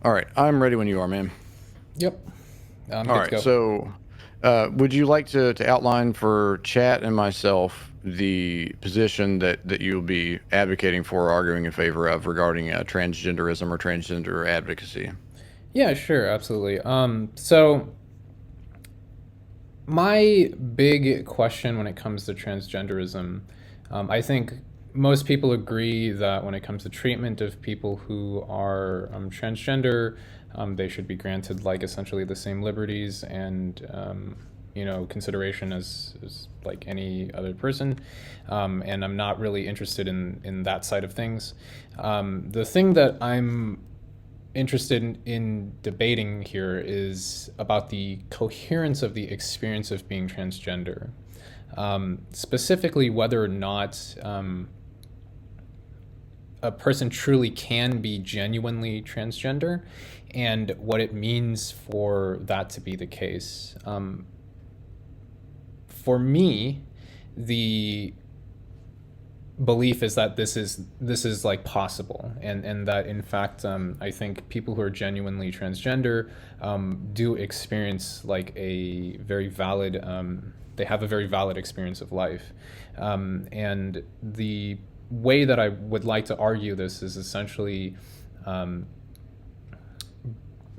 All right, I'm ready when you are, man. Yep, I'm All good to right, go. so would you like to outline for Chat and myself the position that you'll be advocating for or arguing in favor of regarding transgenderism or transgender advocacy? Yeah, sure, absolutely. So my big question when it comes to transgenderism, I think most people agree that when it comes to treatment of people who are transgender, they should be granted like essentially the same liberties and consideration as like any other person. And I'm not really interested in that side of things. The thing that I'm interested in debating here is about the coherence of the experience of being transgender. Specifically, whether or not a person truly can be genuinely transgender and what it means for that to be the case. For me, the belief is that this is like possible, and that in fact I think people who are genuinely transgender do experience like a very valid they have a very valid experience of life, and the way that I would like to argue this is essentially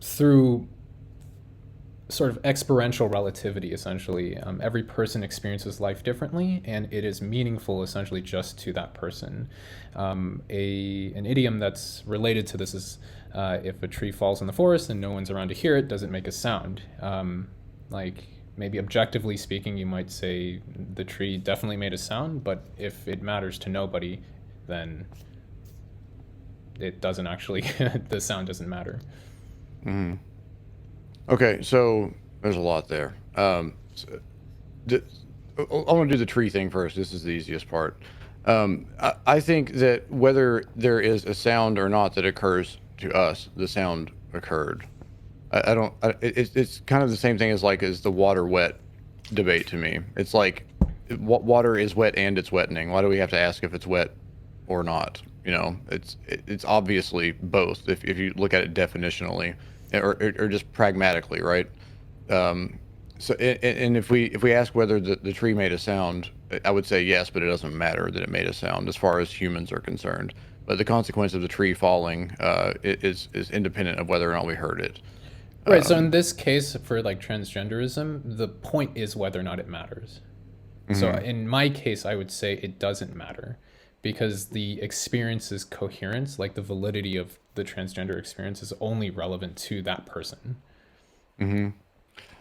through sort of experiential relativity. Essentially, every person experiences life differently, and it is meaningful essentially just to that person. An idiom that's related to this is if a tree falls in the forest and no one's around to hear it, does it make a sound? Like maybe objectively speaking, you might say the tree definitely made a sound, but if it matters to nobody, then it doesn't actually the sound doesn't matter. Hmm. Okay, so there's a lot there. D- I want to do the tree thing first. This is the easiest part. I think that whether there is a sound or not that occurs to us, the sound occurred. I don't. It's kind of the same thing as like as the water wet debate to me. It's like water is wet and it's wettening. Why do we have to ask if it's wet or not? It's obviously both if you look at it definitionally or just pragmatically, right? Um, and if we ask whether the tree made a sound, I would say yes, but it doesn't matter that it made a sound as far as humans are concerned. But the consequence of the tree falling is independent of whether or not we heard it. Right. So in Um, this case, for like transgenderism, the point is whether or not it matters. So mhm. in my case, I would say it doesn't matter because the experience is coherence, like the validity of the transgender experience is only relevant to that person. Hmm.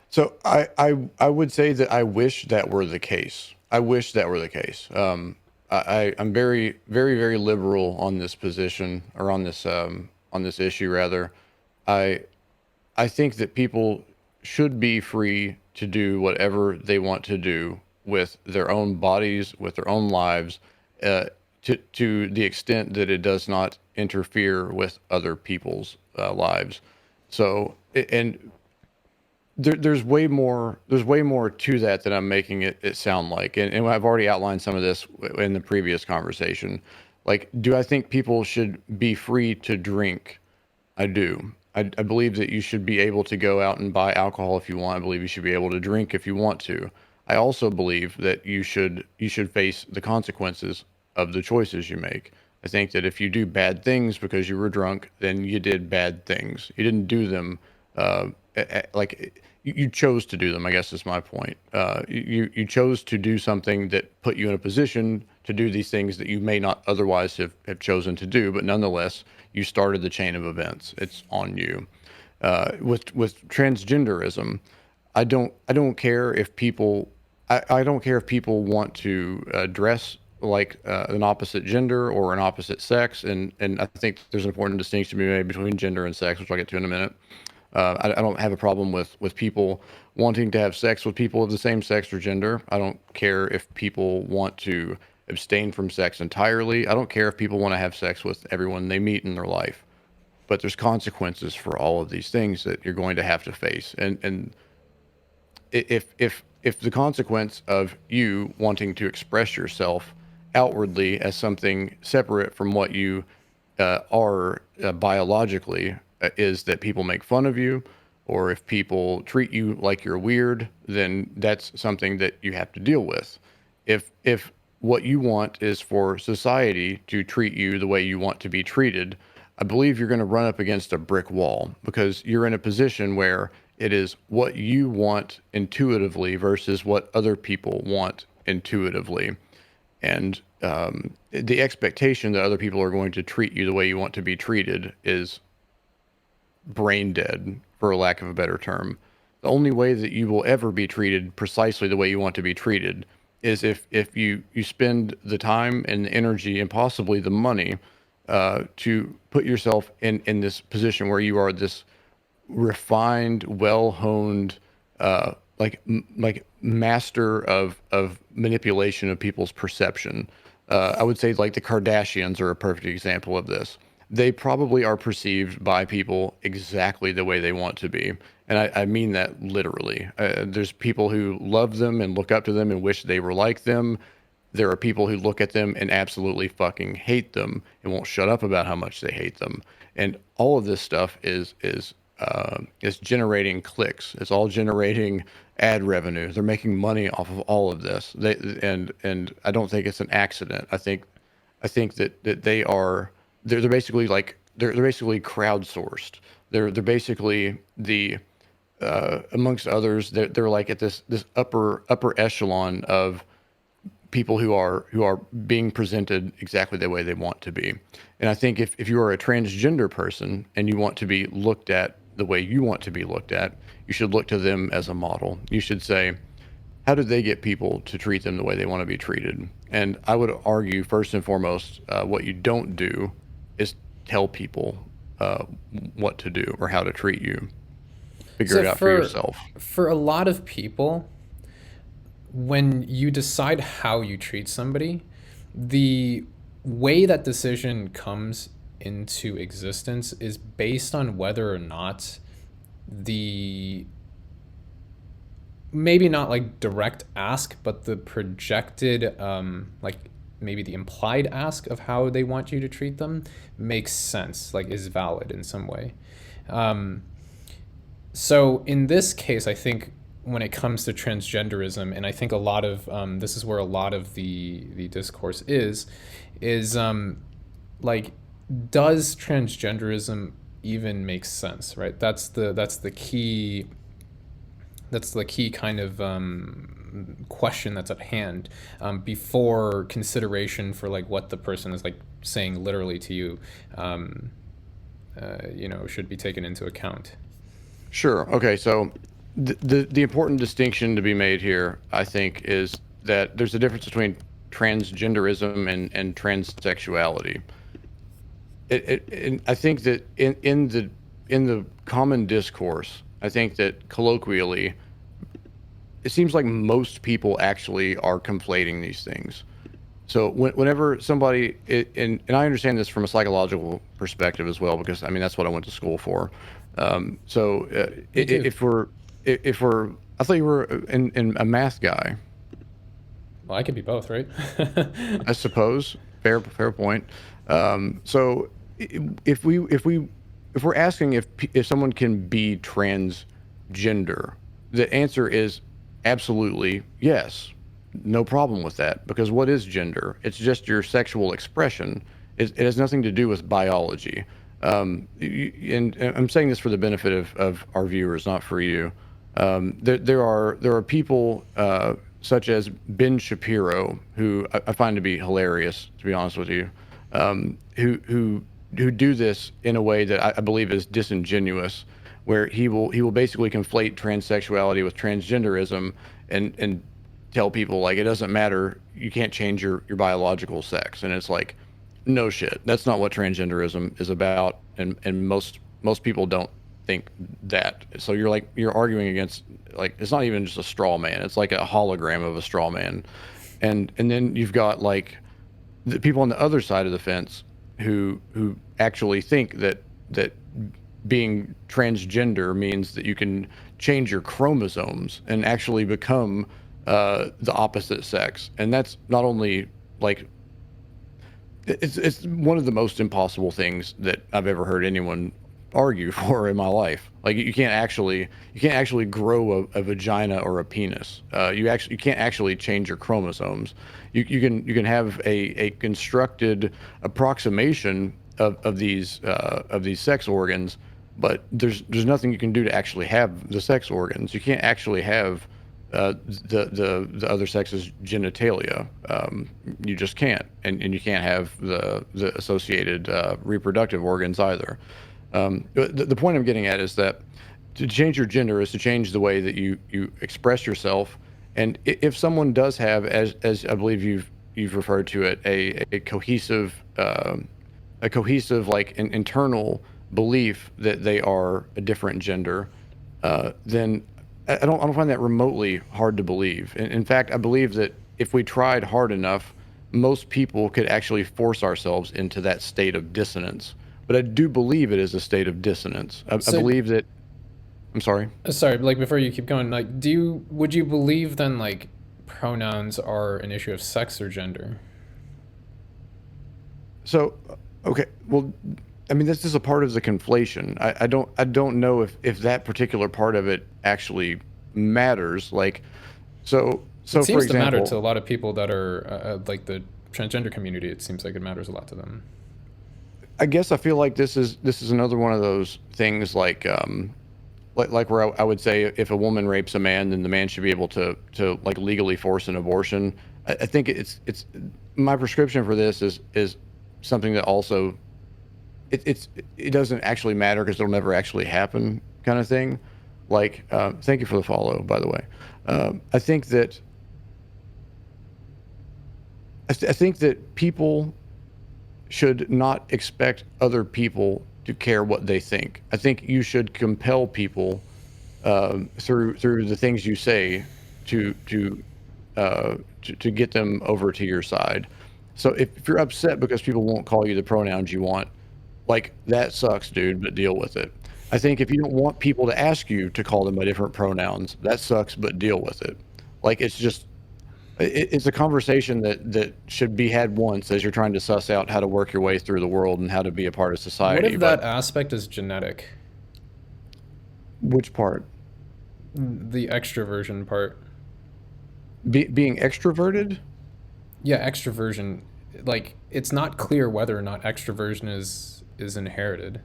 So I would say that I wish that were the case. I wish that were the case. I'm very liberal on this position or on this issue rather. I I think that people should be free to do whatever they want to do with their own bodies, with their own lives, uh, to the extent that it does not interfere with other people's lives. So, and there's way more to that than I'm making it sound like, and I've already outlined some of this in the previous conversation. Like, do I think people should be free to drink? I do. I believe that you should be able to go out and buy alcohol if you want. I believe you should be able to drink if you want to. I also believe that you should face the consequences of the choices you make. I think that if you do bad things because you were drunk, then you did bad things. You didn't do them like you chose to do them. I guess is my point. You chose to do something that put you in a position to do these things that you may not otherwise have chosen to do, but nonetheless, you started the chain of events. It's on you. With transgenderism, I don't care if people I don't care if people want to dress like an opposite gender or an opposite sex, and I think there's an important distinction to be made between gender and sex, which I'll get to in a minute. I don't have a problem with people wanting to have sex with people of the same sex or gender. I don't care if people want to abstain from sex entirely. I don't care if people want to have sex with everyone they meet in their life. But there's consequences for all of these things that you're going to have to face. And if the consequence of you wanting to express yourself outwardly as something separate from what you are biologically, is that people make fun of you, or if people treat you like you're weird, then that's something that you have to deal with. If what you want is for society to treat you the way you want to be treated, I believe you're going to run up against a brick wall, because you're in a position where it is what you want intuitively versus what other people want intuitively. And the expectation that other people are going to treat you the way you want to be treated is brain dead, for a lack of a better term. The only way that you will ever be treated precisely the way you want to be treated is if you spend the time and the energy and possibly the money to put yourself in this position where you are this refined, well-honed, like master of manipulation of people's perception. I would say like the Kardashians are a perfect example of this. They probably are perceived by people exactly the way they want to be. And I mean that literally. There's people who love them and look up to them and wish they were like them. There are people who look at them and absolutely fucking hate them and won't shut up about how much they hate them. And all of this stuff is generating clicks. It's all generating ad revenue. They're making money off of all of this. And I don't think it's an accident. I think that they're basically like they're basically crowdsourced. They're basically the amongst others, they're like at this upper echelon of people who are being presented exactly the way they want to be. And I think if you are a transgender person and you want to be looked at the way you want to be looked at, you should look to them as a model. You should say, how did they get people to treat them the way they want to be treated? And I would argue, first and foremost, what you don't do is tell people what to do or how to treat you. Figure it out for yourself. For a lot of people, when you decide how you treat somebody, the way that decision comes into existence is based on whether or not the, maybe not like direct ask, but the projected, like maybe the implied ask of how they want you to treat them makes sense, like is valid in some way. So in this case, I think when it comes to transgenderism, and I think a lot of this is where a lot of the discourse is like, does transgenderism even make sense, right? That's the key kind of question that's at hand, before consideration for like what the person is like saying literally to you, should be taken into account. Sure. Okay. So the important distinction to be made here, I think, is that there's a difference between transgenderism and transsexuality. And I think that in the common discourse, I think that colloquially, it seems like most people actually are conflating these things. So whenever somebody, and I understand this from a psychological perspective as well, because I mean that's what I went to school for. If we're, I thought you were in a math guy. Well, I could be both, right? I suppose. Fair point. So if we're asking if someone can be transgender, the answer is absolutely yes. No problem with that, because what is gender? It's just your sexual expression. It has nothing to do with biology. And I'm saying this for the benefit of our viewers, not for you. There are people such as Ben Shapiro, who I find to be hilarious, to be honest with you, who do this in a way that I believe is disingenuous, where he will basically conflate transsexuality with transgenderism and tell people like it doesn't matter, you can't change your biological sex. And it's like, no shit, that's not what transgenderism is about, and most people don't think that. So you're arguing against, like, it's not even just a straw man, it's like a hologram of a straw man. And then you've got like the people on the other side of the fence who actually think that being transgender means that you can change your chromosomes and actually become the opposite sex. And that's not only like, it's one of the most impossible things that I've ever heard anyone argue for in my life. Like you can't actually grow a vagina or a penis. You can't actually change your chromosomes. You can have a constructed approximation of these sex organs, but there's nothing you can do to actually have the sex organs. You can't actually have the other sex's genitalia. You just can't, and you can't have the associated reproductive organs either. The point I'm getting at is that to change your gender is to change the way that you express yourself. And if someone does have, as I believe you've referred to it, a cohesive like an internal belief that they are a different gender, then I don't find that remotely hard to believe. In fact, I believe that if we tried hard enough, most people could actually force ourselves into that state of dissonance. But I do believe it is a state of dissonance. I So, believe that. I'm sorry. sorry, like before you keep going, like, would you believe then like pronouns are an issue of sex or gender? So, okay. Well, I mean, this is a part of the conflation. I don't know if that particular part of it actually matters. Like, It so for seems to matter to example, a lot of people that are like the transgender community. It seems like it matters a lot to them. I guess I feel like this is another one of those things like where I would say if a woman rapes a man, then the man should be able to like legally force an abortion. I think it's my prescription for this is something that also it doesn't actually matter because it'll never actually happen kind of thing. Like, thank you for the follow, by the way. I think that I think that people should not expect other people to care what they think. I think you should compel people through the things you say to to get them over to your side. So if you're upset because people won't call you the pronouns you want, like that sucks, dude, but deal with it. I think if you don't want people to ask you to call them by different pronouns, that sucks, but deal with it. Like it's just it's a conversation that should be had once as you're trying to suss out how to work your way through the world and how to be a part of What society. if that But aspect is genetic? which part? The extroversion part. Being extroverted? Yeah, extroversion. Like it's not clear whether or not extroversion is inherited.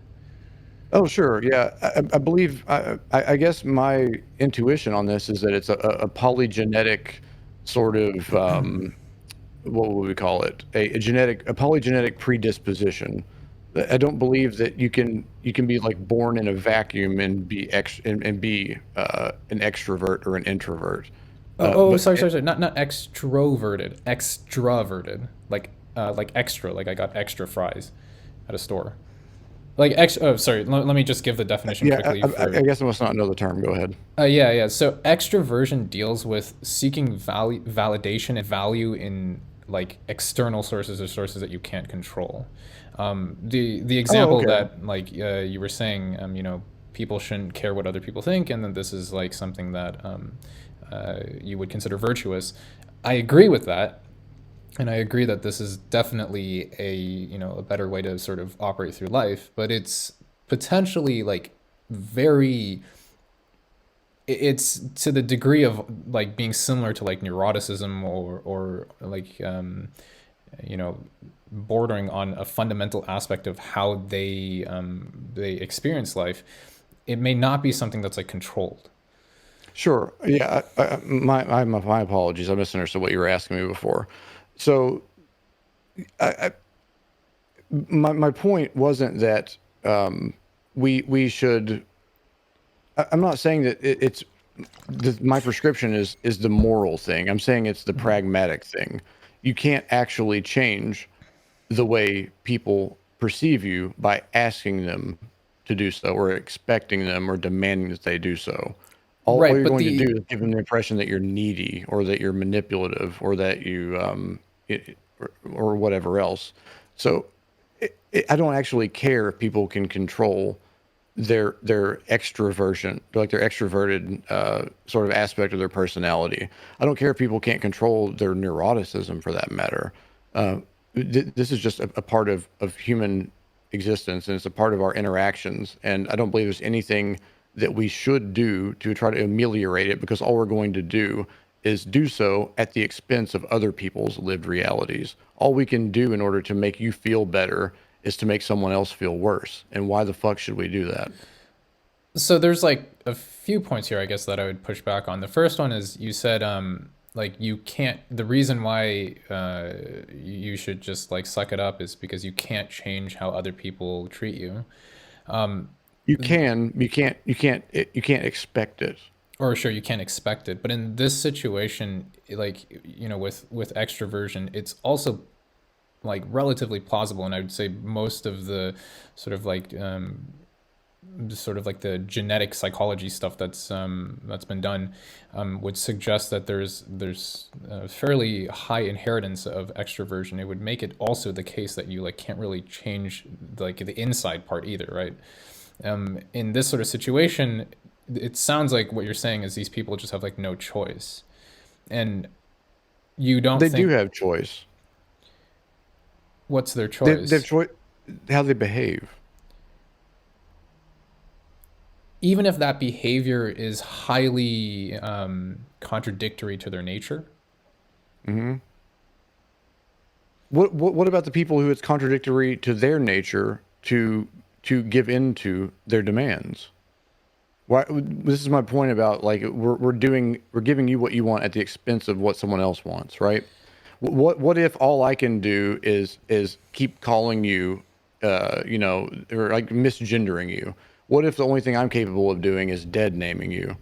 Oh, sure. Yeah. I believe, I guess my intuition on this is that it's a polygenetic sort of, what would we call it? A polygenetic predisposition. I don't believe that you can be like born in a vacuum and be and be an extrovert or an introvert. Oh, But sorry. Not extroverted, extraverted. Like extra. Like I got extra fries at a store. Like Oh, sorry. Let me just give the definition yeah, quickly I for. guess I must not know the term. Go ahead. Yeah. So extroversion deals with seeking validation and value in like external sources or sources that you can't control. The Oh, example okay. that like you were saying, people shouldn't care what other people think, and then this is like something that you would consider virtuous. I agree with that, and I agree that this is definitely a better way to sort of operate through life, but it's potentially like very it's to the degree of like being similar to like neuroticism or like you know bordering on a fundamental aspect of how they experience life. It may not be something that's like controlled. Sure. Yeah. My apologies. I misunderstood what you were asking me before. So I, my point wasn't that we should. I'm not saying that it's my prescription is the moral thing. I'm saying it's the pragmatic thing. You can't actually change the way people perceive you by asking them to do so or expecting them or demanding that they do so. All Right, you're but going to do the is give them the impression that you're needy or that you're manipulative or that or whatever else. So I don't actually care if people can control their extroversion, like their extroverted sort of aspect of their personality. I don't care if people can't control their neuroticism for that matter. Uh, this is just a part of human existence, and it's a part of our interactions. And I don't believe there's anything that we should do to try to ameliorate it, because all we're going to do is do so at the expense of other people's lived realities. All we can do in order to make you feel better is to make someone else feel worse. And why the fuck should we do that? So there's like a few points here, I guess, that I would push back on. The first one is you said, like you can't. The reason why you should just like suck it up is because you can't change how other people treat you. Um, You can't expect it. or sure, you can't expect it, but in this situation, like with extroversion, it's also like relatively plausible, and I would say most of the sort of like the genetic psychology stuff that's been done would suggest that there's a fairly high inheritance of extroversion. It would make it also the case that you like can't really change like the inside part either, right? In this sort of situation, it sounds like what you're saying is these people just have like no choice, and you don't They do think have choice. what's their They have choice? choice how they behave. Even if that behavior is highly contradictory to their nature. Hmm. What about the people who it's contradictory to their nature to give in to their demands? Why, this is my point about like we're giving you what you want at the expense of what someone else wants, right? What if all I can do is keep calling you, or like misgendering you? What if the only thing I'm capable of doing is dead naming you?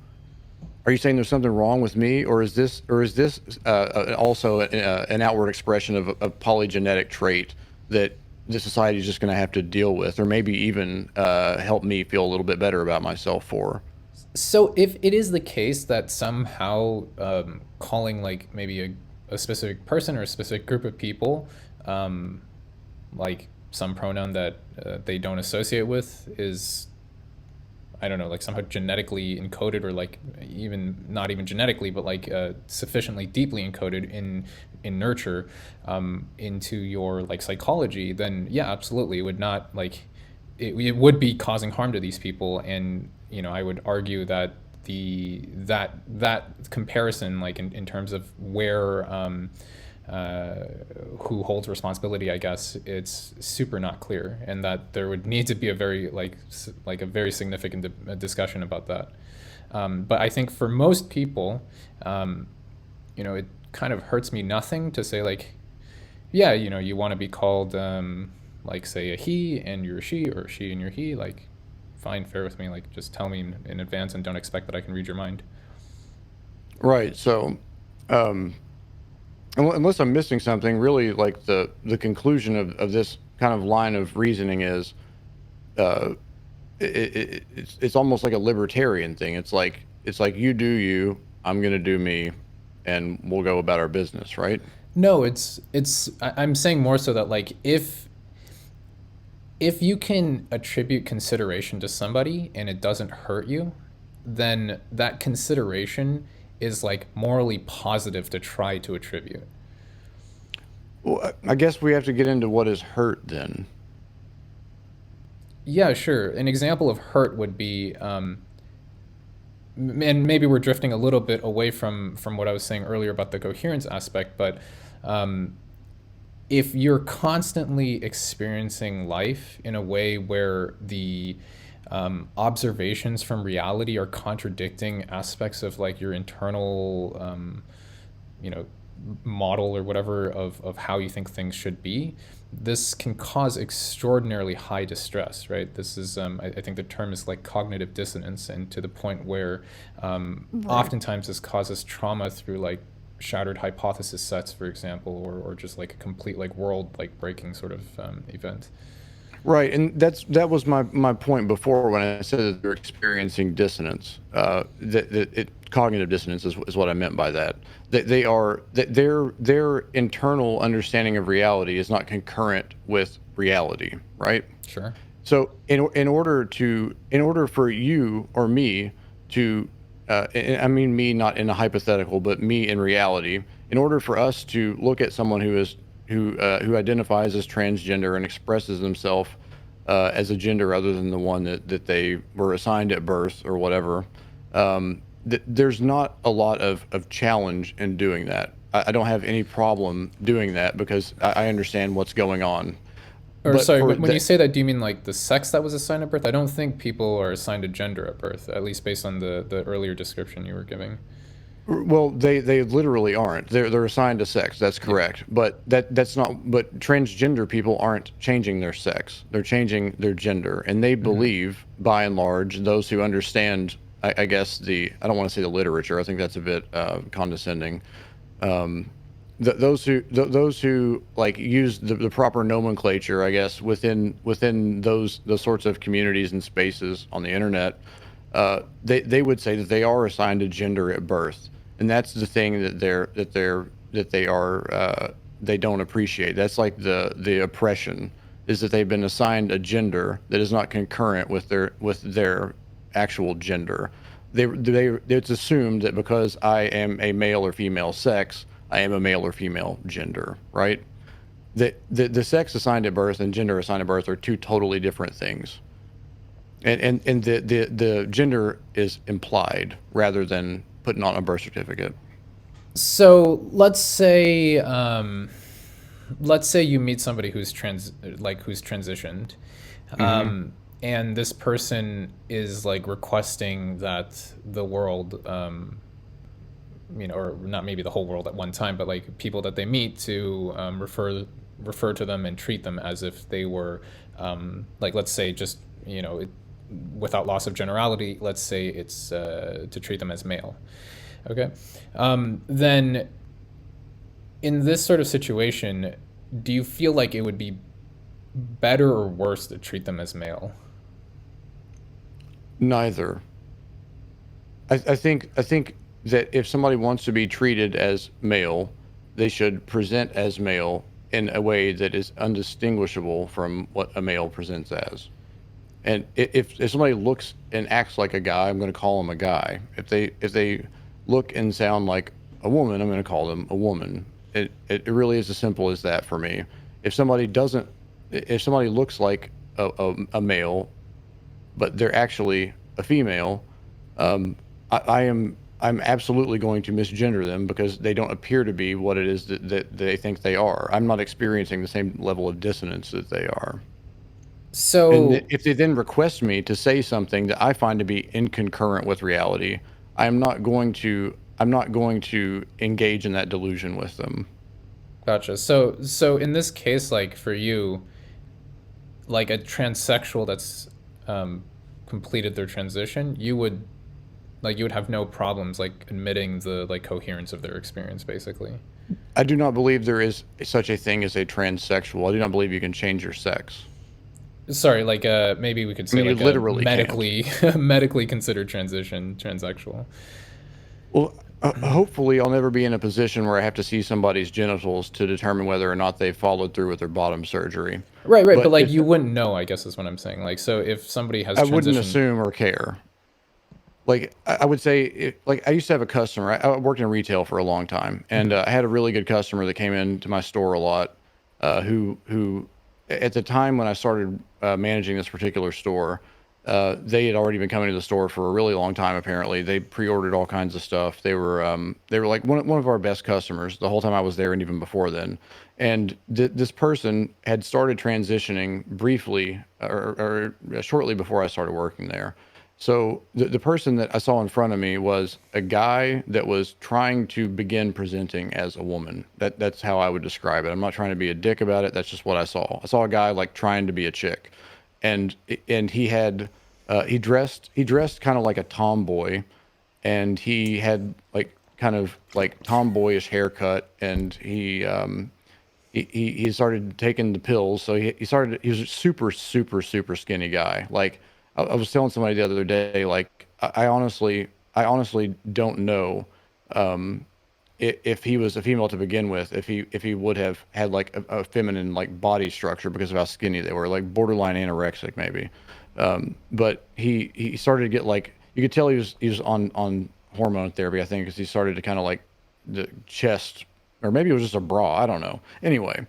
Are you saying there's something wrong with me, or is this also an outward expression of a polygenetic trait that the society is just going to have to deal with, or maybe even help me feel a little bit better about myself for? So if it is the case that somehow calling like maybe a specific person or a specific group of people like some pronoun that they don't associate with is, I don't know, like somehow genetically encoded, or like even not even genetically, but like sufficiently deeply encoded in nurture into your like psychology, then yeah, absolutely, it would not like it would be causing harm to these people, and I would argue that that comparison, like in terms of where who holds responsibility, I guess it's super not clear, and that there would need to be a very like a very significant discussion about that. But I think for most people, it kind of hurts me nothing to say like, yeah, you want to be called like say a he and you're a she, or a she and you're he, like fine, fair with me. Like just tell me in advance and don't expect that I can read your mind. Right. So, unless I'm missing something, really, like the conclusion of this kind of line of reasoning is, uh, it's almost like a libertarian thing. It's like you do you, I'm gonna do me, and we'll go about our business, right? No, I'm saying more so that like if you can attribute consideration to somebody and it doesn't hurt you, then that consideration is like morally positive to try to attribute. Well, I guess we have to get into what is hurt then. Yeah, sure. An example of hurt would be, and maybe we're drifting a little bit away from what I was saying earlier about the coherence aspect, but um, if you're constantly experiencing life in a way where the observations from reality are contradicting aspects of like your internal you know model or whatever of how you think things should be, this can cause extraordinarily high distress, right? This is I think the term is like cognitive dissonance, and to the point where Right. oftentimes this causes trauma through like shattered hypothesis sets, for example, or just like a complete like world like breaking sort of event. Right, and that was my point before when I said that they're experiencing dissonance. Cognitive dissonance is what I meant by that. That their internal understanding of reality is not concurrent with reality, right? Sure. So in order for you or me to, I mean me not in a hypothetical, but me in reality, in order for us to look at someone who identifies as transgender and expresses themselves as a gender other than the one that they were assigned at birth or whatever, there's not a lot of challenge in doing that. I don't have any problem doing that because I understand what's going on. Or But sorry, for when you the say that, do you mean like the sex that was assigned at birth? I don't think people are assigned a gender at birth, at least based on the earlier description you were giving. Well, they literally aren't. They're assigned a sex. That's Yeah. correct. But that's not. But transgender people aren't changing their sex. They're changing their gender, and they Hmm. believe, by and large, those who understand, I guess I don't want to say the literature. I think that's a bit condescending. Um, those who like use the proper nomenclature, I guess, within those sorts of communities and spaces on the internet, they would say that they are assigned a gender at birth, and that's the thing they don't appreciate. That's like the oppression is that they've been assigned a gender that is not concurrent with their actual gender. It's assumed that because I am a male or female sex, I am a male or female gender, right? The sex assigned at birth and gender assigned at birth are two totally different things. And the gender is implied rather than putting on a birth certificate. So let's say you meet somebody who's transitioned, Hmm. and this person is like requesting that the world, or not maybe the whole world at one time, but like people that they meet to refer to them and treat them as if they were, like, let's say, just, without loss of generality, let's say it's to treat them as male. Okay. Then in this sort of situation, do you feel like it would be better or worse to treat them as male? Neither. I think that if somebody wants to be treated as male, they should present as male in a way that is undistinguishable from what a male presents as. And if somebody looks and acts like a guy, I'm going to call them a guy. If they look and sound like a woman, I'm going to call them a woman. It really is as simple as that for me. If somebody doesn't, if somebody looks like a male, but they're actually a female, um, I'm absolutely going to misgender them because they don't appear to be what it is that they think they are. I'm not experiencing the same level of dissonance that they are. And So if they then request me to say something that I find to be inconcurrent with reality, I'm not going to engage in that delusion with them. gotcha. So in this case, like for you, like a transsexual that's um, completed their transition, you would have no problems like admitting the like coherence of their experience, basically. I do not believe there is such a thing as a transsexual. I do not believe you can change your sex. Sorry, like maybe we could I say mean, you like a literally can't. medically medically considered transition transsexual. Well, hopefully, I'll never be in a position where I have to see somebody's genitals to determine whether or not they followed through with their bottom surgery. Right, but But like if you wouldn't know, I guess is what I'm saying. Like, so if somebody has I wouldn't transitioned. assume or care. Like I would say, like I used to have a customer. I worked in retail for a long time, and Mhm. I had a really good customer that came into my store a lot. Who, at the time when I started managing this particular store, they had already been coming to the store for a really long time. Apparently, they pre-ordered all kinds of stuff. They were like one of our best customers the whole time I was there, and even before then. And this person had started transitioning briefly or shortly before I started working there. So the person that I saw in front of me was a guy that was trying to begin presenting as a woman. That's how I would describe it. I'm not trying to be a dick about it. That's just what I saw. I saw a guy like trying to be a chick, and he had he dressed kind of like a tomboy, and he had like kind of like tomboyish haircut, and he started taking the pills. So he was a super, super, super skinny guy. Like I was telling somebody the other day, like I honestly don't know if he was a female to begin with, if he would have had like a feminine like body structure because of how skinny they were, like borderline anorexic maybe. But he started to get like you could tell he was on hormone therapy, I think, because he started to kind of like the chest, or maybe it was just a bra. I don't know. Anyway,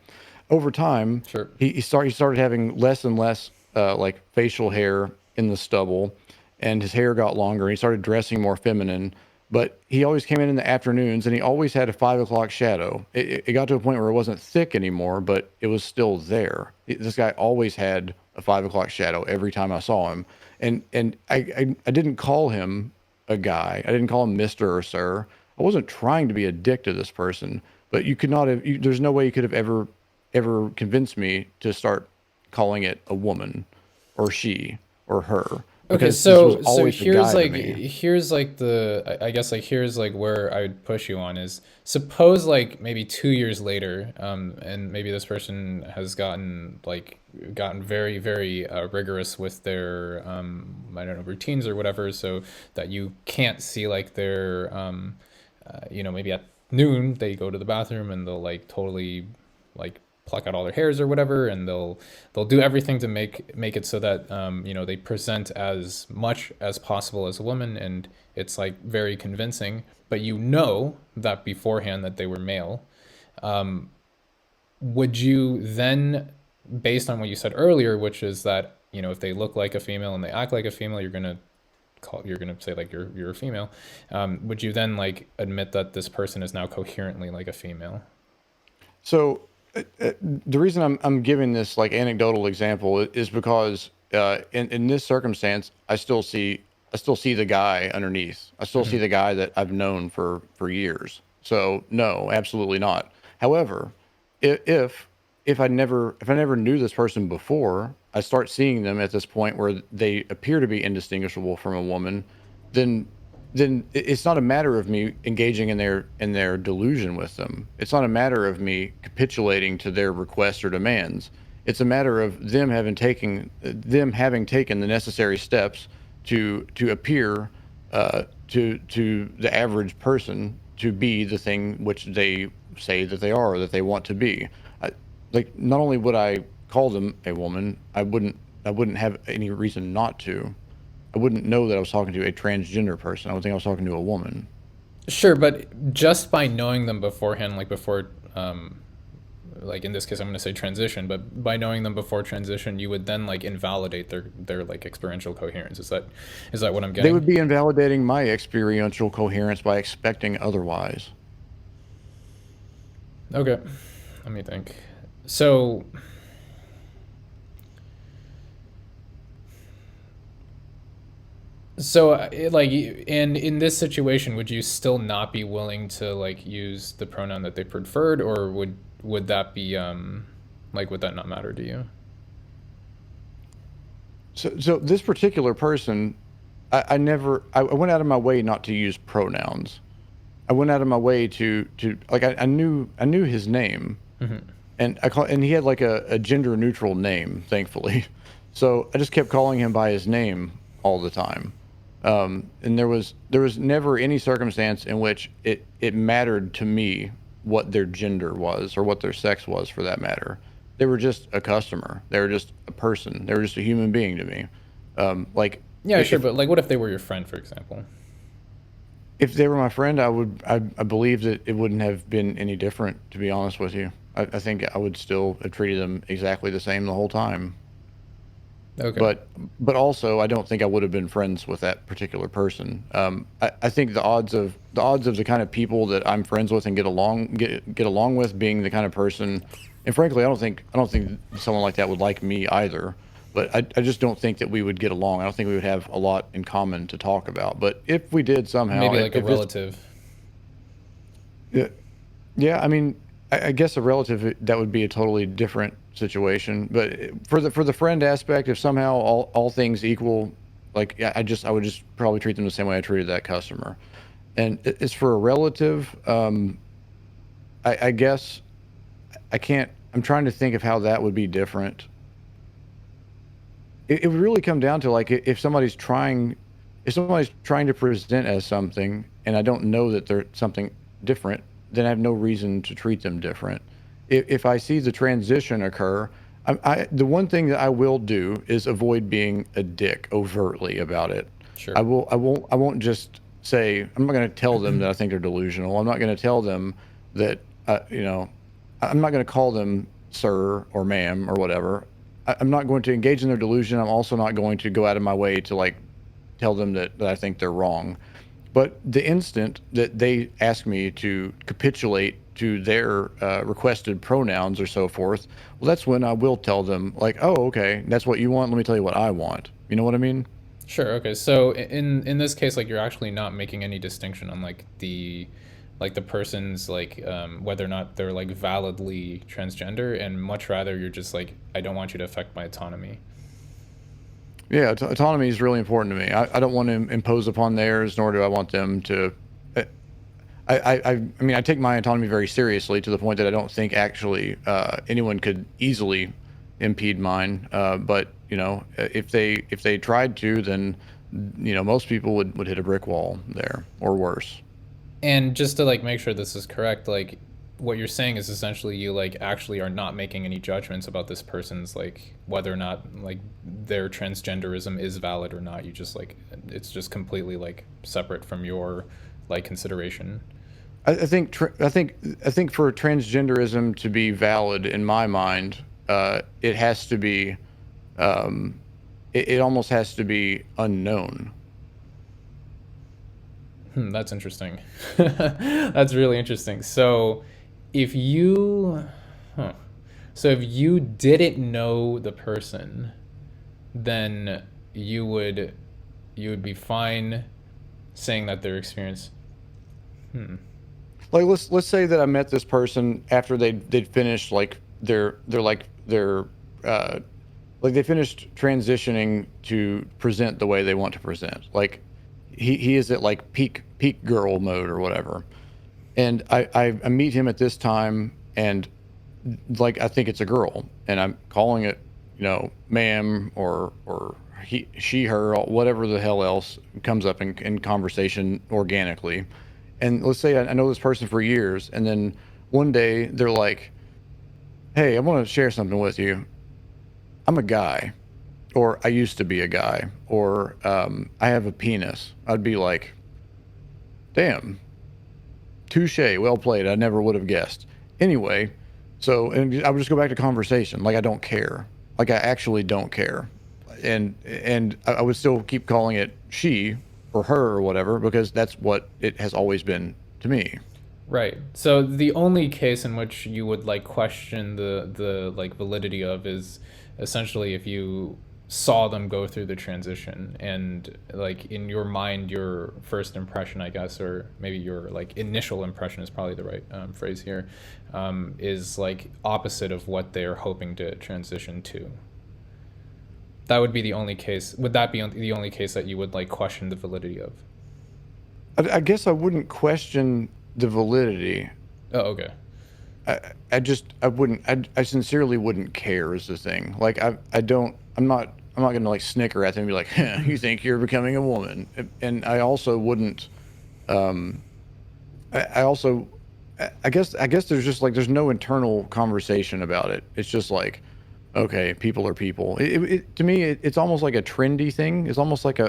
over time, Sure. he started having less and less like facial hair in the stubble, and his hair got longer. He started dressing more feminine, but he always came in the afternoons, and he always had a 5 o'clock shadow. It got to a point where it wasn't thick anymore, but it was still there. This guy always had a 5 o'clock shadow every time I saw him, and I didn't call him a guy. I didn't call him Mister or Sir. I wasn't trying to be a dick to this person, but you could not have. There's no way you could have ever convinced me to start calling it a woman, or she, or her, Okay, because this was so always a here's guy to like me. here's like the I guess like here's like where I would push you on is suppose like maybe 2 years later, and maybe this person has gotten very very rigorous with their I don't know, routines or whatever, so that you can't see like their maybe at noon they go to the bathroom and they'll like totally like pluck out all their hairs or whatever, and they'll do everything to make it so that they present as much as possible as a woman, and it's like very convincing. But you know that beforehand that they were male. Would you then, based on what you said earlier, which is that if they look like a female and they act like a female, you're gonna say like you're a female. Would you then like admit that this person is now coherently like a female? So the reason I'm giving this like anecdotal example is because in this circumstance, I still see the guy underneath. I still see Hmm. the guy that I've known for years. So no, absolutely not. However, if if I never knew this person before, I start seeing them at this point where they appear to be indistinguishable from a woman, then it's not a matter of me engaging in their delusion with them. It's not a matter of me capitulating to their requests or demands. It's a matter of them having taken the necessary steps to appear to the average person to be the thing which they say that they are, or that they want to be. I, like, not only would I call them a woman, I wouldn't have any reason not to. I wouldn't know that I was talking to a transgender person. I would think I was talking to a woman. Sure, but just by knowing them beforehand, like before, like in this case, I'm going to say transition, but by knowing them before transition, you would then like invalidate their like experiential coherence. Is that what I'm They getting? would be invalidating my experiential coherence by expecting otherwise. Okay, let me think. So, like, in this situation, would you still not be willing to like use the pronoun that they preferred, or would that be like would that not matter to you? So this particular person, I went out of my way not to use pronouns. I went out of my way to like I knew his name, Hmm. and he had like a gender neutral name, thankfully. So I just kept calling him by his name all the time. And there was never any circumstance in which it mattered to me what their gender was, or what their sex was, for that matter. They were just a customer. They were just a person. They were just a human being to me. Like, Yeah, sure, if but like, what if they were your friend, for example? if they were my friend, I believe that it wouldn't have been any different, to be honest with you. I think I would still have treated them exactly the same the whole time. Okay. But also, I don't think I would have been friends with that particular person. I think the odds of the kind of people that I'm friends with and get along with being the kind of person, and frankly, I don't think someone like that would like me either. But I just don't think that we would get along. I don't think we would have a lot in common to talk about. But if we did somehow, Maybe if, like a if this, relative. yeah, yeah, I memean, I guess a relative, that would be a totally different situation. But for the friend aspect, if somehow all things equal, like, yeah, I would just probably treat them the same way I treated that customer. And as for a relative, I guess I can't. I'm trying to think of how that would be different. It would really come down to, like, if somebody's trying to present as something, and I don't know that they're something different, then I have no reason to treat them different. If I see the transition occur, the one thing that I will do is avoid being a dick overtly about it. Sure. I won't just say, I'm not going to tell them that I think they're delusional. I'm not going to tell them that, I'm not going to call them sir or ma'am or whatever. I'm not going to engage in their delusion. I'm also not going to go out of my way to like tell them that I think they're wrong. But the instant that they ask me to capitulate to their requested pronouns or so forth, well, that's when I will tell them, like, oh, okay, that's what you want. Let me tell you what I want. You know what I mean? Sure. Okay. So in this case, like you're actually not making any distinction on like the person's like whether or not they're like validly transgender, and much rather you're just like, I don't want you to affect my autonomy. Yeah, autonomy is really important to me. I don't want to impose upon theirs, nor do I want them to. I mean, I take my autonomy very seriously to the point that I don't think actually anyone could easily impede mine. But you know, if they tried to, then you know, most people would hit a brick wall there or worse. And just to like make sure this is correct, like what you're saying is essentially you like actually are not making any judgments about this person's like whether or not like their transgenderism is valid or not. You just like it's just completely like separate from your like consideration. I think for transgenderism to be valid in my mind, it has to be, um, it almost has to be unknown. That's interesting. That's really interesting. So if you huh. So if you didn't know the person, then you would you would be fine saying that their experience. Like let's say that I met this person after they'd finished like their uh, like they finished transitioning to present the way they want to present. Like he is at like peak girl mode or whatever. And I meet him at this time, and like I think it's a girl, and I'm calling it, you know, ma'am or he she her whatever the hell else comes up in conversation organically. And let's say I know this person for years, and then one day they're like, "Hey, I want to share something with you. I'm a guy, or I used to be a guy, or I have a penis." I'd be like, "Damn, touche, well played. I never would have guessed." Anyway, so and I would just go back to conversation, like I don't care, like I actually don't care, and I would still keep calling it she or her or whatever because that's what it has always been to me. Right. So the only case in which you would like question the like validity of is essentially if you saw them go through the transition and like in your mind your first impression, I guess, or maybe your like initial impression is probably the right phrase here, is like opposite of what they're hoping to transition to. That would be the only case. Would that be the only case that you would like question the validity of? I guess I wouldn't question the validity. Oh, okay. I just I wouldn't I sincerely wouldn't care is the thing. Like I don't I'm not gonna like snicker at them and be like, you think you're becoming a woman, and I also wouldn't. Um, I also I guess there's just like there's no internal conversation about it. It's just like, okay, people are people. To me, it's almost like a trendy thing. It's almost like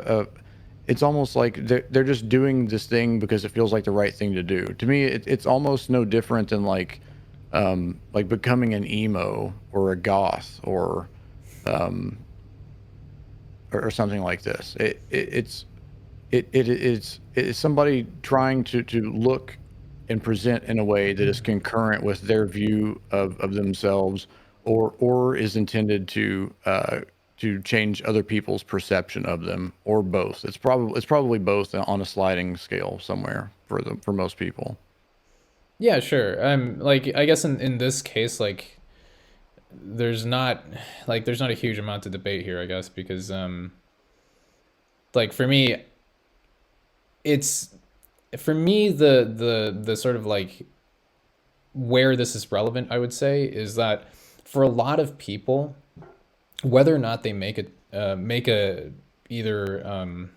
it's almost like they're just doing this thing because it feels like the right thing to do. To me, it's almost no different than like becoming an emo or a goth um, or something like this. It's somebody trying to look and present in a way that is concurrent with their view of themselves, or is intended to change other people's perception of them, or both. It's probably both on a sliding scale somewhere for most people. Yeah, sure. Like I guess in this case, like there's not there's not a huge amount to debate here, I guess, because like for me, it's for me the sort of like where this is relevant, I would say, is that for a lot of people, whether or not they make a either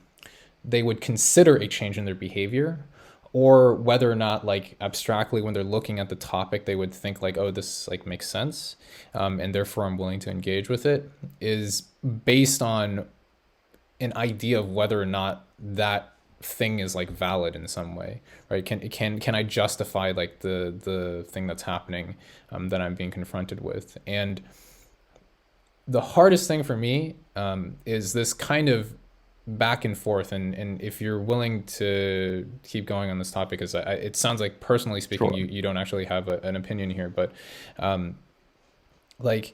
they would consider a change in their behavior, or whether or not like abstractly when they're looking at the topic they would think like, oh, this like makes sense, and therefore I'm willing to engage with it, is based on an idea of whether or not that thing is like valid in some way, right? Can I justify like the thing that's happening, that I'm being confronted with? And the hardest thing for me is this kind of back and forth, and if you're willing to keep going on this topic, because it sounds like, personally speaking, Sure. you don't actually have an opinion here, but like,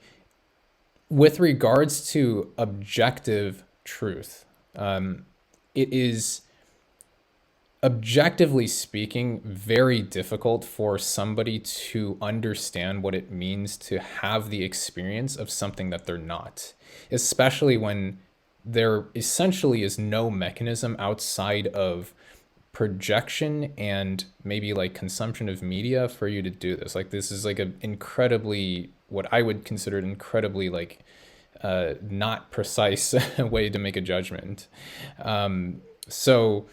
with regards to objective truth, it is, objectively speaking, very difficult for somebody to understand what it means to have the experience of something that they're not, especially when there essentially is no mechanism outside of projection and maybe like consumption of media for you to do this. Like, this is like an incredibly, what I would consider an incredibly like not precise way to make a judgment. So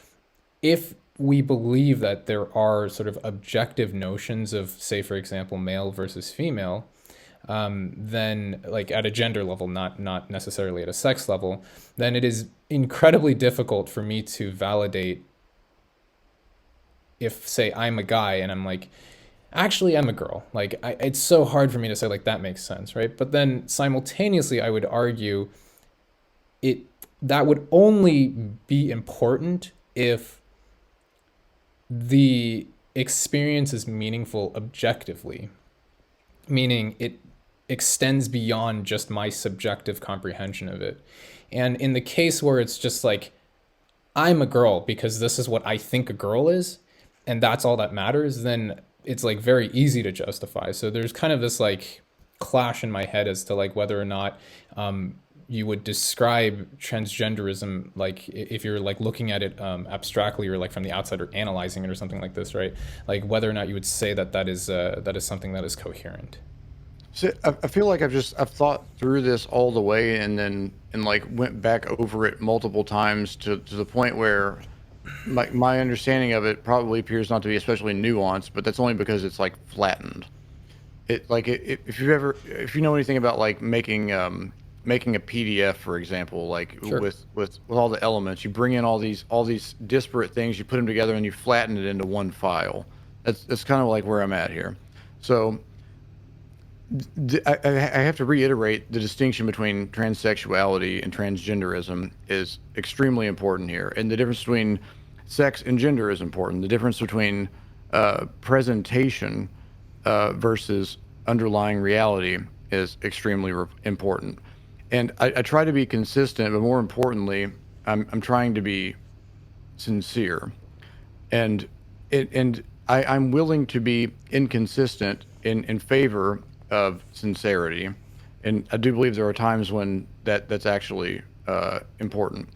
if we believe that there are sort of objective notions of, say, for example, male versus female, then, like, at a gender level, not necessarily at a sex level, then it is incredibly difficult for me to validate if, say, I'm a guy and I'm like, actually, I'm a girl. Like, it's so hard for me to say, like, that makes sense, right? But then simultaneously, I would argue it that would only be important if the experience is meaningful objectively, meaning it extends beyond just my subjective comprehension of it. And in the case where it's just like, I'm a girl because this is what I think a girl is, and that's all that matters, then it's like very easy to justify. So there's kind of this like clash in my head as to like whether or not you would describe transgenderism, like if you're like looking at it abstractly, or like from the outside, or analyzing it or something like this, right? Like whether or not you would say that that is something that is coherent. So I feel like I've thought through this all the way, and like went back over it multiple times to the point where my understanding of it probably appears not to be especially nuanced, but that's only because it's like flattened. If you know anything about like making a PDF, for example, like Sure. with all the elements, you bring in all these disparate things, you put them together, and you flatten it into one file. That's kind of like where I'm at here. So I have to reiterate, the distinction between transsexuality and transgenderism is extremely important here, and the difference between sex and gender is important. The difference between presentation versus underlying reality is extremely important. And I try to be consistent, but more importantly, I'm trying to be sincere, and I'm willing to be inconsistent in favor of sincerity, and I do believe there are times when that's actually important.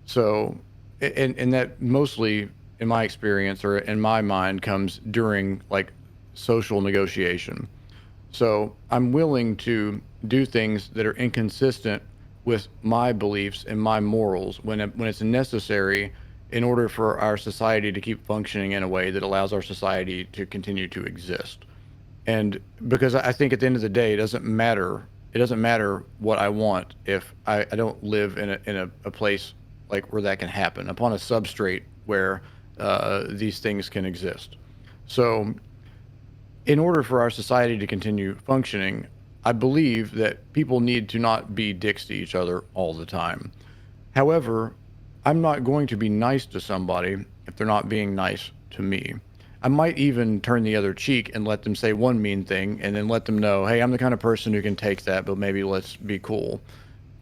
So, and that mostly, in my experience or in my mind, comes during like social negotiation. So I'm willing to do things that are inconsistent with my beliefs and my morals when it's necessary in order for our society to keep functioning in a way that allows our society to continue to exist. And because I think at the end of the day, it doesn't matter. It doesn't matter what I want if I don't live in a place like where that can happen, upon a substrate where these things can exist. So in order for our society to continue functioning, I believe that people need to not be dicks to each other all the time. However, I'm not going to be nice to somebody if they're not being nice to me. I might even turn the other cheek and let them say one mean thing, and then let them know, hey, I'm the kind of person who can take that, but maybe let's be cool.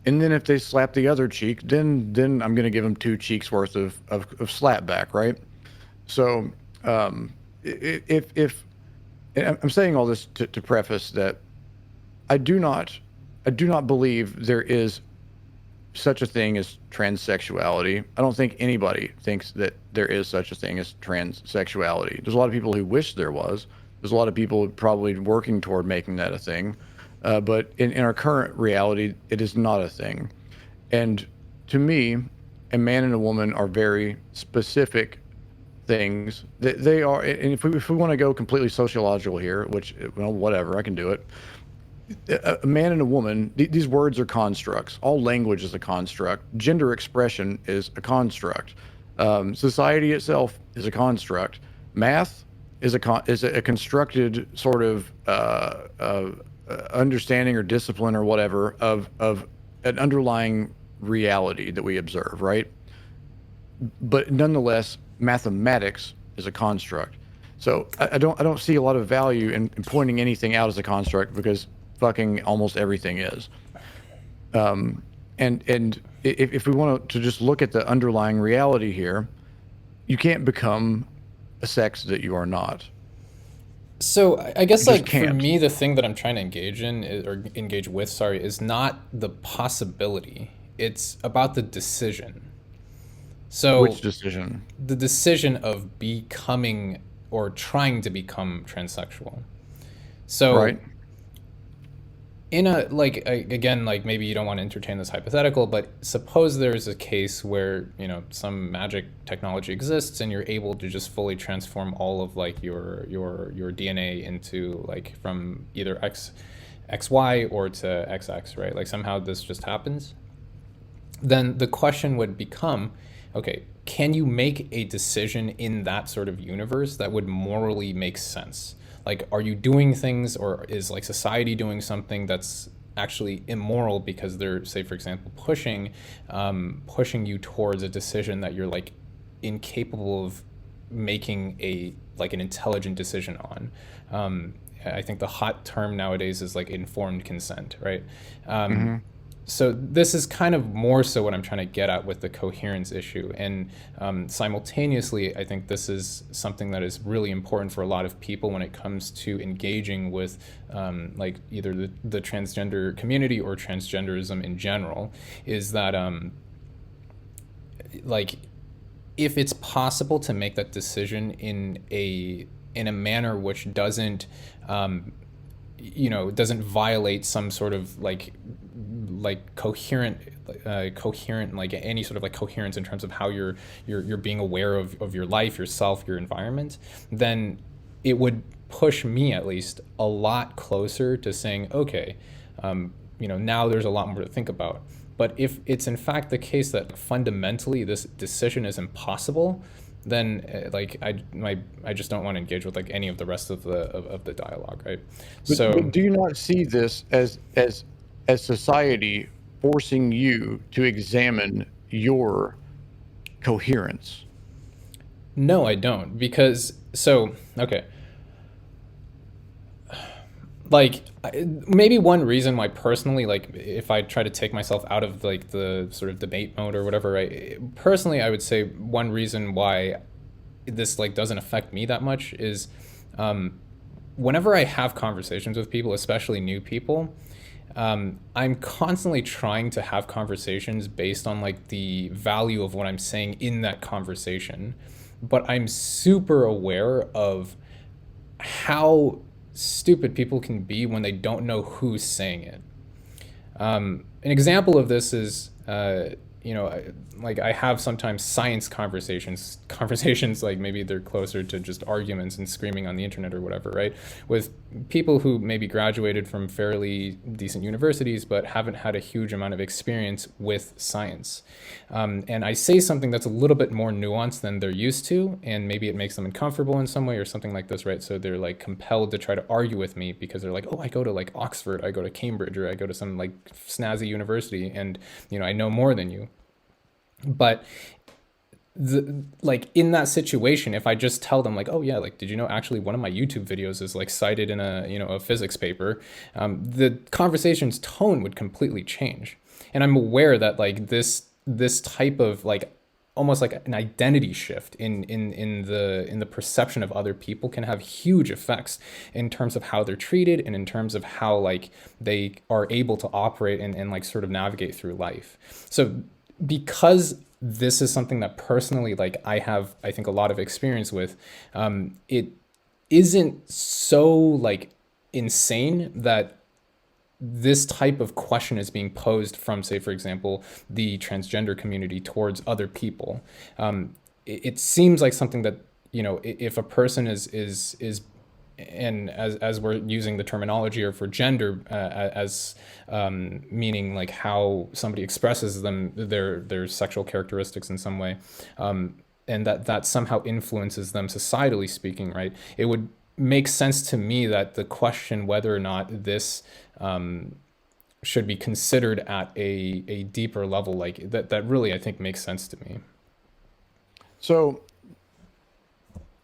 And then if they slap the other cheek, then I'm going to give them two cheeks worth of slap back, right? So if and I'm saying all this to preface that I do not believe there is such a thing as transsexuality. I don't think anybody thinks that there is such a thing as transsexuality. There's a lot of people who wish there was. There's a lot of people probably working toward making that a thing. But in our current reality, it is not a thing. And to me, a man and a woman are very specific things. They are, and if we want to go completely sociological here, which, well, whatever, I can do it. A man and a woman, these words are constructs. All language is a construct. Gender expression is a construct. Society itself is a construct. Math is a constructed sort of understanding or discipline or whatever of an underlying reality that we observe, right? But nonetheless, mathematics is a construct. So I don't see a lot of value in pointing anything out as a construct because fucking almost everything is. And if we want to just look at the underlying reality here, you can't become a sex that you are not. So I guess You just like for can't. me, the thing that I'm trying to engage in or engage with, sorry, is not the possibility. It's about the decision. Which So decision? the decision of becoming or trying to become transsexual. So Right? in a like again, like maybe you don't want to entertain this hypothetical, but suppose there's a case where some magic technology exists and you're able to just fully transform all of like your DNA into like from either XY or to XX, right? Like somehow this just happens. Then the question would become, okay, can you make a decision in that sort of universe that would morally make sense? Like, are you doing things, or is like society doing something that's actually immoral because they're, say, for example, pushing you towards a decision that you're like incapable of making a like an intelligent decision on. I think the hot term nowadays is like informed consent, right? Mm-hmm. So this is kind of more so what I'm trying to get at with the coherence issue. And simultaneously, I think this is something that is really important for a lot of people when it comes to engaging with like either the transgender community or transgenderism in general, is that like if it's possible to make that decision in a manner which doesn't violate some sort of like coherent like any sort of like coherence in terms of how you're being aware of your life, yourself, your environment, then it would push me at least a lot closer to saying, okay, now there's a lot more to think about. But if it's in fact the case that fundamentally this decision is impossible, then I just don't want to engage with like any of the rest of the dialogue, right? But So do you not see this as society forcing you to examine your coherence? no, I don't, because so okay, like maybe one reason why personally, like if I try to take myself out of like the sort of debate mode or whatever, right, personally I would say one reason why this like doesn't affect me that much is whenever I have conversations with people, especially new people, I'm constantly trying to have conversations based on like the value of what I'm saying in that conversation, but I'm super aware of how stupid people can be when they don't know who's saying it. An example of this is, like I have sometimes science conversations like maybe they're closer to just arguments and screaming on the internet or whatever, right? With people who maybe graduated from fairly decent universities but haven't had a huge amount of experience with science. And I say something that's a little bit more nuanced than they're used to, and maybe it makes them uncomfortable in some way or something like this, right? So they're like compelled to try to argue with me because they're like, oh, I go to like Oxford, I go to Cambridge, or I go to some like snazzy university, and I know more than you. But like in that situation, if I just tell them like, oh yeah, like did you know actually one of my YouTube videos is like cited in a physics paper, the conversation's tone would completely change. And I'm aware that like this type of like almost like an identity shift in the perception of other people can have huge effects in terms of how they're treated and in terms of how like they are able to operate and like sort of navigate through life. So because this is something that personally like I think a lot of experience with, it isn't so like insane that this type of question is being posed from, say, for example, the transgender community towards other people. It seems like something that if a person is and as we're using the terminology or for gender as meaning like how somebody expresses their sexual characteristics in some way, and that somehow influences them societally speaking, right? It would makes sense to me that the question whether or not this should be considered at a deeper level, like that really I think makes sense to me. So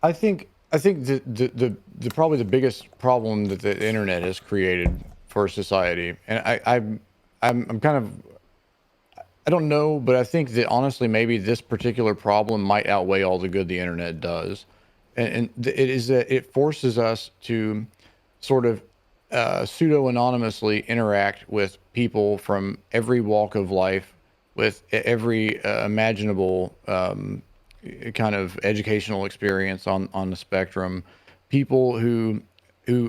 I think the probably the biggest problem that the internet has created for society, and I'm kind of, I don't know, but I think that honestly maybe this particular problem might outweigh all the good the internet does, and it is that it forces us to sort of pseudo anonymously interact with people from every walk of life, with every imaginable kind of educational experience on the spectrum, people who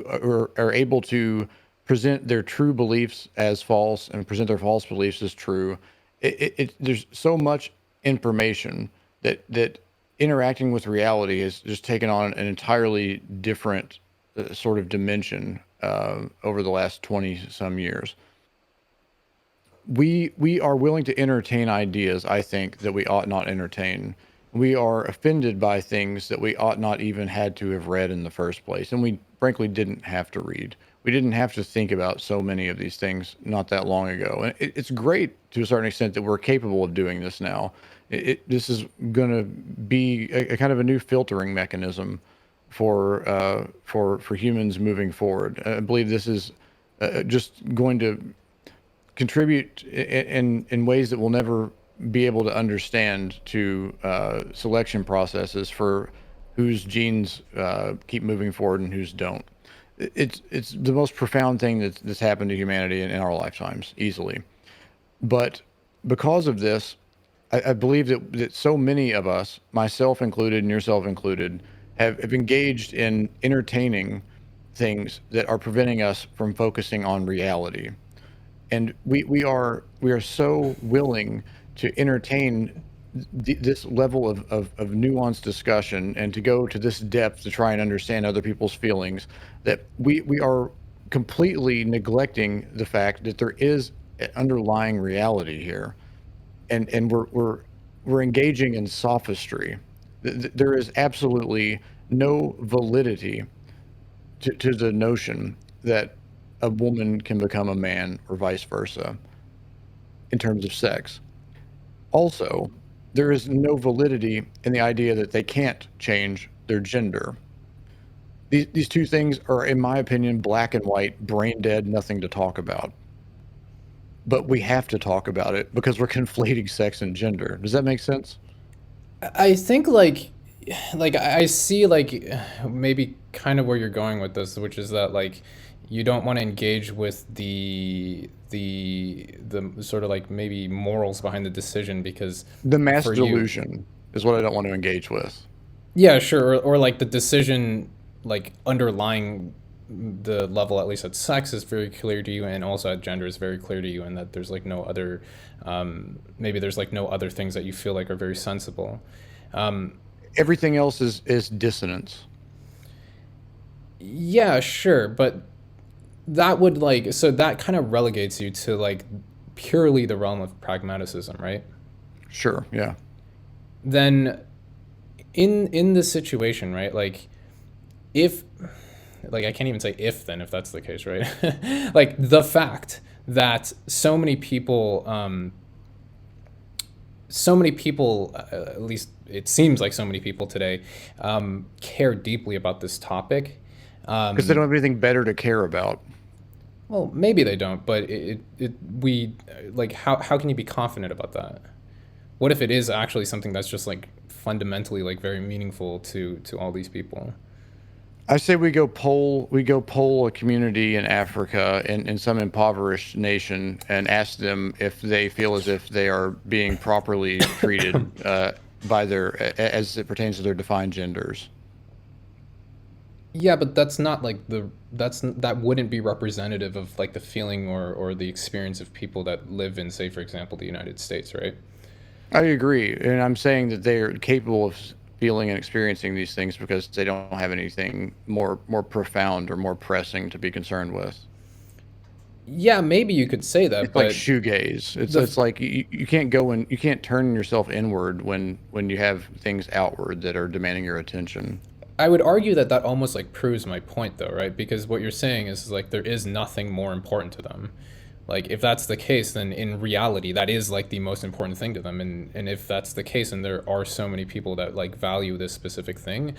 are able to present their true beliefs as false and present their false beliefs as true. There's so much information that interacting with reality has just taken on an entirely different sort of dimension over the last 20 some years. We are willing to entertain ideas, I think, that we ought not entertain. We are offended by things that we ought not even had to have read in the first place, and we frankly didn't have to read. We didn't have to think about so many of these things not that long ago, and it's great to a certain extent that we're capable of doing this now. This is going to be a kind of a new filtering mechanism for humans moving forward. I believe this is just going to contribute in ways that we'll never be able to understand to selection processes for whose genes keep moving forward and whose don't. It's the most profound thing that's happened to humanity in our lifetimes, easily. But because of this, I believe that so many of us, myself included and yourself included, have engaged in entertaining things that are preventing us from focusing on reality. And we are so willing to entertain this level of nuanced discussion and to go to this depth to try and understand other people's feelings, that we are completely neglecting the fact that there is an underlying reality here, and we're engaging in sophistry. There is absolutely no validity to the notion that a woman can become a man or vice versa in terms of sex. Also, there is no validity in the idea that they can't change their gender. These two things are, in my opinion, black and white, brain dead, nothing to talk about. But we have to talk about it because we're conflating sex and gender. Does that make sense? I think like I see like maybe kind of where you're going with this, which is that like you don't want to engage with the sort of like maybe morals behind the decision because The mass for you, delusion is what I don't want to engage with. yeah, sure, or like the decision like underlying the level at least at sex is very clear to you, and also at gender is very clear to you, and that there's like no other maybe there's like no other things that you feel like are very sensible. um, Everything else is dissonance. yeah, sure, but that would like so that kind of relegates you to like purely the realm of pragmatism, right? Sure, yeah. Then in this situation, right, like if like I can't even say if then if that's the case, right? Like the fact that so many people, at least it seems like so many people today, care deeply about this topic. Because they don't have anything better to care about. Well, maybe they don't, but we like how can you be confident about that? What if it is actually something that's just like fundamentally like very meaningful to all these people? I say we go poll a community in Africa in some impoverished nation and ask them if they feel as if they are being properly treated by as it pertains to their defined genders. Yeah, but that's not like that wouldn't be representative of like the feeling or the experience of people that live in, say, for example, the United States, right? I agree, and I'm saying that they are capable of feeling and experiencing these things because they don't have anything more profound or more pressing to be concerned with. Yeah, maybe you could say that, It's like but shoegaze. It's the it's like you can't go and you can't turn yourself inward when you have things outward that are demanding your attention. I would argue that that almost like proves my point though, right? Because what you're saying is like there is nothing more important to them. Like if that's the case, then in reality that is like the most important thing to them. And if that's the case and there are so many people that like value this specific thing,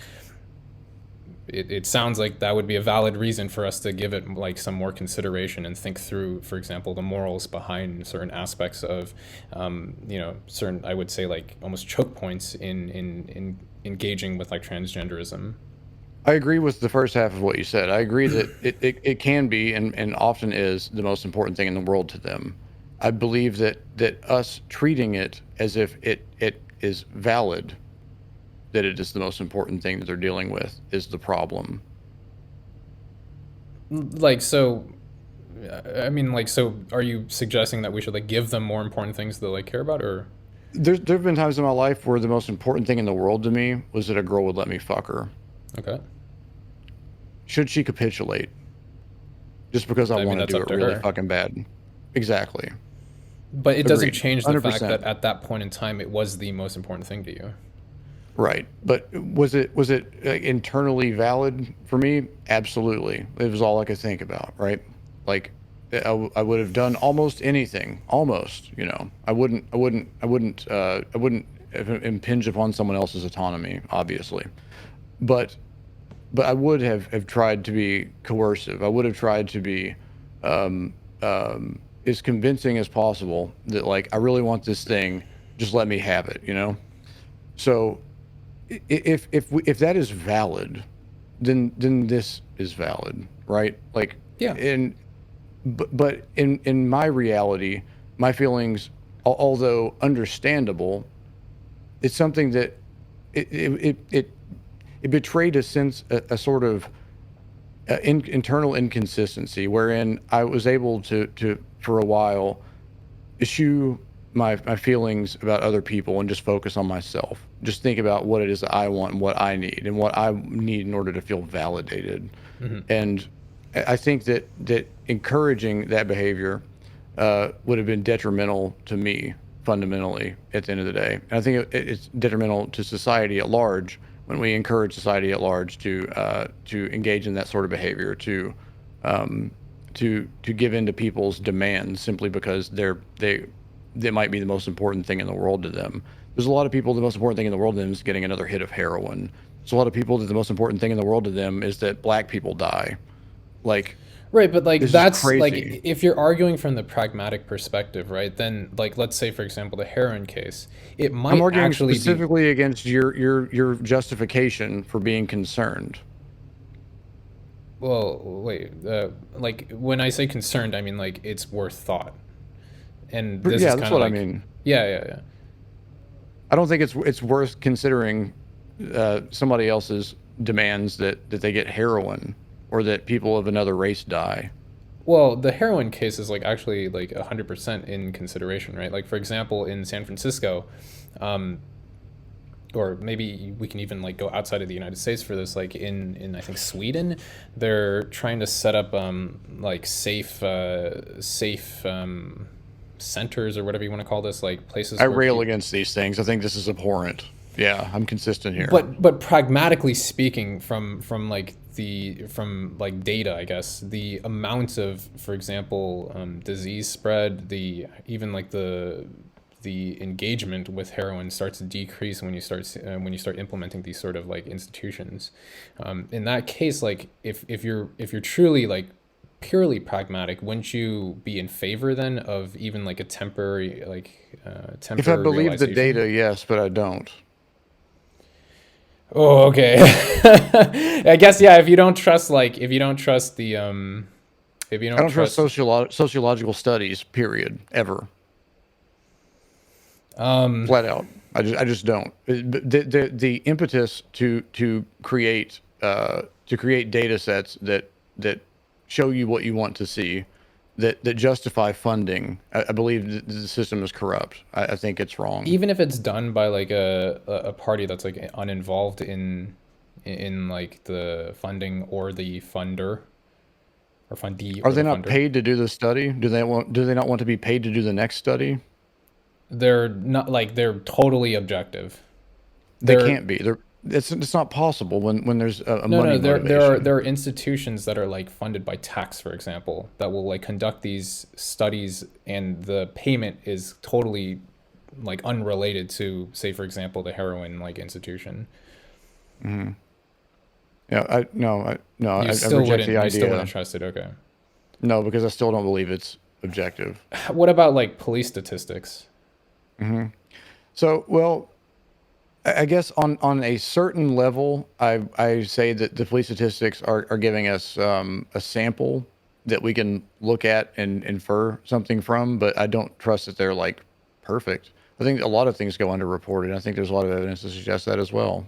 it sounds like that would be a valid reason for us to give it like some more consideration and think through, for example, the morals behind certain aspects of, certain, I would say, like almost choke points in engaging with like transgenderism. I agree with the first half of what you said. I agree that it can be and often is the most important thing in the world to them. I believe that us treating it as if it is valid, that it is the most important thing that they're dealing with, is the problem. Like, so, I mean, like, so are you suggesting that we should like give them more important things to like care about, or? There have been times in my life where the most important thing in the world to me was that a girl would let me fuck her. Okay. Should she capitulate just because I I mean, want to that's do up it to really her. fucking bad? Exactly. But it doesn't Agreed. change the fact 100%. that at that point in time, it was the most important thing to you. Right. But was it internally valid for me? Absolutely. It was all I could think about, right? Like I would have done almost anything, almost, I wouldn't impinge upon someone else's autonomy, obviously. But but I would have tried to be coercive. I would have tried to be um, as convincing as possible that like I really want this thing, just let me have it. So if that is valid, then this is valid, right? Like, Yeah. in but in my reality, my feelings, although understandable, it's something that it betrayed a sense, a sort of internal inconsistency, wherein I was able to for a while eschew my feelings about other people and just focus on myself. Just think about what it is that I want and what I need and what I need in order to feel validated. Hmm. And I think that encouraging that behavior would have been detrimental to me fundamentally at the end of the day. And I think it's detrimental to society at large when we encourage society at large to engage in that sort of behavior, um, to give in to people's demands simply because they might be the most important thing in the world to them. There's a lot of people, the most important thing in the world to them is getting another hit of heroin. There's a lot of people that the most important thing in the world to them is that black people die. Like, Right, but like this is that's like crazy. if you're arguing from the pragmatic perspective, right? Then like let's say for example the heroin case, it I'm might arguing actually be. specifically against your justification for being concerned. Well, wait, like when I say concerned, I mean like it's worth thought, and this is Yeah, that's kind of what I like, mean. yeah, yeah, yeah. I don't think it's worth considering somebody else's demands that they get heroin or that people of another race die. Well, the heroin case is like actually like 100% in consideration, right? Like for example, in San Francisco, um, or maybe we can even like go outside of the United States for this. Like in I think Sweden, they're trying to set up like safe centers or whatever you want to call this, like places I where rail people. against these things. I think this is abhorrent. Yeah, I'm consistent here. But pragmatically speaking, from like data, I guess the amount of, for example, disease spread, the even like the engagement with heroin starts to decrease when you start implementing these sort of like institutions. In that case, like if you're truly like purely pragmatic, wouldn't you be in favor then of even like a If I temporary believe the realization? data, yes, but I don't. Oh, okay. I guess yeah. If you don't trust if you I don't don't trust trust, sociological studies, period, ever. um, Flat out. I just don't. The impetus to create data sets that show you what you want to see, that justify funding. I believe the system is corrupt. I think it's wrong. even if it's done by like a party that's like uninvolved in like the funding or the funder or fundee Are or they the not funder, paid to do the study? Do they not want to be paid to do the next study? they're not like they're totally objective. They They're can't be. it's not possible when there's a No, money no, motivation. there are institutions that are like funded by tax, for example, that will like conduct these studies, and the payment is totally like unrelated to, say, for example, the heroin like institution. Hmm. Yeah, I no, I reject the You still wouldn't idea. trust it. Okay. No, because I still don't believe it's objective. What about like police statistics? Hmm. So, well, I guess on a certain level, I say that the police statistics are giving us a sample that we can look at and infer something from, but I don't trust that they're like perfect. I think a lot of things go underreported. I think there's a lot of evidence to suggest that as well.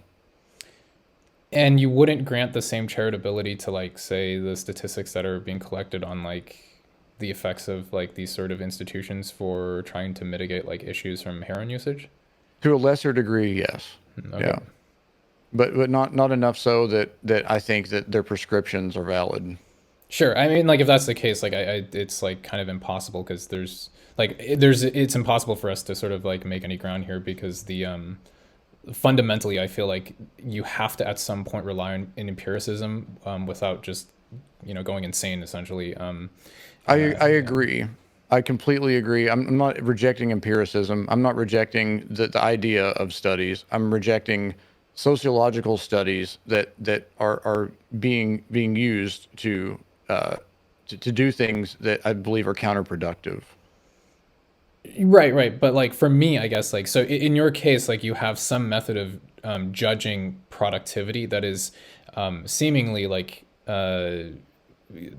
And you wouldn't grant the same charitability to like, say, the statistics that are being collected on like the effects of like these sort of institutions for trying to mitigate like issues from heroin usage? To a lesser degree, yes. Okay. Yeah. But not enough so that I think that their prescriptions are valid. Sure. I mean, like if that's the case, like it's like kind of impossible because there's it's impossible for us to sort of like make any ground here because the fundamentally I feel like you have to at some point rely on in empiricism without just going insane essentially. I Yeah. agree. I completely agree. I'm not rejecting empiricism. I'm not rejecting the idea of studies. I'm rejecting sociological studies that are being used to do things that I believe are counterproductive. Right, right. But like for me, I guess like so in your case, like you have some method of judging productivity that is seemingly like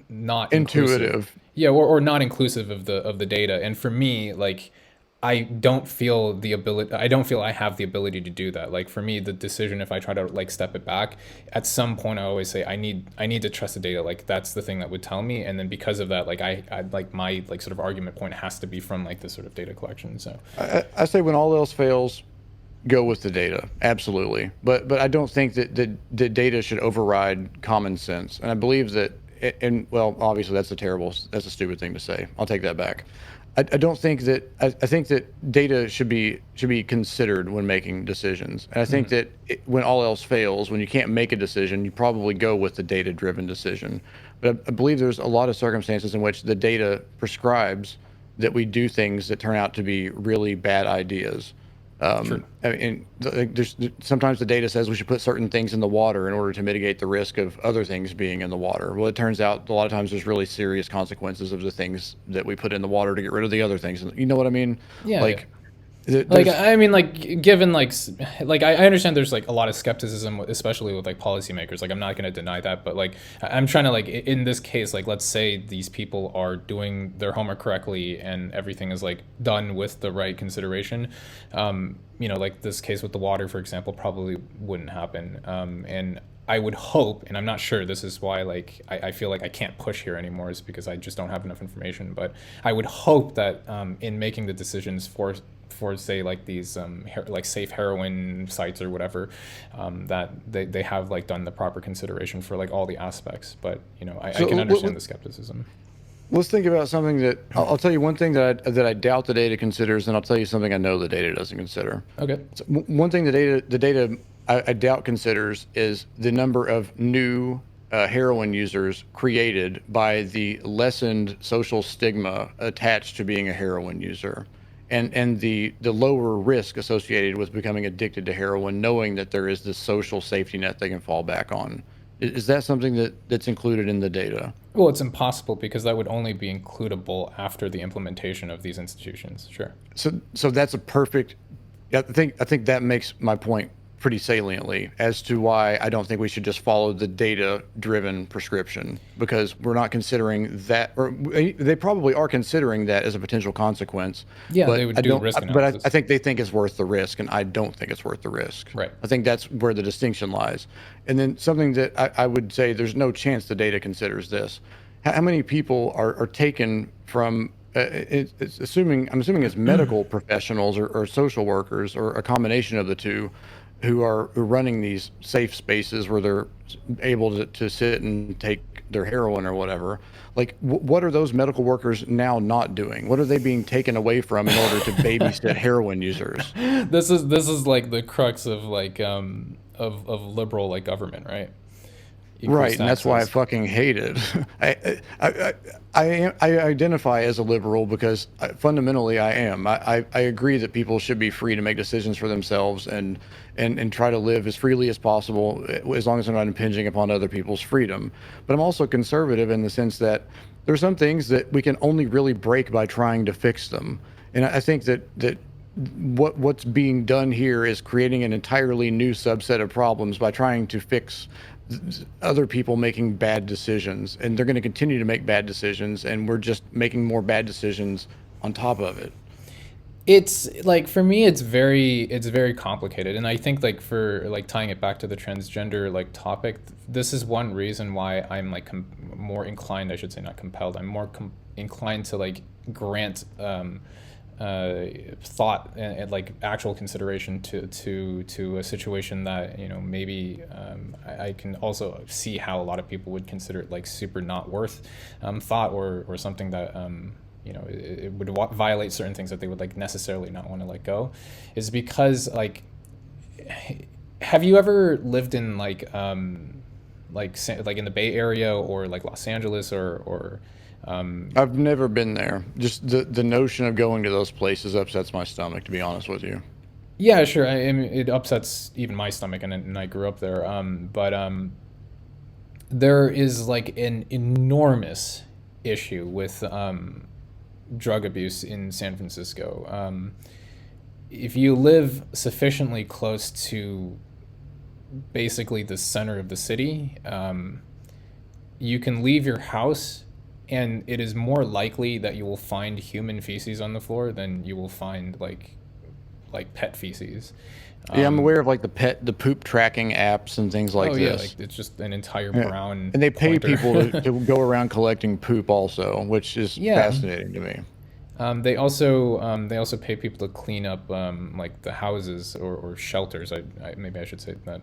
not inclusive. Intuitive. Yeah, or not inclusive of the data. And for me, like I don't feel I have the ability to do that. Like for me, the decision if I try to like step it back, at some point I always say I need to trust the data. Like that's the thing that would tell me. And then because of that, like I like my like sort of argument point has to be from like this sort of data collection. So I say when all else fails, go with the data. Absolutely. But I don't think that the data should override common sense. And I believe that and well, obviously that's a stupid thing to say. I'll take that back. I don't think that I think that data should be considered when making decisions. And I think that when all else fails, when you can't make a decision, you probably go with the data-driven decision. But I believe there's a lot of circumstances in which the data prescribes that we do things that turn out to be really bad ideas. true. I mean, like sometimes the data says we should put certain things in the water in order to mitigate the risk of other things being in the water. Well, it turns out a lot of times there's really serious consequences of the things that we put in the water to get rid of the other things. You know what I mean? Yeah, yeah. Like, Like there's I mean, like given like I understand there's like a lot of skepticism, especially with like policymakers. Like I'm not going to deny that, but like I'm trying to like in this case, like let's say these people are doing their homework correctly and everything is like done with the right consideration. Like this case with the water, for example, probably wouldn't happen. And I would hope, and I'm not sure. This is why, like, I feel like I can't push here anymore, is because I just don't have enough information. But I would hope that in making the decisions for say like these like safe heroin sites or whatever, that they have like done the proper consideration for like all the aspects. But I so can understand the skepticism. let's think about something that I'll tell you one thing that I doubt the data considers, and I'll tell you something I know the data doesn't consider. Okay. So one thing the data I doubt considers is the number of new heroin users created by the lessened social stigma attached to being a heroin user, and the lower risk associated with becoming addicted to heroin, knowing that there is this social safety net they can fall back on. Is that something that's included in the data? Well, it's impossible because that would only be includable after the implementation of these institutions. Sure. So that's a perfect. I think that makes my point pretty saliently as to why I don't think we should just follow the data-driven prescription, because we're not considering that, or they probably are considering that as a potential consequence. Yeah, they But would I do don't. risk But I analysis. think they think it's worth the risk, and I don't think it's worth the risk. Right. I think that's where the distinction lies. And then something that I would say there's no chance the data considers this. How many people are taken from I'm assuming it's medical professionals or social workers or a combination of the two who are running these safe spaces where they're able to sit and take their heroin or whatever. Like, what are those medical workers now not doing? What are they being taken away from in order to babysit heroin users? This is like the crux of like of liberal like government, right? Increase Right, and that's why I taxes. fucking hate it. I identify as a liberal because fundamentally I am. I agree that people should be free to make decisions for themselves and try to live as freely as possible as long as they're not impinging upon other people's freedom. But I'm also conservative in the sense that there are some things that we can only really break by trying to fix them. And I think that what's being done here is creating an entirely new subset of problems by trying to fix other people making bad decisions, and they're going to continue to make bad decisions, and we're just making more bad decisions on top of it. It's like for me it's very complicated, and I think like for like tying it back to the transgender like topic, this is one reason why I'm like more inclined, I should say, not compelled, I'm more inclined to like grant thought and like actual consideration to a situation that maybe I can also see how a lot of people would consider it like super not worth thought, or something that it would violate certain things that they would like necessarily not want to let go, is because like, have you ever lived in like in the Bay Area or like Los Angeles or I've never been there. Just the notion of going to those places upsets my stomach, to be honest with you. yeah, sure. I mean, it upsets even my stomach, and I grew up there. But there is like an enormous issue with drug abuse in San Francisco. If you live sufficiently close to basically the center of the city, you can leave your house, and it is more likely that you will find human feces on the floor than you will find like pet feces. Yeah, I'm aware of like the poop tracking apps and things like Oh yeah, like this. it's just an entire Yeah. brown And they pay pointer. people to go around collecting poop also, which is Yeah. fascinating to me. They also pay people to clean up like the houses or shelters. Maybe I should say that.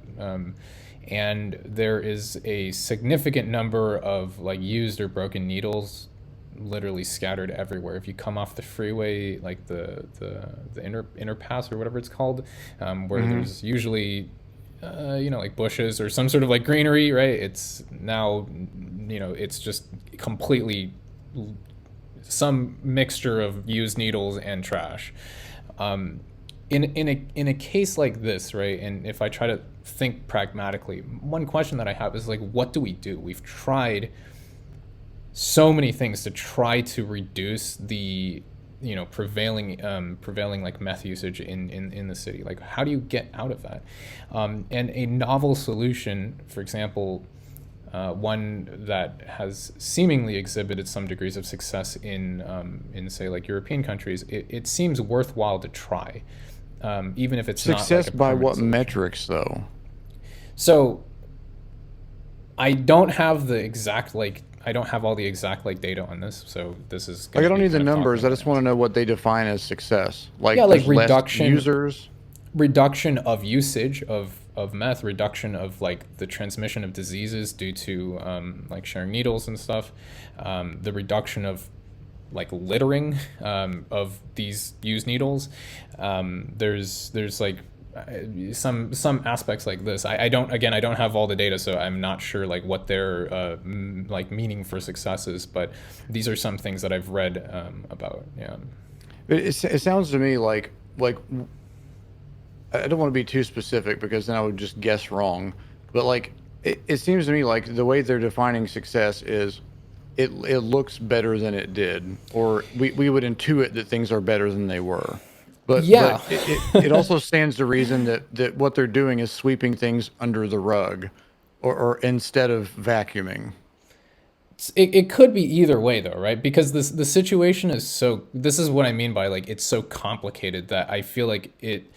And there is a significant number of like used or broken needles, literally scattered everywhere. If you come off the freeway, like the inner pass or whatever it's called, where Hmm. there's usually like bushes or some sort of like greenery, right? It's now, it's just completely some mixture of used needles and trash. Um, in a case like this, right? And if I try to think pragmatically, one question that I have is like, what do we do? We've tried so many things to try to reduce the prevailing like meth usage in the city. Like, how do you get out of that? And a novel solution, for example, one that has seemingly exhibited some degrees of success in say like European countries, it seems worthwhile to try, even if it's not like Success a by permanent what solution. metrics, though? So I don't have the exact like I don't have all the exact like data on this, so this is Like, going I to don't be need the kind of talking numbers. I out of my just want to ass. know what they define as success. Yeah, Like, like there's less reduction users. reduction of usage of meth, reduction of like the transmission of diseases due to like sharing needles and stuff, the reduction of like littering of these used needles. There's like some aspects like this. I don't, again, I don't have all the data, so I'm not sure like what their like meaning for success is, but these are some things that I've read about. Yeah. It sounds to me like I don't want to be too specific because then I would just guess wrong. But like it seems to me like the way they're defining success is it looks better than it did, or we would intuit that things are better than they were. But Yeah. it also stands to reason that what they're doing is sweeping things under the rug, or instead of vacuuming. It could be either way though, right? Because the situation is so, this is what I mean by like it's so complicated that I feel like it,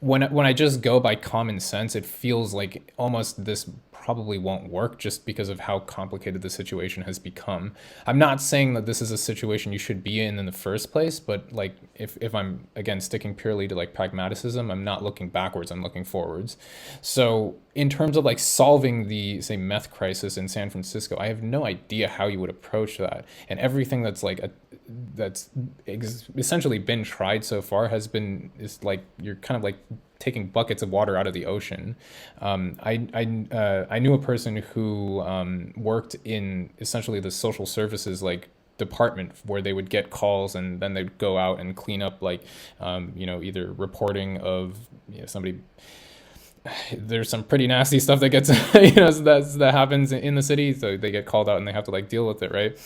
when I just go by common sense, it feels like almost this probably won't work just because of how complicated the situation has become. I'm not saying that this is a situation you should be in the first place, but like if I'm again sticking purely to like pragmatism, I'm not looking backwards, I'm looking forwards. So in terms of like solving the say meth crisis in San Francisco, I have no idea how you would approach that. And everything that's like essentially been tried so far has been is like you're kind of like taking buckets of water out of the ocean. I knew a person who worked in essentially the social services like department where they would get calls and then they'd go out and clean up like either reporting of somebody. There's some pretty nasty stuff that gets that happens in the city, so they get called out and they have to like deal with it, right?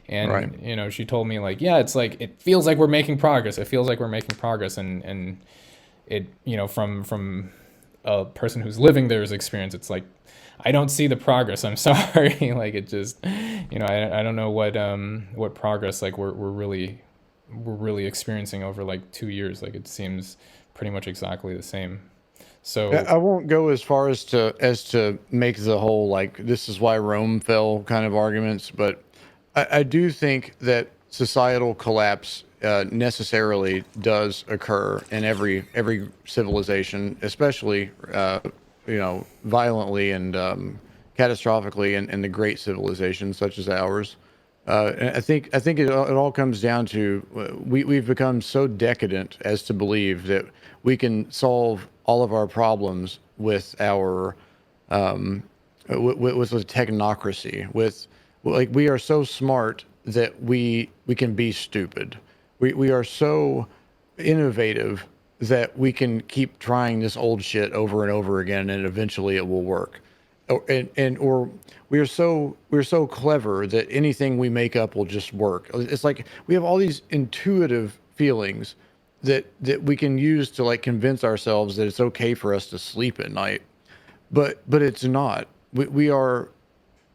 And Right. she told me like, yeah, it's like it feels like we're making progress, and it from a person who's living there's experience, it's like I don't see the progress. I'm sorry. Like it just I don't know what progress like we're really experiencing over like 2 years. Like it seems pretty much exactly the same. So I won't go as far as to make the whole like this is why Rome fell kind of arguments, but I do think that societal collapse necessarily does occur in every civilization, especially violently and catastrophically in the great civilizations such as ours. And I think it all comes down to we've become so decadent as to believe that we can solve all of our problems with our with technocracy. With like we are so smart that we can be stupid. We are so innovative that we can keep trying this old shit over and over again, and eventually it will work. Or we're so clever that anything we make up will just work. It's like we have all these intuitive feelings that we can use to like convince ourselves that it's okay for us to sleep at night, but it's not. We are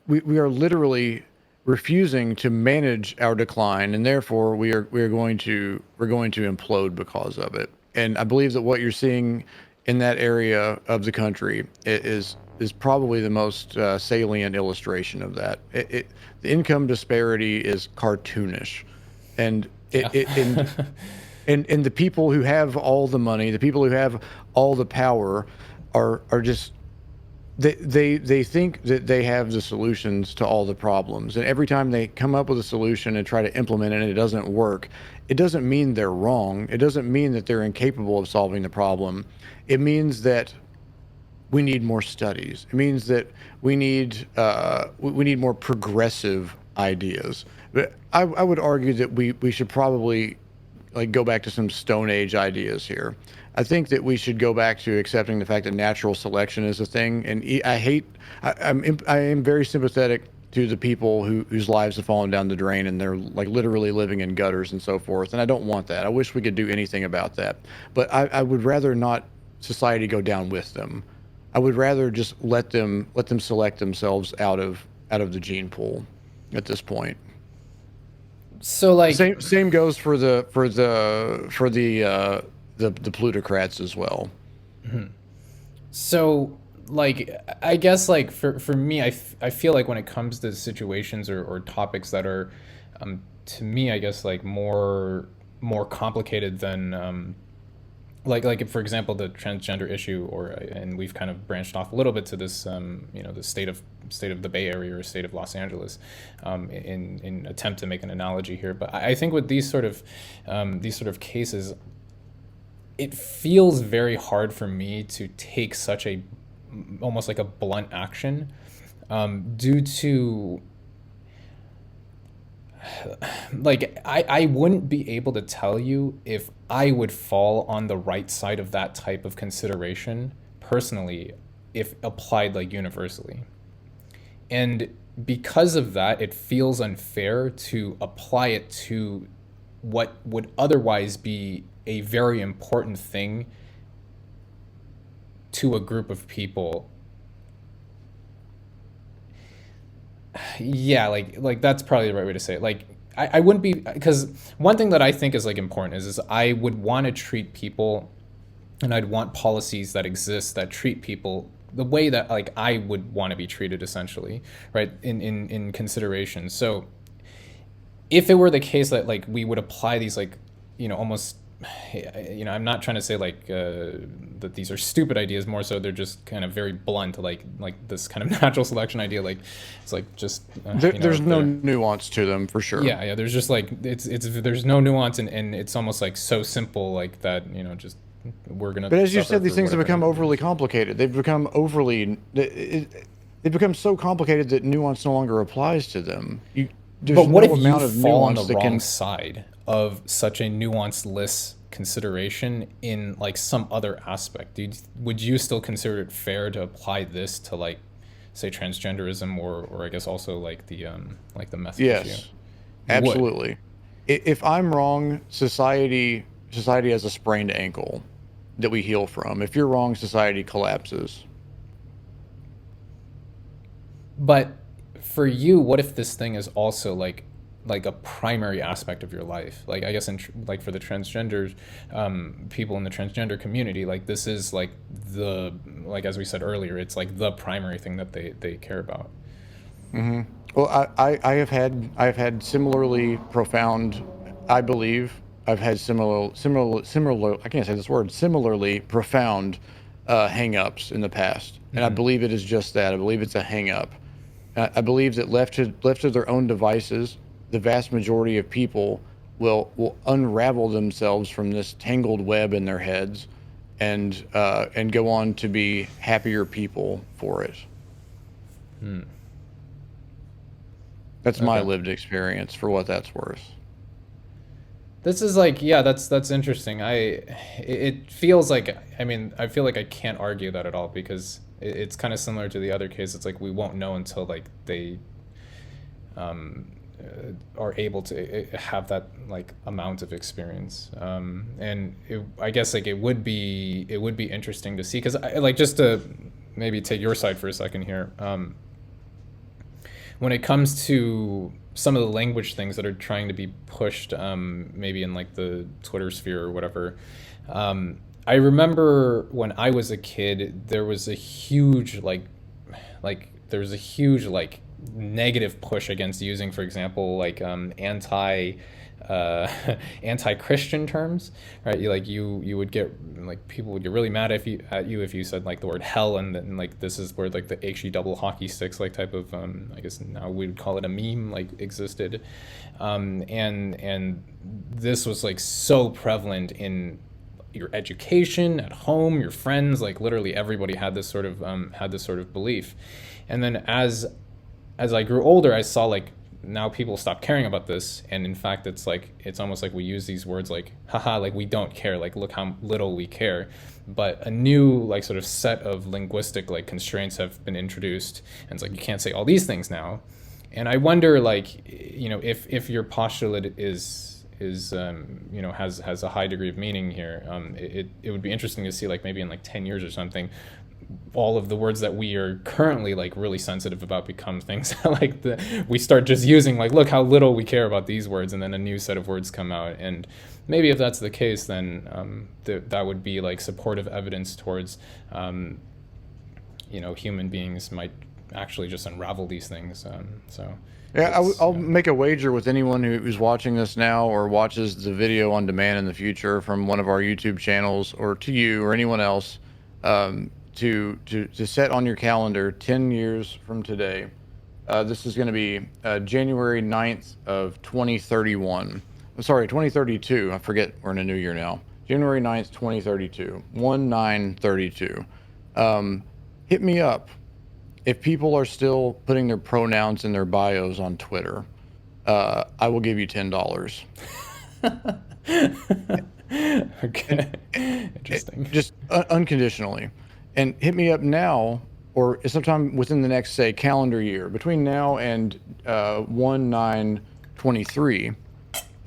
literally refusing to manage our decline, and therefore we're going to implode because of it. And I believe that what you're seeing in that area of the country is probably the most salient illustration of that. The income disparity is cartoonish, and yeah. and the people who have all the money, the people who have all the power, are just they think that they have the solutions to all the problems, and every time they come up with a solution and try to implement it and it doesn't work, it doesn't mean they're wrong. It doesn't mean that they're incapable of solving the problem. It means that we need more studies. It means that we need more progressive ideas. But I would argue that we should probably like go back to some Stone Age ideas here. I think that we should go back to accepting the fact that natural selection is a thing. And I am very sympathetic to the people whose lives have fallen down the drain and they're like literally living in gutters and so forth. And I don't want that. I wish we could do anything about that. But I would rather not society go down with them. I would rather just let them select themselves out of the gene pool at this point. So like Same goes for the plutocrats as well. So, like, I guess, like, for me, I feel like when it comes to situations or topics that are, to me, I guess, like, more complicated than, like for example, the transgender issue, and we've kind of branched off a little bit to this, the state of the Bay Area or state of Los Angeles, in attempt to make an analogy here. But I think with these sort of cases, it feels very hard for me to take such a almost like a blunt action, due to like I wouldn't be able to tell you if I would fall on the right side of that type of consideration personally if applied like universally. And because of that, it feels unfair to apply it to what would otherwise be a very important thing to a group of people. Yeah, like that's probably the right way to say it. Like I wouldn't be, because one thing that I think is like important is I would want to treat people, and I'd want policies that exist that treat people the way that like I would want to be treated, essentially, right? In consideration. So if it were the case that like we would apply these like almost, I'm not trying to say like that these are stupid ideas, more so they're just kind of very blunt, like this kind of natural selection idea, like it's like just There's no nuance to them for sure. yeah, there's just like it's there's no nuance, and it's almost like so simple like that, just we're gonna But as you suffer said, these for things have whatever become overly inconvenience. complicated. They've become so complicated that nuance no longer applies to them. There's But what no if you amount of fall on the nuance that wrong can. side of such a nuanceless consideration in like some other aspect? Would you still consider it fair to apply this to like, say, transgenderism, or I guess also like the meth issue? Yes, You would. absolutely. If I'm wrong, society has a sprained ankle that we heal from. If you're wrong, society collapses. But for you, what if this thing is also like a primary aspect of your life? Like I guess like for the transgenders, people in the transgender community, like this is like like as we said earlier, it's like the primary thing that they care about. Hmm. Well, I have had similarly profound. I believe I've had similar. I can't say this word. Similarly profound hang-ups in the past, and I Mm-hmm. believe it is just that. I believe it's a hang-up. I believe that left to their own devices, the vast majority of people will unravel themselves from this tangled web in their heads, and go on to be happier people for it. That's my Okay. lived experience for what that's worth. This is like, yeah, that's interesting. It feels like, I mean, I feel like I can't argue that at all because it's kind of similar to the other case. It's like we won't know until like they are able to have that like amount of experience. And I guess like it would be interesting to see because like just to maybe take your side for a second here. When it comes to some of the language things that are trying to be pushed, maybe in like the Twitter sphere or whatever. I remember when I was a kid, there was a huge there was a huge like negative push against using, for example, like uh, anti-Christian terms, right? You would get like people would get really mad at you if you said like the word hell, and then like this is where like the HE double hockey sticks like type of I guess now we would call it a meme like existed, and this was like so prevalent in your education at home, your friends, like literally everybody had this sort of belief, and then as I grew older, I saw like now people stop caring about this, and in fact, it's almost like we use these words like haha, like we don't care, like look how little we care. But a new like sort of set of linguistic like constraints have been introduced, and it's like you can't say all these things now. And I wonder, like, if your postulate is has a high degree of meaning here. It would be interesting to see like maybe in like 10 years or something all of the words that we are currently like really sensitive about become things like we start just using like look how little we care about these words, and then a new set of words come out, and maybe if that's the case, then that would be like supportive evidence towards human beings might actually just unravel these things. So Yeah, it's I'll make a wager with anyone who's watching this now or watches the video on demand in the future from one of our YouTube channels, or to you or anyone else, to set on your calendar 10 years from today. This is going to be January 9th of 2031. I'm sorry, 2032. I forget we're in a new year now. January 9th, 2032. 1932. Hit me up if people are still putting their pronouns in their bios on Twitter. I will give you $10. And okay. Interesting. just unconditionally. And hit me up now or sometime within the next, say, calendar year, between now and 1/9/23.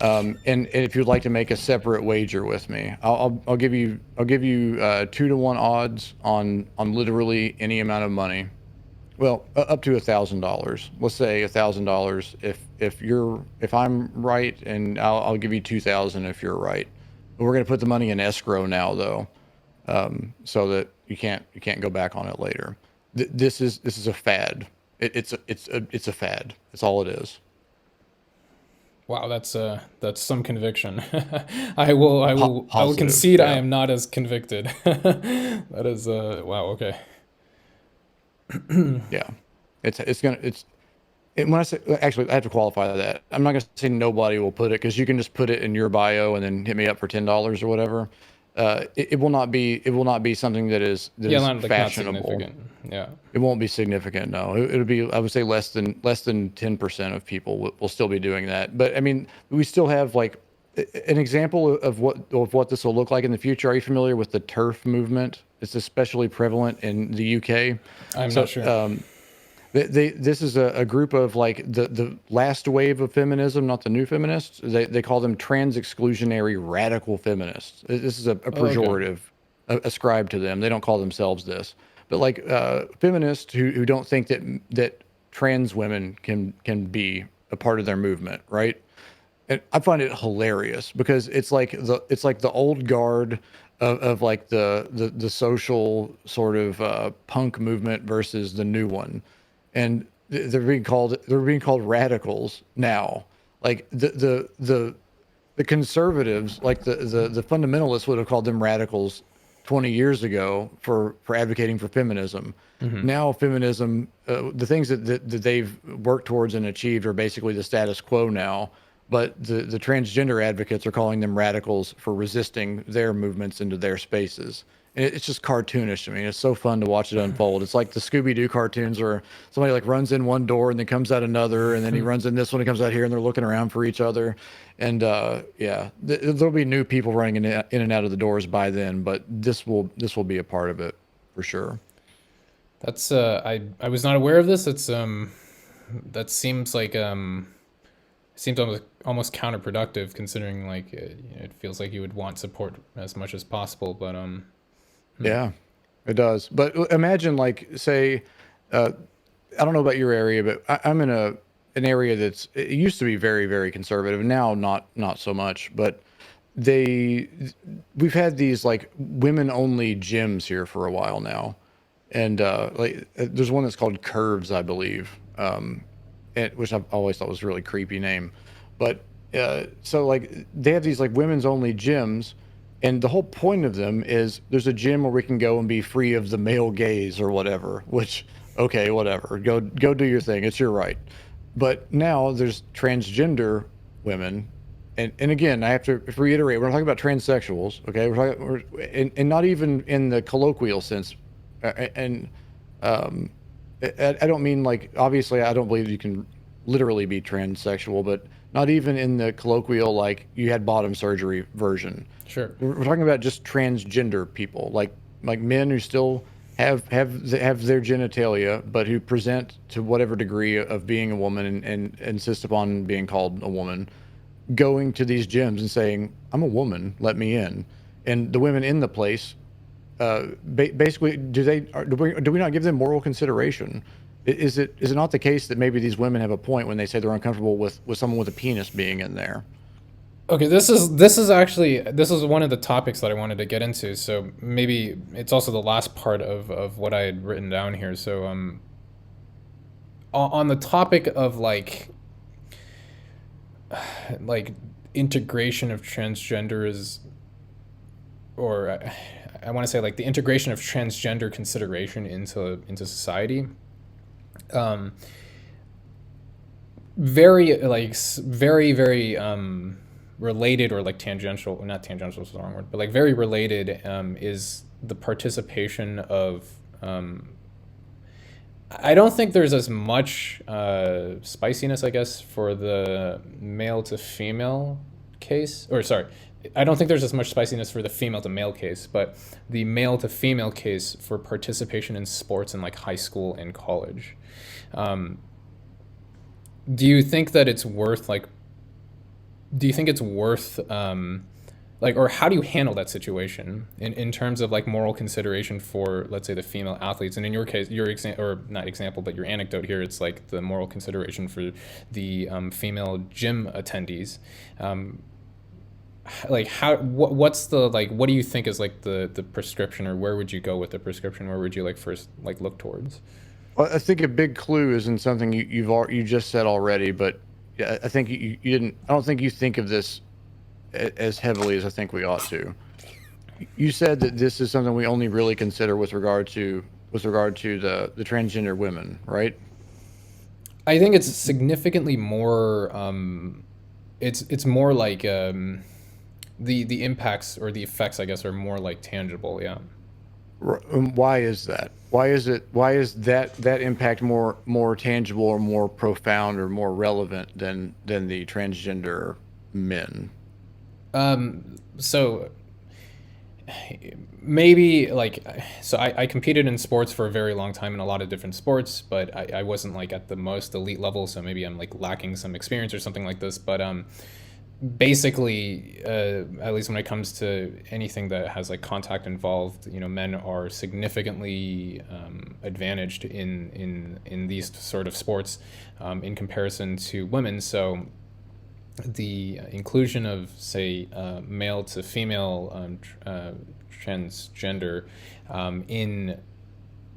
And if you'd like to make a separate wager with me, I'll give you 2-to-1 odds on literally any amount of money. Well, up to $1,000. Let's say $1,000 if I'm right, and I'll give you 2,000 if you're right. But we're gonna put the money in escrow now, though, so that you can't go back on it later. This is a fad. It's a fad. That's all it is. Wow, that's some conviction. I will Positive, concede I yeah. am not as convicted. That is wow, okay. Yeah, it's gonna it's when I say, actually, I have to qualify that. I'm not gonna say nobody will put it, because you can just put it in your bio and then hit me up for $10 or whatever. it will not be something that Yeah, is not fashionable. significant. Yeah. It won't be significant. No, it'll be, I would say, less than 10% of people will still be doing that. But I mean, we still have like an example of what this will look like in the future. Are you familiar with the TERF movement? It's especially prevalent in the UK. I'm not So sure. this is a group of like the last wave of feminism, not the new feminists. They call them trans exclusionary radical feminists. This is a Oh, okay. pejorative ascribed to them. They don't call themselves this, but like feminists who don't think that trans women can be a part of their movement, right? And I find it hilarious because it's like the old guard of like the social sort of punk movement versus the new one, and they're being called radicals now. Like the conservatives, like the fundamentalists, would have called them radicals 20 years ago for advocating for feminism. Hmm. Now feminism, the things that they've worked towards and achieved are basically the status quo now. But the transgender advocates are calling them radicals for resisting their movements into their spaces. And it's just cartoonish. I mean, it's so fun to watch it unfold. It's like the Scooby-Doo cartoons where somebody like runs in one door and then comes out another, and then he runs in this one and comes out here, and they're looking around for each other. And yeah, there'll be new people running in and out of the doors by then, but this will be a part of it for sure. That's I was not aware of this. It's that seems like seems almost counterproductive considering like it feels like you would want support as much as possible, but Yeah, it does. But imagine, like, say, I don't know about your area, but I'm in an area that's, it used to be very, very conservative. Now, not so much. But they we've had these like women only gyms here for a while now, and there's one that's called Curves, I believe, which I've always thought was a really creepy name. But so like they have these like women's only gyms, and the whole point of them is there's a gym where we can go and be free of the male gaze or whatever. Which, okay, whatever, go do your thing. It's your right. But now there's transgender women, and again, I have to reiterate, we're not talking about transsexuals, okay? And not even in the colloquial sense, and I don't mean like, obviously I don't believe you can literally be transsexual, but not even in the colloquial like you had bottom surgery version. sure. We're talking about just transgender people, like men who still have their genitalia, but who present to whatever degree of being a woman, and insist upon being called a woman, going to these gyms and saying, "I'm a woman, let me in." And the women in the place, basically, do we not give them moral consideration? Is it not the case that maybe these women have a point when they say they're uncomfortable with someone with a penis being in there? Okay, this is actually this is one of the topics that I wanted to get into. So maybe it's also the last part of what I had written down here. So on the topic of like integration of transgender is, or I want to say like the integration of transgender consideration into society. Um, very related, or like tangential, not tangential is the wrong word, but like very related, is the participation of I don't think there's as much spiciness, I guess, for the male to female case, or sorry, I don't think there's as much spiciness for the female to male case, but the male to female case for participation in sports in like high school and college. Um, do you think that it's worth like do you think it's worth like, or how do you handle that situation in terms of like moral consideration for, let's say, the female athletes, and in your case, your example, or not example, but your anecdote here, it's like the moral consideration for the female gym attendees. Like what's the like, what do you think is like the prescription, or where would you go with the prescription? Where would you like first like look towards? Well, I think a big clue is in something you just said already, but yeah, I think you didn't. I don't think you think of this as heavily as I think we ought to. You said that this is something we only really consider with regard to the transgender women, right? I think it's significantly more. It's more like the impacts or the effects, I guess, are more like tangible. Yeah. Why is that? Why is that impact more tangible or more profound or more relevant than the transgender men? So maybe like, so I competed in sports for a very long time in a lot of different sports, but I wasn't like at the most elite level, so maybe I'm like lacking some experience or something like this. But basically, at least when it comes to anything that has like contact involved, men are significantly advantaged in these sort of sports in comparison to women. So the inclusion of, say, male to female transgender in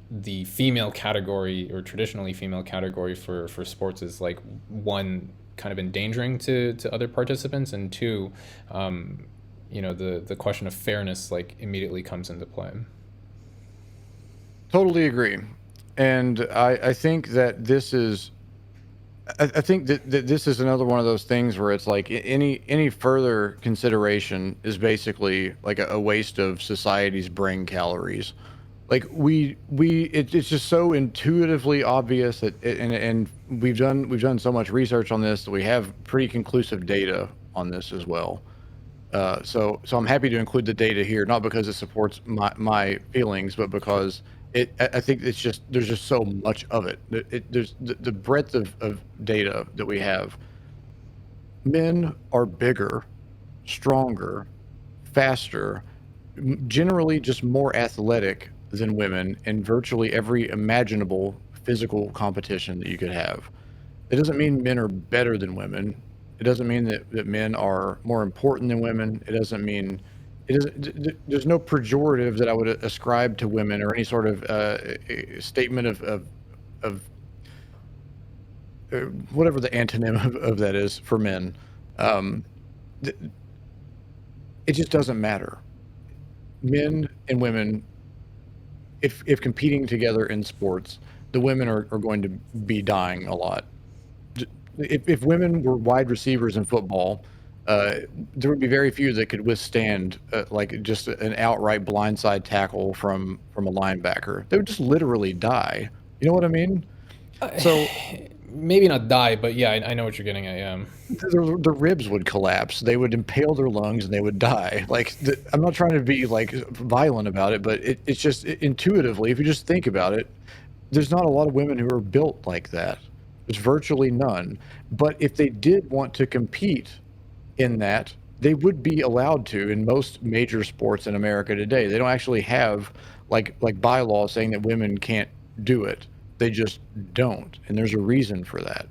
the female category or traditionally female category for sports is like, one, kind of endangering to other participants, and two, the question of fairness like immediately comes into play. Totally agree. And I think that this is I think that this is another one of those things where it's like any further consideration is basically like a waste of society's brain calories. Like it's just so intuitively obvious that and we've done so much research on this that we have pretty conclusive data on this as well. So I'm happy to include the data here, not because it supports my feelings, but because I think it's just there's just so much of it. There's the breadth of data that we have. Men are bigger, stronger, faster, generally just more athletic than women in virtually every imaginable physical competition that you could have. It doesn't mean men are better than women. It doesn't mean that men are more important than women. It doesn't mean it doesn't. There's no pejorative that I would ascribe to women or any sort of statement of whatever the antonym of that is for men. Um, th- it just doesn't matter. Men and women, if competing together in sports, the women are going to be dying a lot. If women were wide receivers in football, there would be very few that could withstand like just an outright blindside tackle from a linebacker. They would just literally die. You know what I mean? So Maybe not die, but yeah, I know what you're getting at. Yeah. the ribs would collapse. They would impale their lungs and they would die. Like I'm not trying to be like violent about it, but it's just intuitively, if you just think about it, there's not a lot of women who are built like that. There's virtually none. But if they did want to compete in that, they would be allowed to in most major sports in America today. They don't actually have like bylaws saying that women can't do it. They just don't, and there's a reason for that.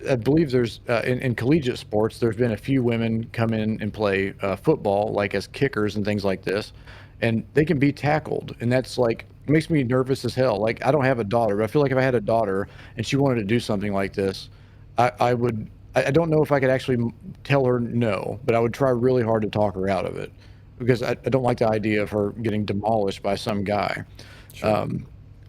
I believe there's in collegiate sports, there's been a few women come in and play football, like as kickers and things like this, and they can be tackled, and that's like makes me nervous as hell. Like I don't have a daughter, but I feel like if I had a daughter and she wanted to do something like this, I would. I don't know if I could actually tell her no, but I would try really hard to talk her out of it because I don't like the idea of her getting demolished by some guy. Sure. Um,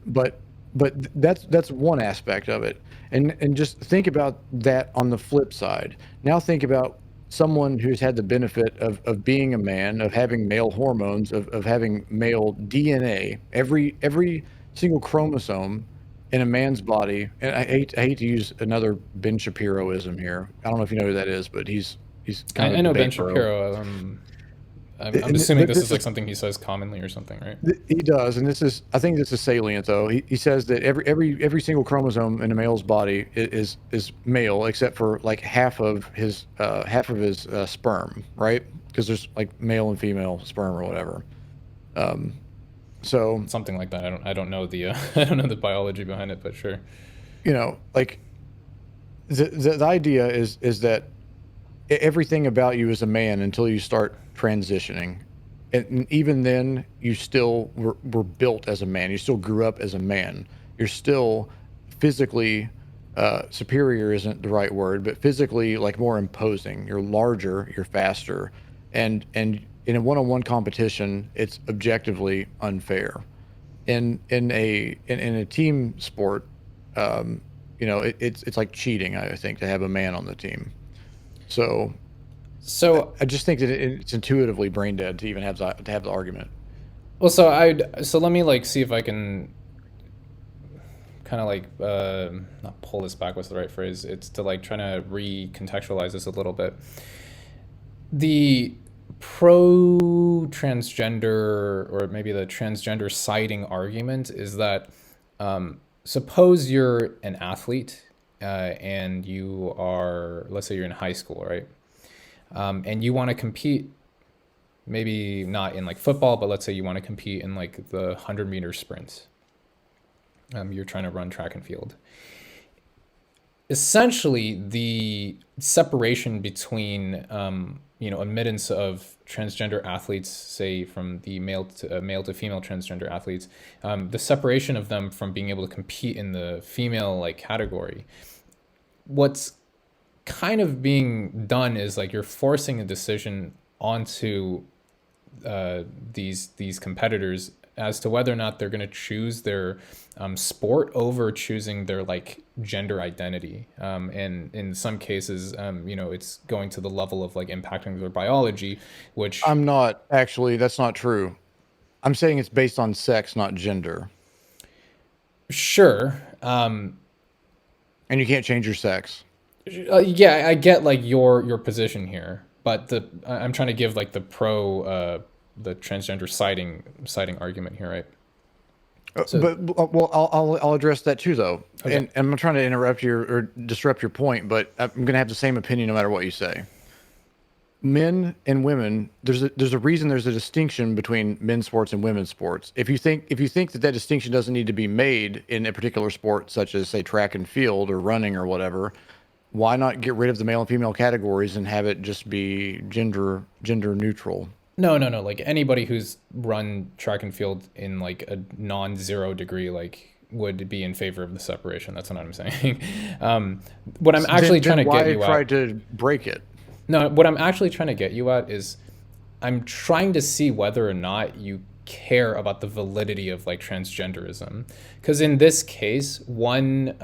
but that's one aspect of it, and just think about that on the flip side. Now think about someone who's had the benefit of being a man, of having male hormones, of having male DNA, every single chromosome in a man's body. And I hate to use another Ben Shapiroism here. I don't know if you know who that is, but he's kind of I a know Ben debate bro. Shapiro. I'm And assuming this is this like is something he says commonly or something, right? he does, and this is I think this is salient though. He says that every single chromosome in a male's body is male except for like half of his sperm, right? Because there's like male and female sperm or whatever. Um, so Something like that. I don't know the I don't know the biology behind it, but sure. like the idea is that everything about you is a man until you start transitioning. And even then, you still were built as a man. You still grew up as a man. You're still physically superior isn't the right word, but physically like more imposing. You're larger, you're faster, and in a one-on-one competition, it's objectively unfair. In a team sport, it's like cheating. I think to have a man on the team. So So, I just think that it's intuitively brain dead to even have the argument. well, so let me like see if I can kind of like not pull this back. What's the right phrase? It's to like trying to recontextualize this a little bit. The pro transgender, or maybe the transgender siding argument, is that suppose you're an athlete and you are, let's say you're in high school, right? And you want to compete, maybe not in like football, but let's say you want to compete in like the 100-meter sprints. You're trying to run track and field. Essentially, the separation between admittance of transgender athletes, say from the male to female transgender athletes, the separation of them from being able to compete in the female like category. What's kind of being done is like you're forcing a decision onto these competitors as to whether or not they're going to choose their sport over choosing their like gender identity. And in some cases, it's going to the level of like impacting their biology, which I'm not actually. That's not true. I'm saying it's based on sex, not gender. sure, And you can't change your sex. yeah, I get like your position here, but I'm trying to give like the transgender siding argument here, right? So But well, I'll address that too, though. okay. And I'm not trying to interrupt your or disrupt your point, but I'm going to have the same opinion no matter what you say. Men and women, there's a reason there's a distinction between men's sports and women's sports. If you think that distinction doesn't need to be made in a particular sport, such as say track and field or running or whatever, why not get rid of the male and female categories and have it just be gender neutral? No, no, no. Like anybody who's run track and field in like a non-zero degree, like would be in favor of the separation. That's what I'm saying. What I'm actually trying Then to get why you try at, to break it? no, what I'm actually trying to get you at is I'm trying to see whether or not you care about the validity of like transgenderism. Because in this case, one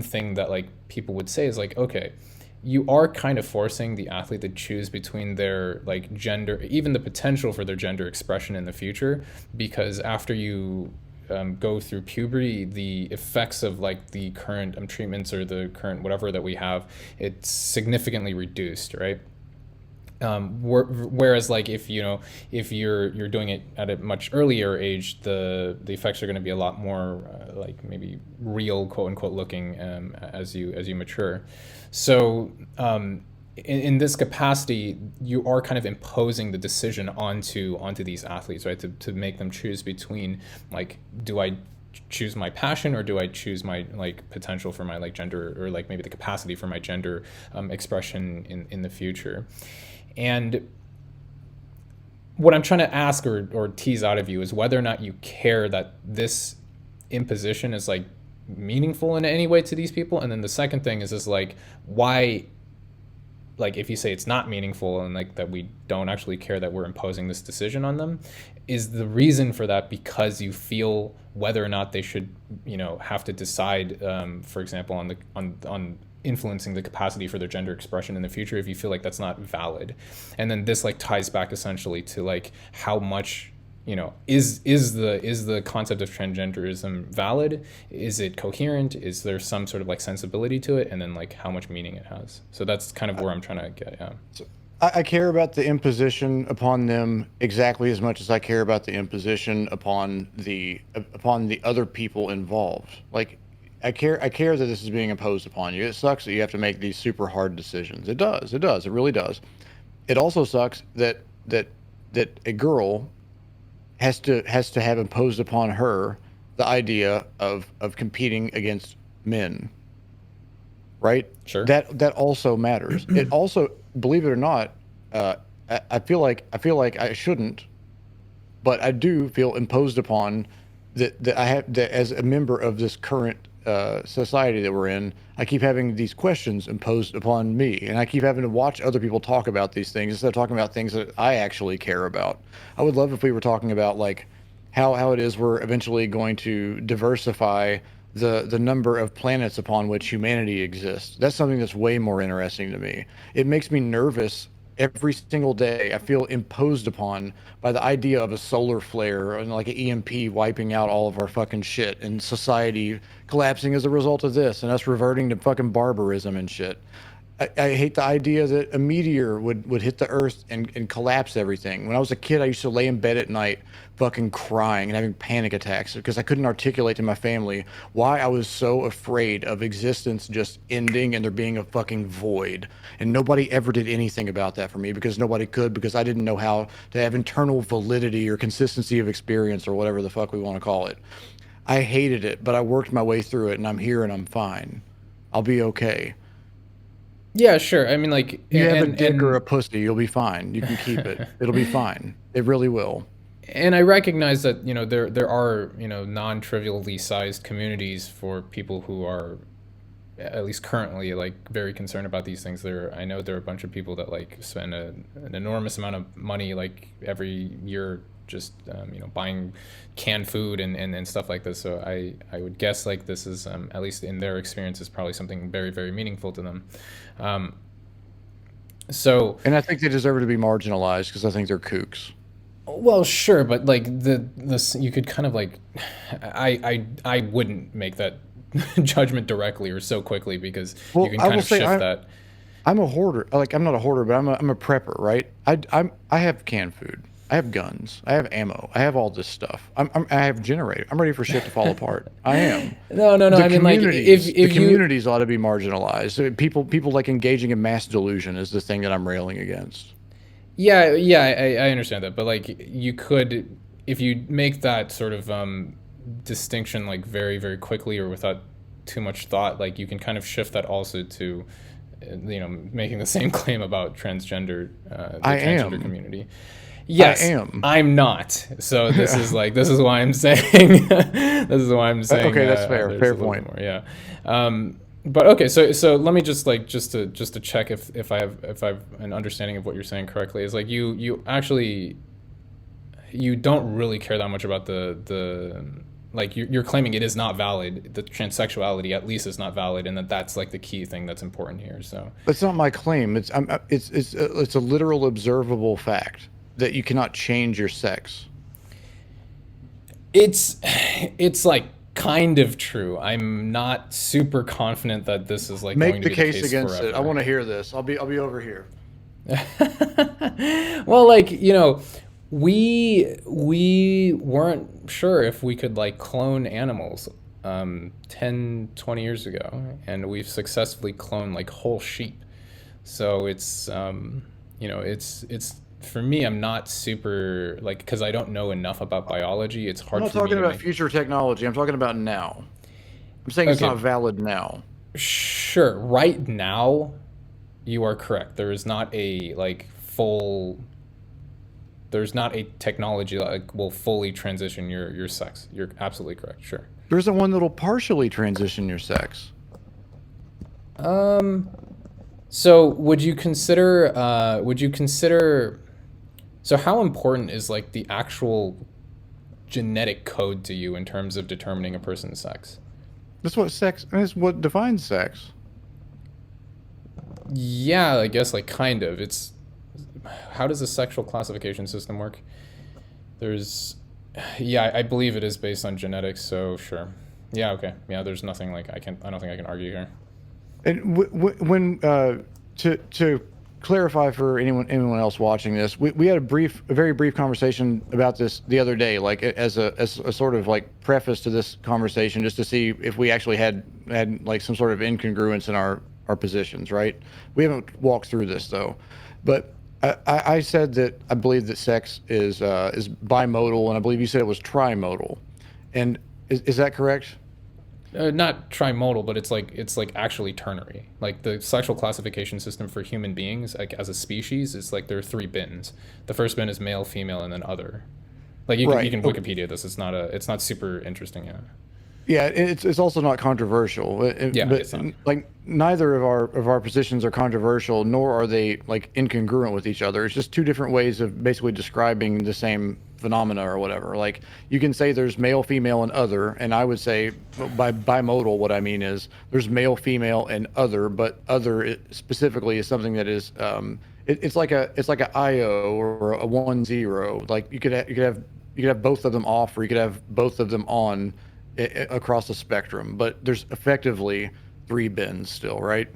thing that like people would say is like, okay, you are kind of forcing the athlete to choose between their like gender, even the potential for their gender expression in the future, because after you go through puberty, the effects of like the current treatments or the current whatever that we have, it's significantly reduced, right? Whereas like if you're doing it at a much earlier age, the effects are going to be a lot more like maybe real, quote unquote, looking as you mature. So in this capacity, you are kind of imposing the decision onto these athletes, right? To make them choose between like, do I choose my passion or do I choose my like potential for my like gender, or like maybe the capacity for my gender expression in the future. And what I'm trying to ask or tease out of you is whether or not you care that this imposition is like meaningful in any way to these people. And then the second thing is like, why, like if you say it's not meaningful and like that we don't actually care that we're imposing this decision on them, is the reason for that because you feel whether or not they should have to decide, for example, on influencing the capacity for their gender expression in the future, if you feel like that's not valid. And then this like ties back essentially to like how much is the concept of transgenderism valid? Is it coherent? Is there some sort of like sensibility to it? And then like how much meaning it has. So that's kind of where I'm trying to get. Yeah. So I care about the imposition upon them exactly as much as I care about the imposition upon the other people involved. Like I care that this is being imposed upon you. It sucks that you have to make these super hard decisions. It really does. It also sucks that a girl has to have imposed upon her the idea of competing against men, right? Sure. That also matters. It also, believe it or not, I feel like I shouldn't, but I do feel imposed upon that I have that as a member of this current society that we're in. I keep having these questions imposed upon me, and I keep having to watch other people talk about these things instead of talking about things that I actually care about. I would love if we were talking about like how it is we're eventually going to diversify the number of planets upon which humanity exists. That's something that's way more interesting to me. It makes me nervous every single day I feel imposed upon by the idea of a solar flare and like an EMP wiping out all of our fucking shit and society collapsing as a result of this and us reverting to fucking barbarism and shit. I hate the idea that a meteor would hit the earth and collapse everything. When I was a kid, I used to lay in bed at night fucking crying and having panic attacks because I couldn't articulate to my family why I was so afraid of existence just ending and there being a fucking void. And nobody ever did anything about that for me because nobody could, because I didn't know how to have internal validity or consistency of experience or whatever the fuck we want to call it. I hated it, but I worked my way through it and I'm here and I'm fine. I'll be okay. Yeah, sure. I mean, like, You have a dick or a pussy, you'll be fine. You can keep it. It'll be fine. It really will. and I recognize that, there are, non-trivially sized communities for people who are, at least currently, like, very concerned about these things. I know there are a bunch of people that like spend an enormous amount of money like every year just buying canned food and stuff like this. So I would guess like this is at least in their experience is probably something very, very meaningful to them. And I think they deserve to be marginalized because I think they're kooks. Well, sure, but like this you could kind of like I wouldn't make that judgment directly or so quickly because you can kind of shift that. I'm a hoarder. Like, I'm not a hoarder, but I'm a prepper, right? I have canned food. I have guns. I have ammo. I have all this stuff. I have a generator. I'm ready for shit to fall apart. I am. No. I mean, like, if the communities ought to be marginalized. People like engaging in mass delusion is the thing that I'm railing against. Yeah, I understand that, but like you could, if you make that sort of distinction like very, very quickly or without too much thought, like you can kind of shift that also to, making the same claim about transgender, transgender community. Yes, I'm not. So this is why I'm saying Okay, that's fair. Fair point. More, yeah. But okay, so let me just to check if I have an understanding of what you're saying correctly. Is like you actually you don't really care that much about the like you're claiming it is not valid. The transsexuality at least is not valid, and that's like the key thing that's important here. So it's not my claim. It's a literal observable fact that you cannot change your sex. It's like kind of true. I'm not super confident that this is like make going to the be case the case against forever. it. I want to hear this. I'll be over here. Well, like, we weren't sure if we could like clone animals 10, 20 years ago, and we've successfully cloned like whole sheep. So it's it's for me, I'm not super like, because I don't know enough about biology. It's hard. I'm not talking about future technology. I'm talking about now. I'm saying it's not valid now. Sure, right now, you are correct. There is not a like full. There's not a technology that like will fully transition your sex. You're absolutely correct. Sure. There isn't one that'll partially transition your sex. So would you consider? So how important is like the actual genetic code to you in terms of determining a person's sex? That's what defines sex. Yeah, I guess like kind of. It's how does the sexual classification system work? I believe it is based on genetics. So sure. Yeah. Okay. Yeah. There's nothing like I don't think I can argue here. And when to clarify for anyone else watching this, we had a very brief conversation about this the other day, like as a sort of like preface to this conversation, just to see if we actually had like some sort of incongruence in our positions, right? We haven't walked through this though, but I said that I believe that sex is bimodal, and I believe you said it was trimodal, and is that correct? Not trimodal, but it's like actually ternary. Like the sexual classification system for human beings, like as a species, is like there are 3 bins. The first bin is male, female, and then other. Like you can Wikipedia this. It's not super interesting. Yeah. Yeah, it's also not controversial. It's not. Like neither of our positions are controversial, nor are they like incongruent with each other. It's just 2 different ways of basically describing the same phenomena or whatever. Like you can say there's male, female, and other, and I would say by bimodal what I mean is there's male, female, and other, but other specifically is something that is it's like a IO or a 1-0. Like you could have both of them off, or you could have both of them on across the spectrum. But there's effectively three bins still, right?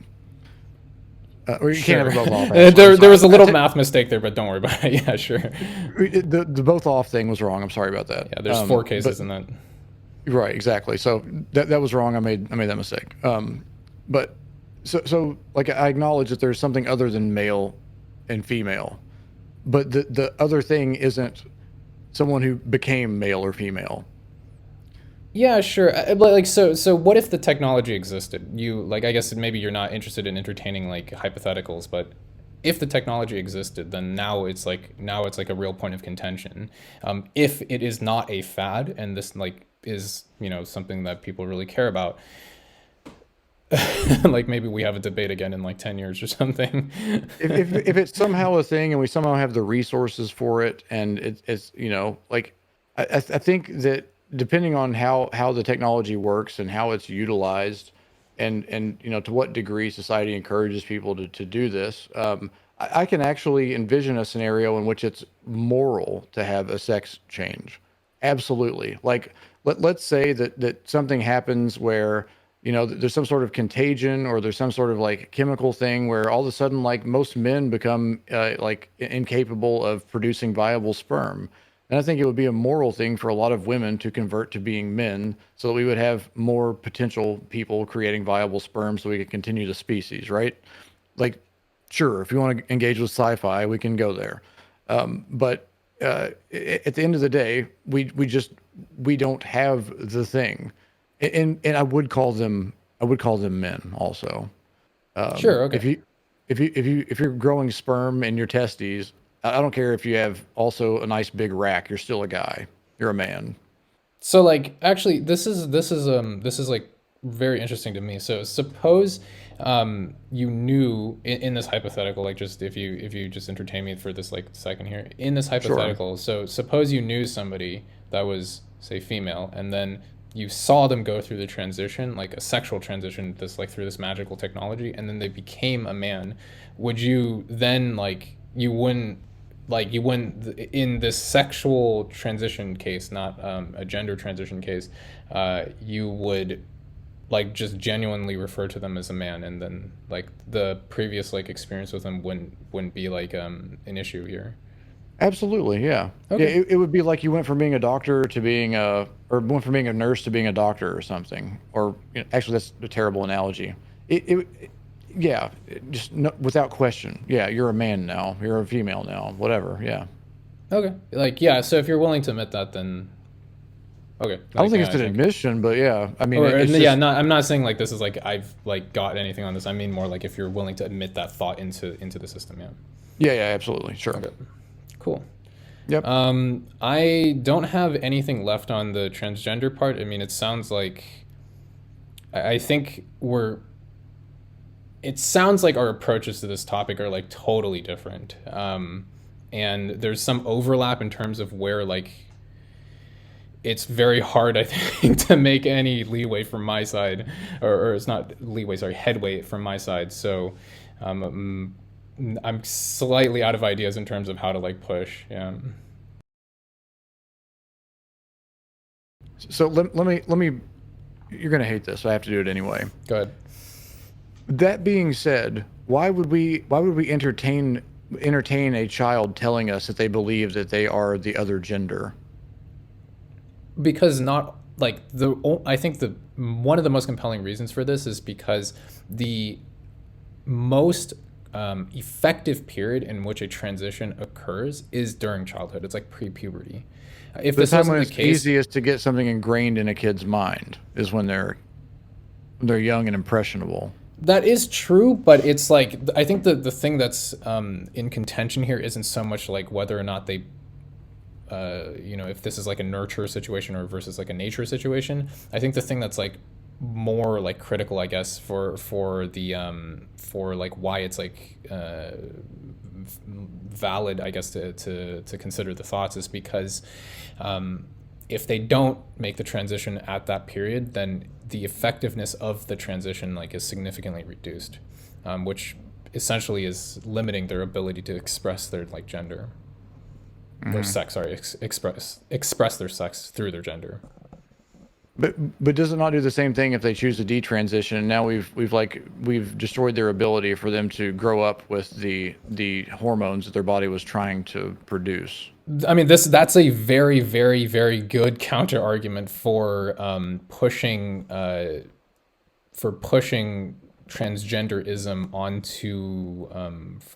Or you can't Sure. have them both off. Actually, I'm There sorry. was a little math mistake there, but don't worry about it. Yeah, sure. The both off thing was wrong. I'm sorry about that. Yeah, there's four cases But in that. right, exactly. So that was wrong. I made that mistake. But so like I acknowledge that there's something other than male and female, but the other thing isn't someone who became male or female. Yeah, sure. Like, so what if the technology existed? You like, I guess maybe you're not interested in entertaining like hypotheticals, but if the technology existed, then now it's like a real point of contention. If it is not a fad, and this like is something that people really care about, like maybe we have a debate again in like 10 years or something. If it's somehow a thing and we somehow have the resources for it, and it's like I think that depending on how the technology works and how it's utilized, and to what degree society encourages people to do this, I can actually envision a scenario in which it's moral to have a sex change. Absolutely. Like let's say that something happens where there's some sort of contagion, or there's some sort of like chemical thing where all of a sudden like most men become like incapable of producing viable sperm. And I think it would be a moral thing for a lot of women to convert to being men, so that we would have more potential people creating viable sperm so we could continue the species, right? Like, sure, if you want to engage with sci-fi, we can go there. But at the end of the day, we don't have the thing, and I would call them men also. Sure. If Okay. you're growing sperm in your testes, I don't care if you have also a nice big rack. You're still a guy. You're a man. So like actually this is like very interesting to me. So suppose you knew in this hypothetical, like just if you just entertain me for this like second here, in this Sure. hypothetical, so suppose you knew somebody that was say female, and then you saw them go through the transition, like a sexual transition, this like through this magical technology, and then they became a man. Would you then like you wouldn't in this sexual transition case, not a gender transition case, you would like just genuinely refer to them as a man, and then like the previous like experience with them wouldn't be like an issue here. Absolutely. Yeah. Yeah. Okay. It would be like you went from being a doctor to being or went from being a nurse to being a doctor or something. Or actually, that's a terrible analogy. Yeah. Just no, without question. Yeah. You're a man now. You're a female now. Whatever. Yeah. Okay. Like yeah, so if you're willing to admit that, then okay. I don't Like think yeah, it's I an think. admission, but yeah. I mean, Or it's yeah, just not I'm not saying like this is like I've like got anything on this. I mean more like if you're willing to admit that thought into the system, yeah. yeah. Yeah. Absolutely. Sure. Okay. Cool. Yep. I don't have anything left on the transgender part. I mean, it sounds like I think it sounds like our approaches to this topic are like totally different. And there's some overlap in terms of where like it's very hard, I think, to make any leeway from my side, or it's not leeway, sorry, headway from my side. So I'm slightly out of ideas in terms of how to like push. Yeah. So let me. You're gonna hate this. I have to do it anyway. Go ahead. That being said, why would we entertain a child telling us that they believe that they are the other gender? Because not like I think the one of the most compelling reasons for this is because the most effective period in which a transition occurs is during childhood. It's like pre-puberty. If The this time wasn't when the it's case, easiest to get something ingrained in a kid's mind is when they're young and impressionable. that is true, but it's like I think the thing that's in contention here isn't so much like whether or not they if this is like a nurture situation or versus like a nature situation. I think the thing that's like more like critical, I guess, for the for like why it's like valid, I guess, to consider the thoughts is because if they don't make the transition at that period, then the effectiveness of the transition like is significantly reduced, which essentially is limiting their ability to express their like gender or sex. Sorry, express their sex through their gender. But does it not do the same thing if they choose to detransition? Now we've destroyed their ability for them to grow up with the hormones that their body was trying to produce. I mean, that's a very, very, very good counter argument for pushing transgenderism onto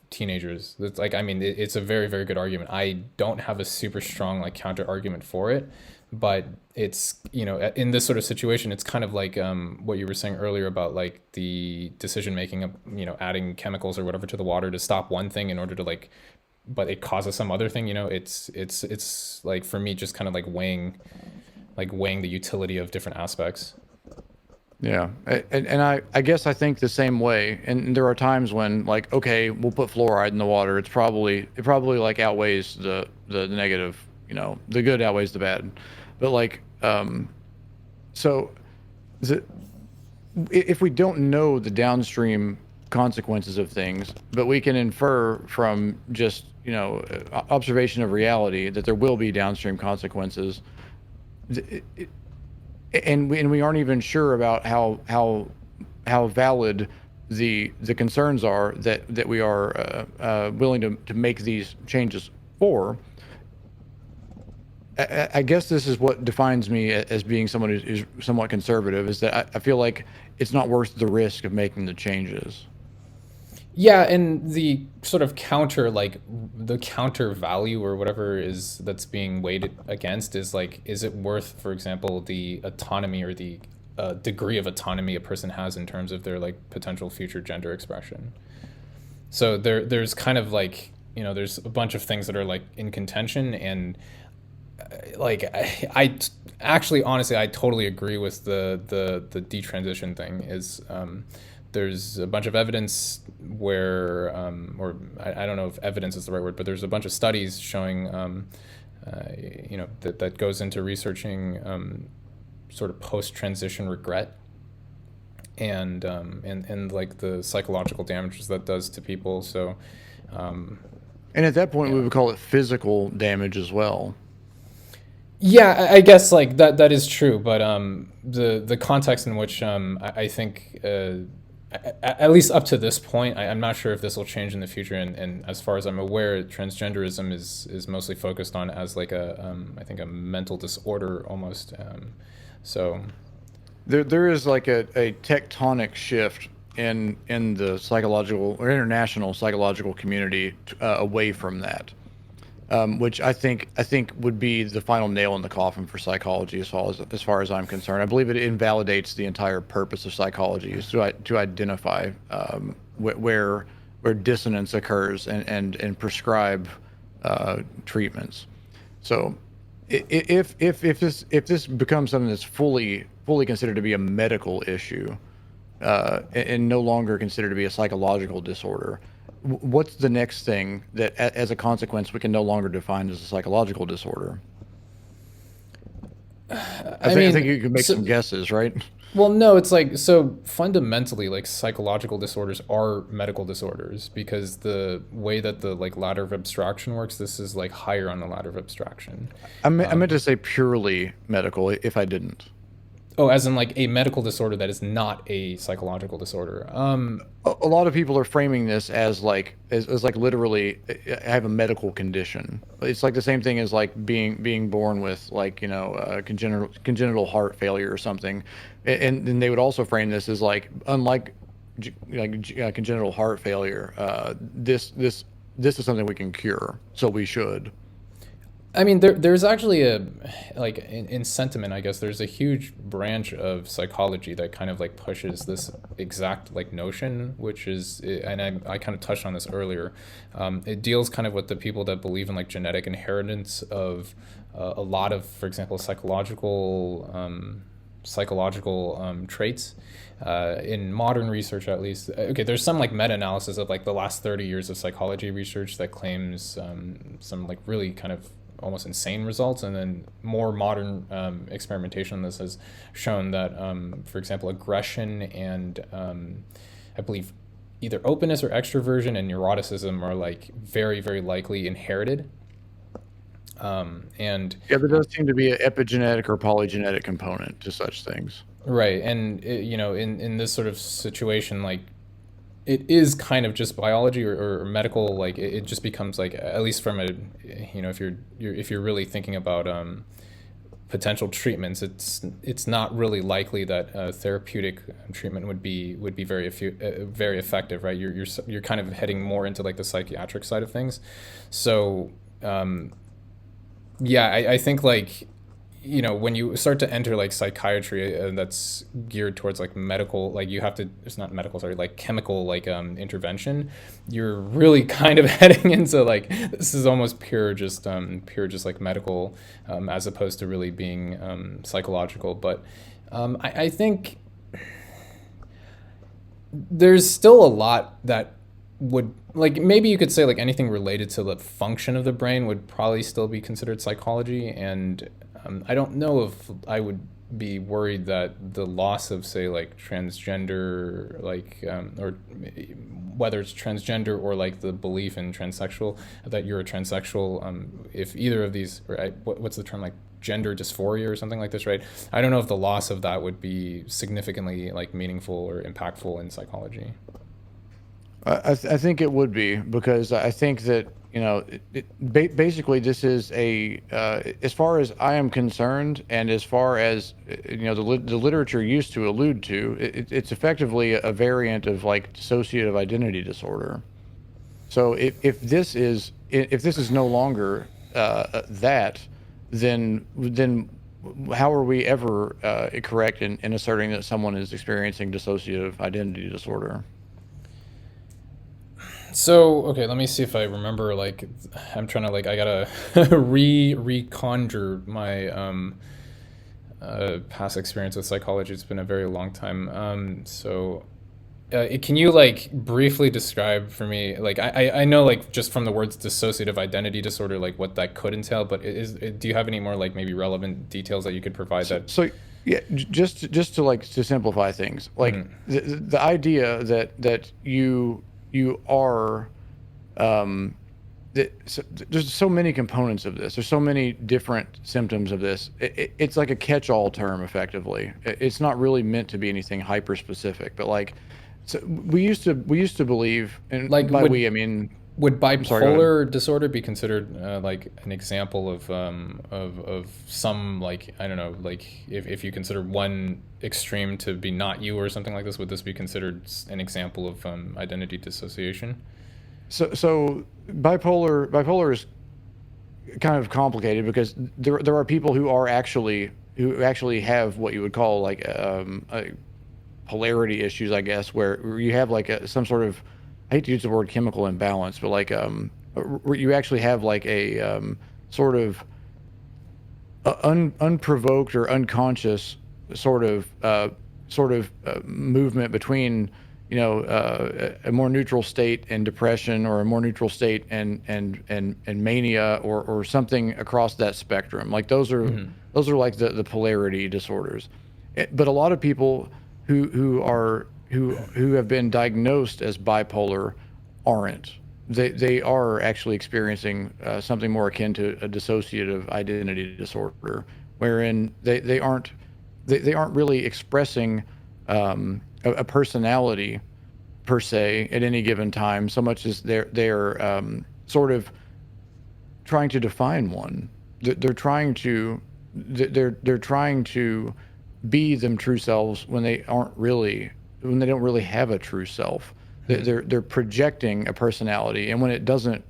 teenagers. It's like, I mean, it's a very, very good argument. I don't have a super strong like counter argument for it, but it's, in this sort of situation, it's kind of like what you were saying earlier about like the decision making of, adding chemicals or whatever to the water to stop one thing in order to like, but it causes some other thing. It's like, for me, just kind of like weighing the utility of different aspects. Yeah, and I guess I think the same way. And there are times when like, okay, we'll put fluoride in the water. It probably like outweighs the negative. The good outweighs the bad. But like, so if we don't know the downstream consequences of things, but we can infer from just observation of reality that there will be downstream consequences, and we aren't even sure about how valid the concerns are that we are willing to make these changes for. I guess this is what defines me as being someone who's somewhat conservative, is that I feel like it's not worth the risk of making the changes. Yeah, and the sort of the counter value or whatever is that's being weighed against is like, is it worth, for example, the autonomy or the degree of autonomy a person has in terms of their like potential future gender expression? So there's kind of like, there's a bunch of things that are like in contention, and like actually, honestly, I totally agree with the detransition thing. Is there's a bunch of evidence where, or I don't know if evidence is the right word, but there's a bunch of studies showing, that goes into researching sort of post-transition regret and like the psychological damages that does to people. So, And at that point, we would call it physical damage as well. yeah, I guess like that is true, but the context in which I think at least up to this point, I'm not sure if this will change in the future. And as far as I'm aware, transgenderism is mostly focused on as like I think a mental disorder almost. So There is like a tectonic shift in the psychological or international psychological community away from that, which I think would be the final nail in the coffin for psychology as far as I'm concerned. I believe it invalidates the entire purpose of psychology, is to identify where dissonance occurs and prescribe treatments. So if this becomes something that's fully considered to be a medical issue, and no longer considered to be a psychological disorder, what's the next thing that, as a consequence, we can no longer define as a psychological disorder? I think you could make some guesses, right? Well, no, it's like, so fundamentally, like psychological disorders are medical disorders because the way that the like ladder of abstraction works, this is like higher on the ladder of abstraction. I meant to say purely medical, if I didn't. Oh, as in like a medical disorder that is not a psychological disorder. A lot of people are framing this as like literally, I have a medical condition. It's like the same thing as like being born with like congenital heart failure or something, and then they would also frame this as like, unlike congenital heart failure, this is something we can cure, so we should. I mean, there's actually like in sentiment, I guess, there's a huge branch of psychology that kind of like pushes this exact like notion, which is, and I kind of touched on this earlier. It deals kind of with the people that believe in like genetic inheritance of a lot of, for example, psychological traits. In modern research, at least, okay, there's some like meta-analysis of like the last 30 years of psychology research that claims some like really kind of almost insane results, and then more modern experimentation on this has shown that, for example, aggression and I believe either openness or extroversion and neuroticism are like very, very likely inherited. And Yeah, there does seem to be an epigenetic or polygenetic component to such things. right, and in this sort of situation, like it is kind of just biology or medical. Like it just becomes like, at least from a, if you're really thinking about potential treatments, it's not really likely that therapeutic treatment would be very effective, right? You're kind of heading more into like the psychiatric side of things. So yeah, I think like, when you start to enter like psychiatry, that's geared towards like medical, like you have to, it's not medical, sorry, like chemical, like intervention, you're really kind of heading into like, this is almost pure just like medical, as opposed to really being psychological. But I think there's still a lot that would, like, maybe you could say like anything related to the function of the brain would probably still be considered psychology. And I don't know if I would be worried that the loss of, say, like transgender, like or whether it's transgender or like the belief in transsexual, that you're a transsexual, if either of these, or what's the term, like gender dysphoria or something like this, right? I don't know if the loss of that would be significantly like meaningful or impactful in psychology. I think it would be, because I think that, basically this is a, as far as I am concerned, and as far as the literature used to allude to, it's effectively a variant of like dissociative identity disorder. So if this is no longer that, then how are we ever correct in asserting that someone is experiencing dissociative identity disorder? So, okay, let me see if I remember. Like, I'm trying to, like, I gotta reconjure my past experience with psychology. It's been a very long time. Can you like briefly describe for me? Like, I know like just from the words dissociative identity disorder, like what that could entail. But do you have any more like maybe relevant details that you could provide that? So yeah, just to like to simplify things, like the idea that you are there's so many components of this. There's so many different symptoms of this. It's like a catch-all term, effectively. It's not really meant to be anything hyper specific, but like, so we used to believe, and Like, by we I mean, would I'm sorry, go ahead. bipolar disorder be considered like an example of some, like, I don't know, like if you consider one extreme to be not you or something like this, would this be considered an example of identity dissociation? So bipolar is kind of complicated, because there are people who actually have what you would call like polarity issues, I guess, where you have like some sort of, I hate to use the word chemical imbalance, but like where you actually have like a sort of unprovoked or unconscious sort of movement between, a more neutral state and depression, or a more neutral state and mania, or something across that spectrum. Like those are like the polarity disorders. But a lot of people who have been diagnosed as bipolar aren't. They are actually experiencing something more akin to a dissociative identity disorder, wherein they aren't really expressing a personality per se at any given time, so much as they're sort of trying to define one. They're trying to they're trying to be them true selves when they don't really have a true self. They're projecting a personality, and when it doesn't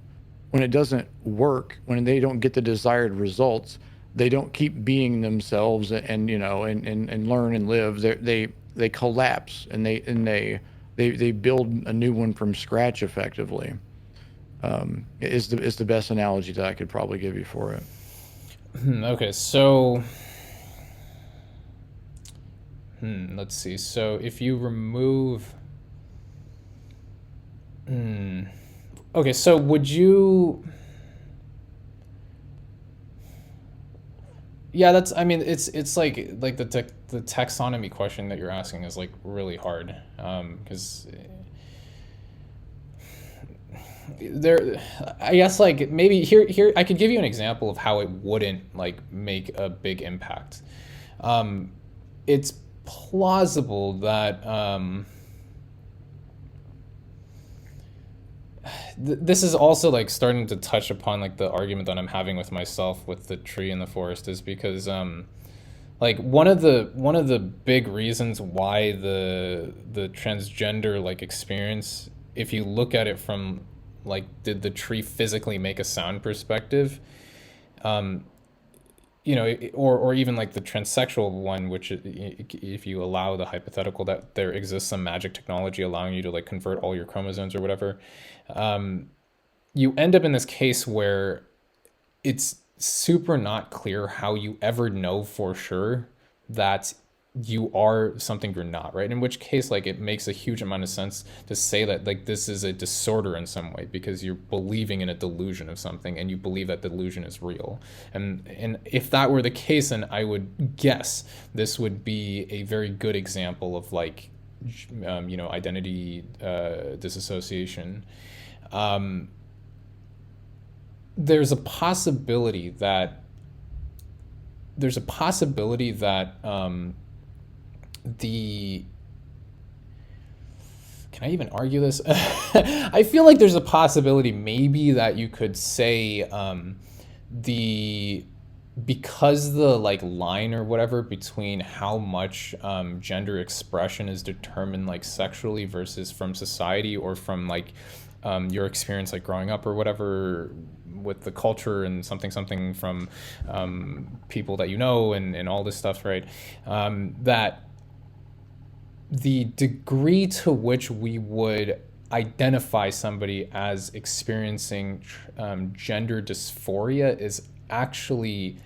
work, when they don't get the desired results, they don't keep being themselves, and learn and live. They collapse, and they build a new one from scratch, effectively. Is the best analogy that I could probably give you for it. Okay, so let's see. So if you remove, okay, so would you? Yeah, that's. I mean, it's like the taxonomy question that you're asking is like really hard, because there, I guess like maybe here I could give you an example of how it wouldn't like make a big impact. Um, it's plausible that this is also like starting to touch upon like the argument that I'm having with myself with the tree in the forest is because like one of the big reasons why the transgender like experience, if you look at it from like did the tree physically make a sound perspective, um or even like the transsexual one, which if you allow the hypothetical that there exists some magic technology allowing you to like convert all your chromosomes or whatever, um you end up in this case where it's super not clear how you ever know for sure that you are something you're not, right? In which case, like, it makes a huge amount of sense to say that like this is a disorder in some way because you're believing in a delusion of something and you believe that delusion is real. And if that were the case, then I would guess this would be a very good example of like identity disassociation. um, there's a possibility that the can I even argue this? I feel like there's a possibility maybe that you could say the because the like line or whatever between how much gender expression is determined like sexually versus from society or from like your experience like growing up or whatever with the culture and something from people that you know and all this stuff, right? That the degree to which we would identify somebody as experiencing gender dysphoria is actually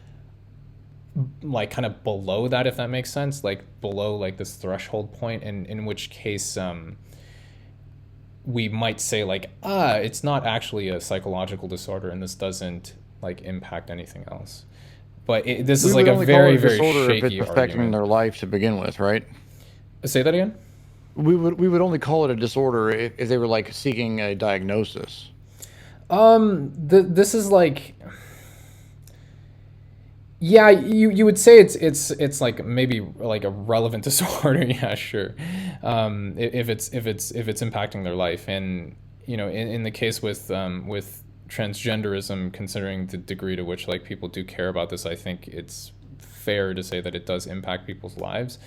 like kind of below that, if that makes sense, like below like this threshold point, and in which case we might say like it's not actually a psychological disorder and this doesn't like impact anything else. But this is We like would a only call it very a very disorder if it's shaky affecting argument. their life to begin with, right? Say that again. We would only call it a disorder if they were like seeking a diagnosis. This is like, yeah, you would say it's like maybe like a relevant disorder. Yeah, sure. If it's impacting their life, and in the case with transgenderism, considering the degree to which like people do care about this, I think it's fair to say that it does impact people's lives.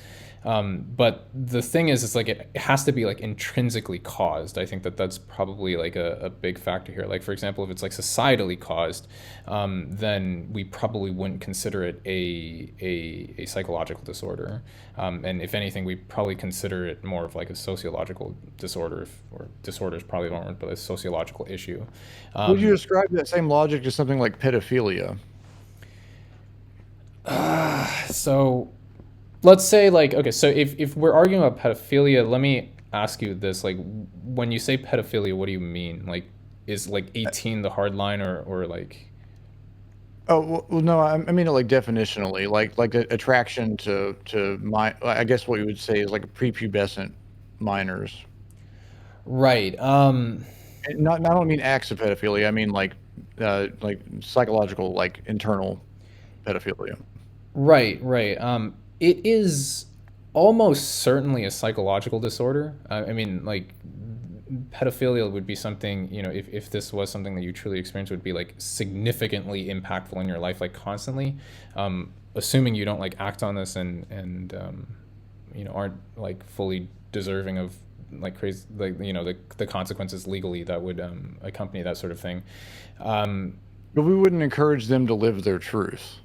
But the thing is, it's like it has to be like intrinsically caused. I think that that's probably like a big factor here. Like for example, if it's like societally caused, then we probably wouldn't consider it a psychological disorder. And if anything, we probably consider it more of like a sociological disorder, or disorder is probably the wrong word, but a sociological issue. Would you Um, describe that same logic to something like pedophilia? so let's say like, okay, so if we're arguing about pedophilia, let me ask you this, like when you say pedophilia, what do you mean? Like is like 18 the hard line, or like Oh well, no, I mean it like definitionally, like a attraction to my, I guess what you would say is like prepubescent minors. right? And not I don't mean acts of pedophilia. I mean like psychological, like internal pedophilia. Right. It is almost certainly a psychological disorder. I mean, like, pedophilia would be something, if this was something that you truly experienced, would be like significantly impactful in your life, like constantly. Assuming you don't like act on this and aren't like fully deserving of like crazy, like, the consequences legally that would accompany that sort of thing. Um, But we wouldn't encourage them to live their truth.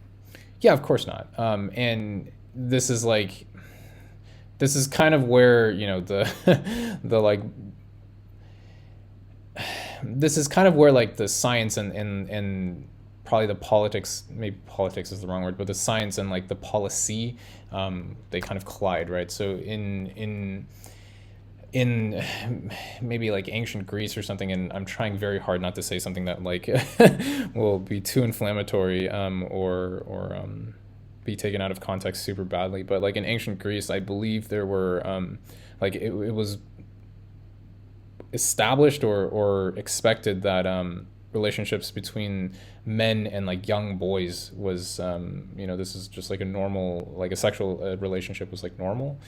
Yeah, of course not. And this is kind of where the the like this is kind of where like the science and probably the politics, maybe politics is the wrong word, but the science and like the policy, they kind of collide, right? So in maybe like ancient Greece or something, and I'm trying very hard not to say something that like will be too inflammatory, or be taken out of context super badly. But like in ancient Greece, I believe there were like it was established or expected that relationships between men and like young boys was this is just like a normal, like a sexual relationship was like normal,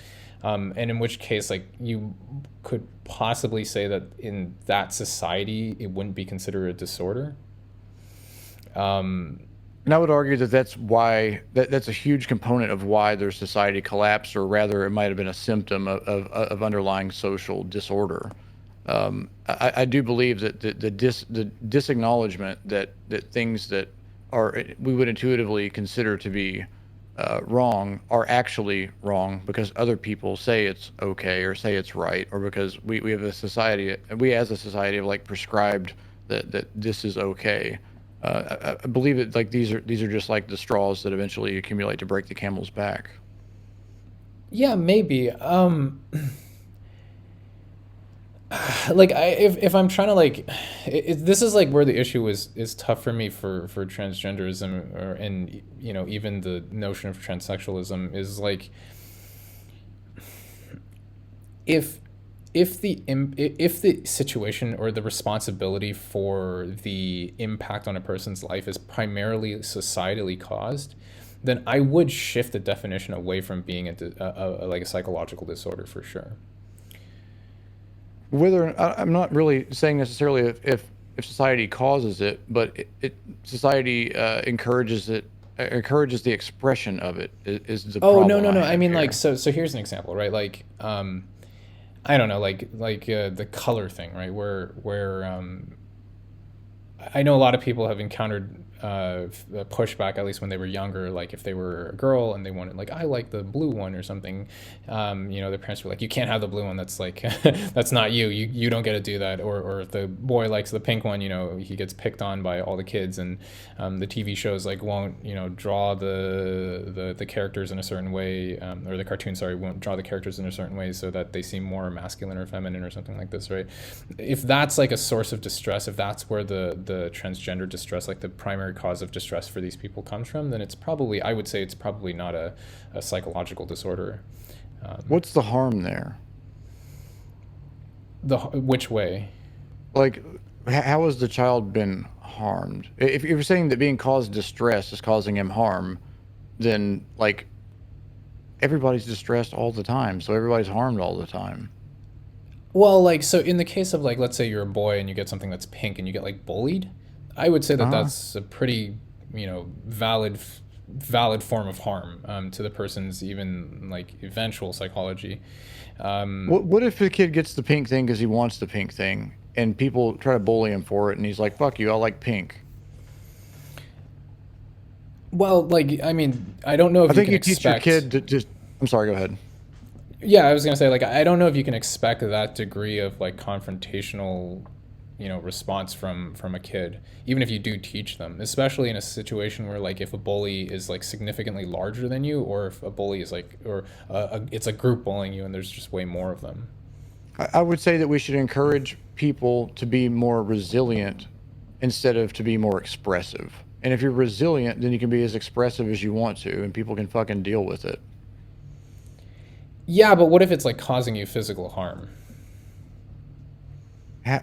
and in which case like you could possibly say that in that society it wouldn't be considered a disorder. And I would argue that that's why that's a huge component of why their society collapsed, or rather, it might have been a symptom of underlying social disorder. I do believe that the disacknowledgement that things that are we would intuitively consider to be wrong are actually wrong because other people say it's okay or say it's right, or because we have a society, we as a society have like prescribed that this is okay. I believe it like these are just like the straws that eventually accumulate to break the camel's back. Yeah, maybe. Like if I'm trying to like, this is like where the issue is tough for me for transgenderism, or and even the notion of transsexualism is like, if if the situation or the responsibility for the impact on a person's life is primarily societally caused, then I would shift the definition away from being like a psychological disorder for sure. Whether I'm not really saying necessarily if society causes it, but society encourages it, encourages the expression of it is the Oh, no, problem no, I no. I have mean, like, here. so here's an example, right? Like, I don't know, the color thing, right? Where I know a lot of people have encountered pushback, at least when they were younger. Like if they were a girl and they wanted, like, I like the blue one or something, their parents were like, you can't have the blue one. That's like, that's not you. You don't get to do that. Or if the boy likes the pink one, he gets picked on by all the kids, and the TV shows like won't, draw the characters in a certain way, or the cartoon, sorry, won't draw the characters in a certain way so that they seem more masculine or feminine or something like this, right? If that's like a source of distress, if that's where the transgender distress, like the primary cause of distress for these people comes from, then it's probably, I would say it's probably not a psychological disorder. What's the harm there? Which way? Like, how has the child been harmed? If you're saying that being caused distress is causing him harm, then like everybody's distressed all the time, so everybody's harmed all the time. Well, like, so in the case of, like, let's say you're a boy and you get something that's pink and you get like bullied, I would say that Uh-huh. that's a pretty, valid form of harm, to the person's even like eventual psychology. What if the kid gets the pink thing because he wants the pink thing, and people try to bully him for it, and he's like, "Fuck you, I like pink." Well, like, I mean, I don't know I if you think can you teach your expect. kid to just. I'm sorry. Go ahead. Yeah, I was gonna say, like, I don't know if you can expect that degree of like confrontational, response from a kid, even if you do teach them, especially in a situation where, like, if a bully is like significantly larger than you, or if a bully is like, or it's a group bullying you and there's just way more of them. I would say that we should encourage people to be more resilient instead of to be more expressive. And if you're resilient, then you can be as expressive as you want to, and people can fucking deal with it. Yeah, but what if it's like causing you physical harm? How,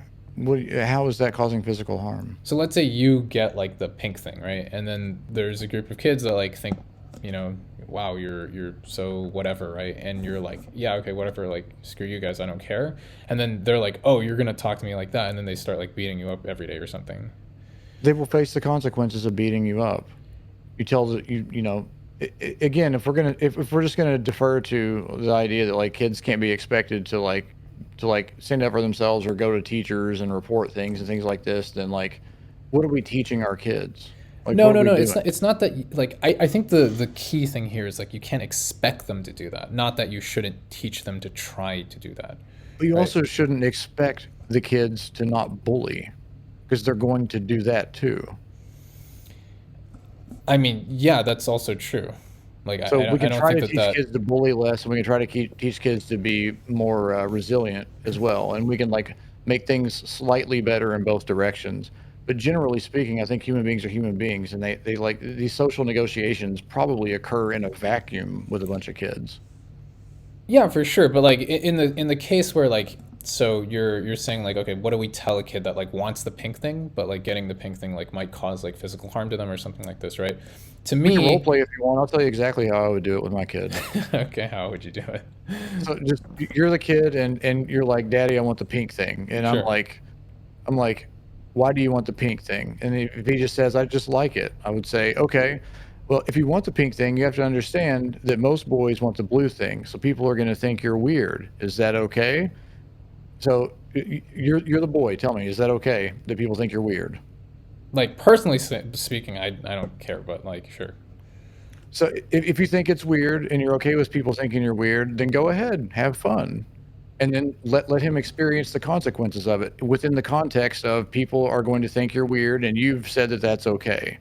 how is that causing physical harm? So let's say you get like the pink thing, right? And then there's a group of kids that like think, you know, wow, you're so whatever, right? And you're like, yeah, okay, whatever, like screw you guys, I don't care. And then they're like, oh, you're gonna talk to me like that, and then they start like beating you up every day or something. They will face the consequences of beating you up. You tell the you know again, if we're just gonna defer to the idea that like kids can't be expected to like stand up for themselves or go to teachers and report things and things like this, then like what are we teaching our kids? Like No, what are no, we no. doing? It's not that like I think the key thing here is like you can't expect them to do that. Not that you shouldn't teach them to try to do that, But you right? also shouldn't expect the kids to not bully because they're going to do that too. I mean, yeah, that's also true. Like So we I can don't try think to that teach that. kids to bully less, and we can try to teach kids to be more resilient as well. And we can like make things slightly better in both directions. But generally speaking, I think human beings are human beings, and they like these social negotiations probably occur in a vacuum with a bunch of kids. Yeah, for sure. But like in the case where like So you're saying like, okay, what do we tell a kid that like wants the pink thing, but like getting the pink thing like might cause like physical harm to them or something like this, right? To We can role me, play if you want. I'll tell you exactly how I would do it with my kid. okay, how would you do it? So just you're the kid, and you're like, Daddy, I want the pink thing, and Sure. I'm like, why do you want the pink thing? And if he just says, I just like it, I would say, okay, well, if you want the pink thing, you have to understand that most boys want the blue thing, so people are going to think you're weird. Is that okay? So you're the boy. Tell me, is that okay that people think you're weird? Like personally speaking, I don't care, but like sure. So if you think it's weird and you're okay with people thinking you're weird, then go ahead, have fun. And then let him experience the consequences of it within the context of people are going to think you're weird and you've said that that's okay.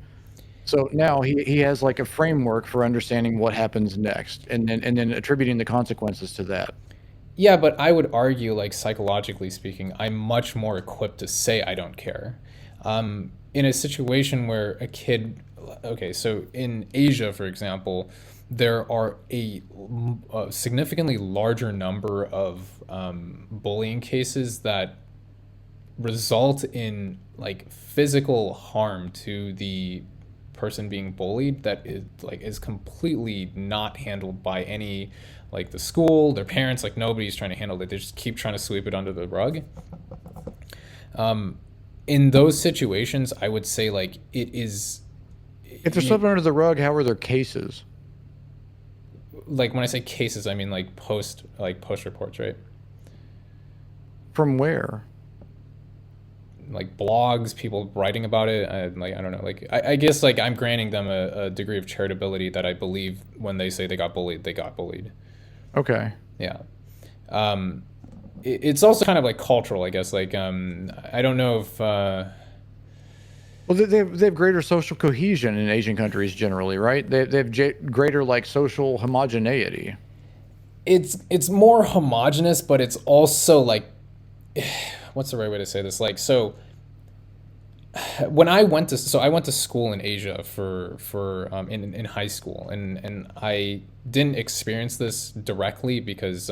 So now he has like a framework for understanding what happens next and then attributing the consequences to that. Yeah, but I would argue, like psychologically speaking, I'm much more equipped to say I don't care. In a situation where a kid, okay, so in Asia, for example, there are a significantly larger number of bullying cases that result in like physical harm to the person being bullied that is completely not handled by any like the school, their parents, like nobody's trying to handle it. They just keep trying to sweep it under the rug. In those situations, I would say like it is If they're swept under the rug, how are their cases? like when I say cases, I mean like post reports, right? From where? Like blogs, people writing about it. Like I don't know. Like I guess like I'm granting them a degree of charitability that I believe when they say they got bullied, they got bullied. Okay. Yeah. It's also kind of like cultural, I guess. Like I don't know if Well, they have greater social cohesion in Asian countries generally, right? They have greater like social homogeneity. it's more homogenous, but it's also like what's the right way to say this? Like so when I went to school in Asia for in high school, and I didn't experience this directly because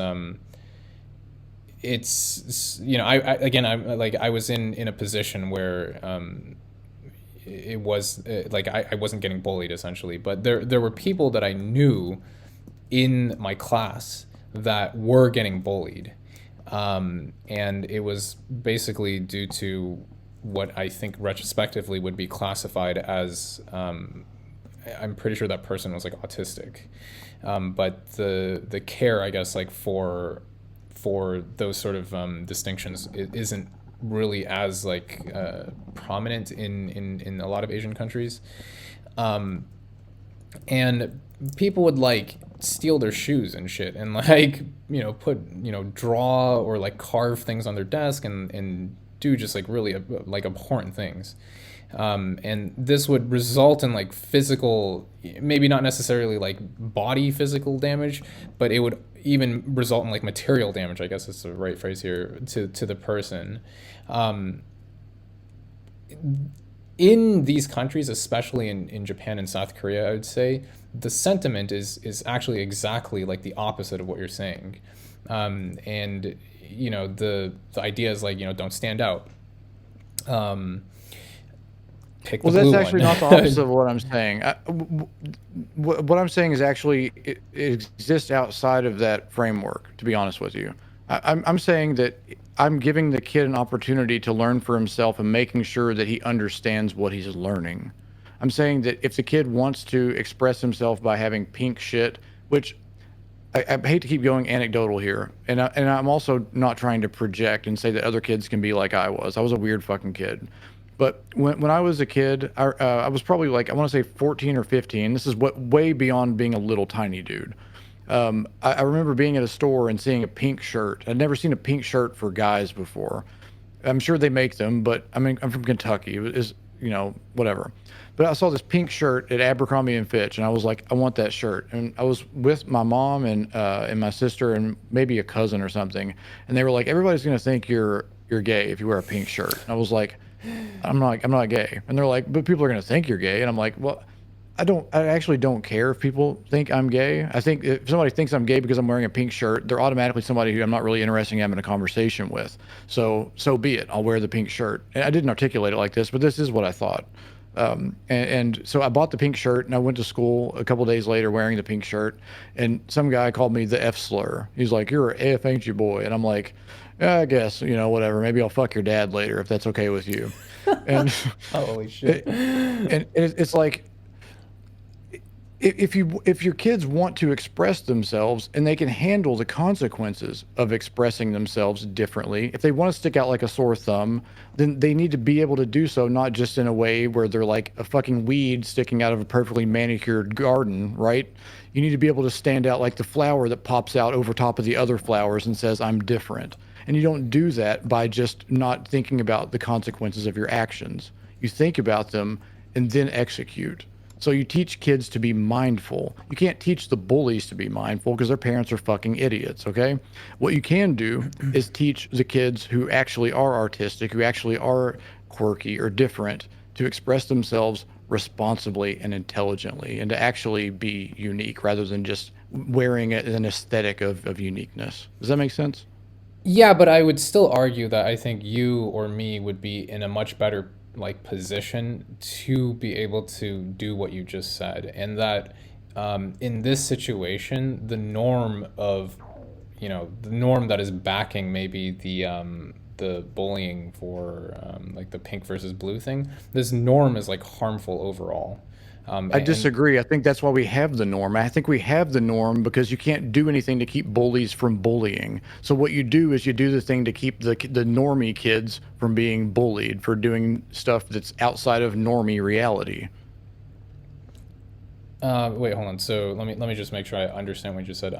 it's you know I again I was in a position where it was like I wasn't getting bullied essentially, but there were people that I knew in my class that were getting bullied, and it was basically due to what I think retrospectively would be classified as I'm pretty sure that person was like autistic, but the care I guess like for those sort of distinctions isn't really as like prominent in a lot of Asian countries, and people would like steal their shoes and shit and like put draw or like carve things on their desk and do just like really like abhorrent things, and this would result in like physical, maybe not necessarily like body physical damage, but it would even result in like material damage, I guess is the right phrase here, to the person. um, in these countries, especially in Japan and South Korea, I would say the sentiment is actually exactly like the opposite of what you're saying. And the idea is like don't stand out. Um, Pick the Well, that's blue actually not the one. opposite of what I'm saying. What I'm saying is actually it exists outside of that framework, to be honest with you. I'm saying that I'm giving the kid an opportunity to learn for himself and making sure that he understands what he's learning. I'm saying that if the kid wants to express himself by having pink shit, which I hate to keep going anecdotal here, and I'm also not trying to project and say that other kids can be like I was. I was a weird fucking kid. But when I was a kid, I was probably like, I want to say 14 or 15. This is what way beyond being a little tiny dude. I remember being at a store and seeing a pink shirt. I'd never seen a pink shirt for guys before. I'm sure they make them, but I mean, I'm from Kentucky. It was, whatever. But I saw this pink shirt at Abercrombie and Fitch, and I was like, I want that shirt. And I was with my mom and my sister and maybe a cousin or something, and they were like, everybody's gonna think you're gay if you wear a pink shirt. And I was like, I'm not gay. And they're like, but people are gonna think you're gay. And I'm like, well, I actually don't care if people think I'm gay. I think if somebody thinks I'm gay because I'm wearing a pink shirt, they're automatically somebody who I'm not really interested in having a conversation with. So be it. I'll wear the pink shirt. And I didn't articulate it like this, but this is what I thought. And so I bought the pink shirt and I went to school a couple days later wearing the pink shirt, and some guy called me the F slur. He's like, "You're a F, ain't you, boy?" And I'm like, "Yeah, I guess, whatever. Maybe I'll fuck your dad later if that's okay with you." And Holy shit. it's like, if your kids want to express themselves and they can handle the consequences of expressing themselves differently, if they want to stick out like a sore thumb, then they need to be able to do so, not just in a way where they're like a fucking weed sticking out of a perfectly manicured garden, right? You need to be able to stand out like the flower that pops out over top of the other flowers and says, "I'm different." And you don't do that by just not thinking about the consequences of your actions. You think about them and then execute. So you teach kids to be mindful. You can't teach the bullies to be mindful because their parents are fucking idiots, okay? What you can do is teach the kids who actually are artistic, who actually are quirky or different, to express themselves responsibly and intelligently, and to actually be unique rather than just wearing an aesthetic of uniqueness. Does that make sense? Yeah, but I would still argue that I think you or me would be in a much better like position to be able to do what you just said, and that in this situation, the norm that is backing maybe the bullying for like the pink versus blue thing, this norm is like harmful overall. I And disagree. I think that's why we have the norm. I think we have the norm because you can't do anything to keep bullies from bullying. So what you do is you do the thing to keep the normie kids from being bullied for doing stuff that's outside of normie reality. wait, hold on. So let me just make sure I understand what you just said.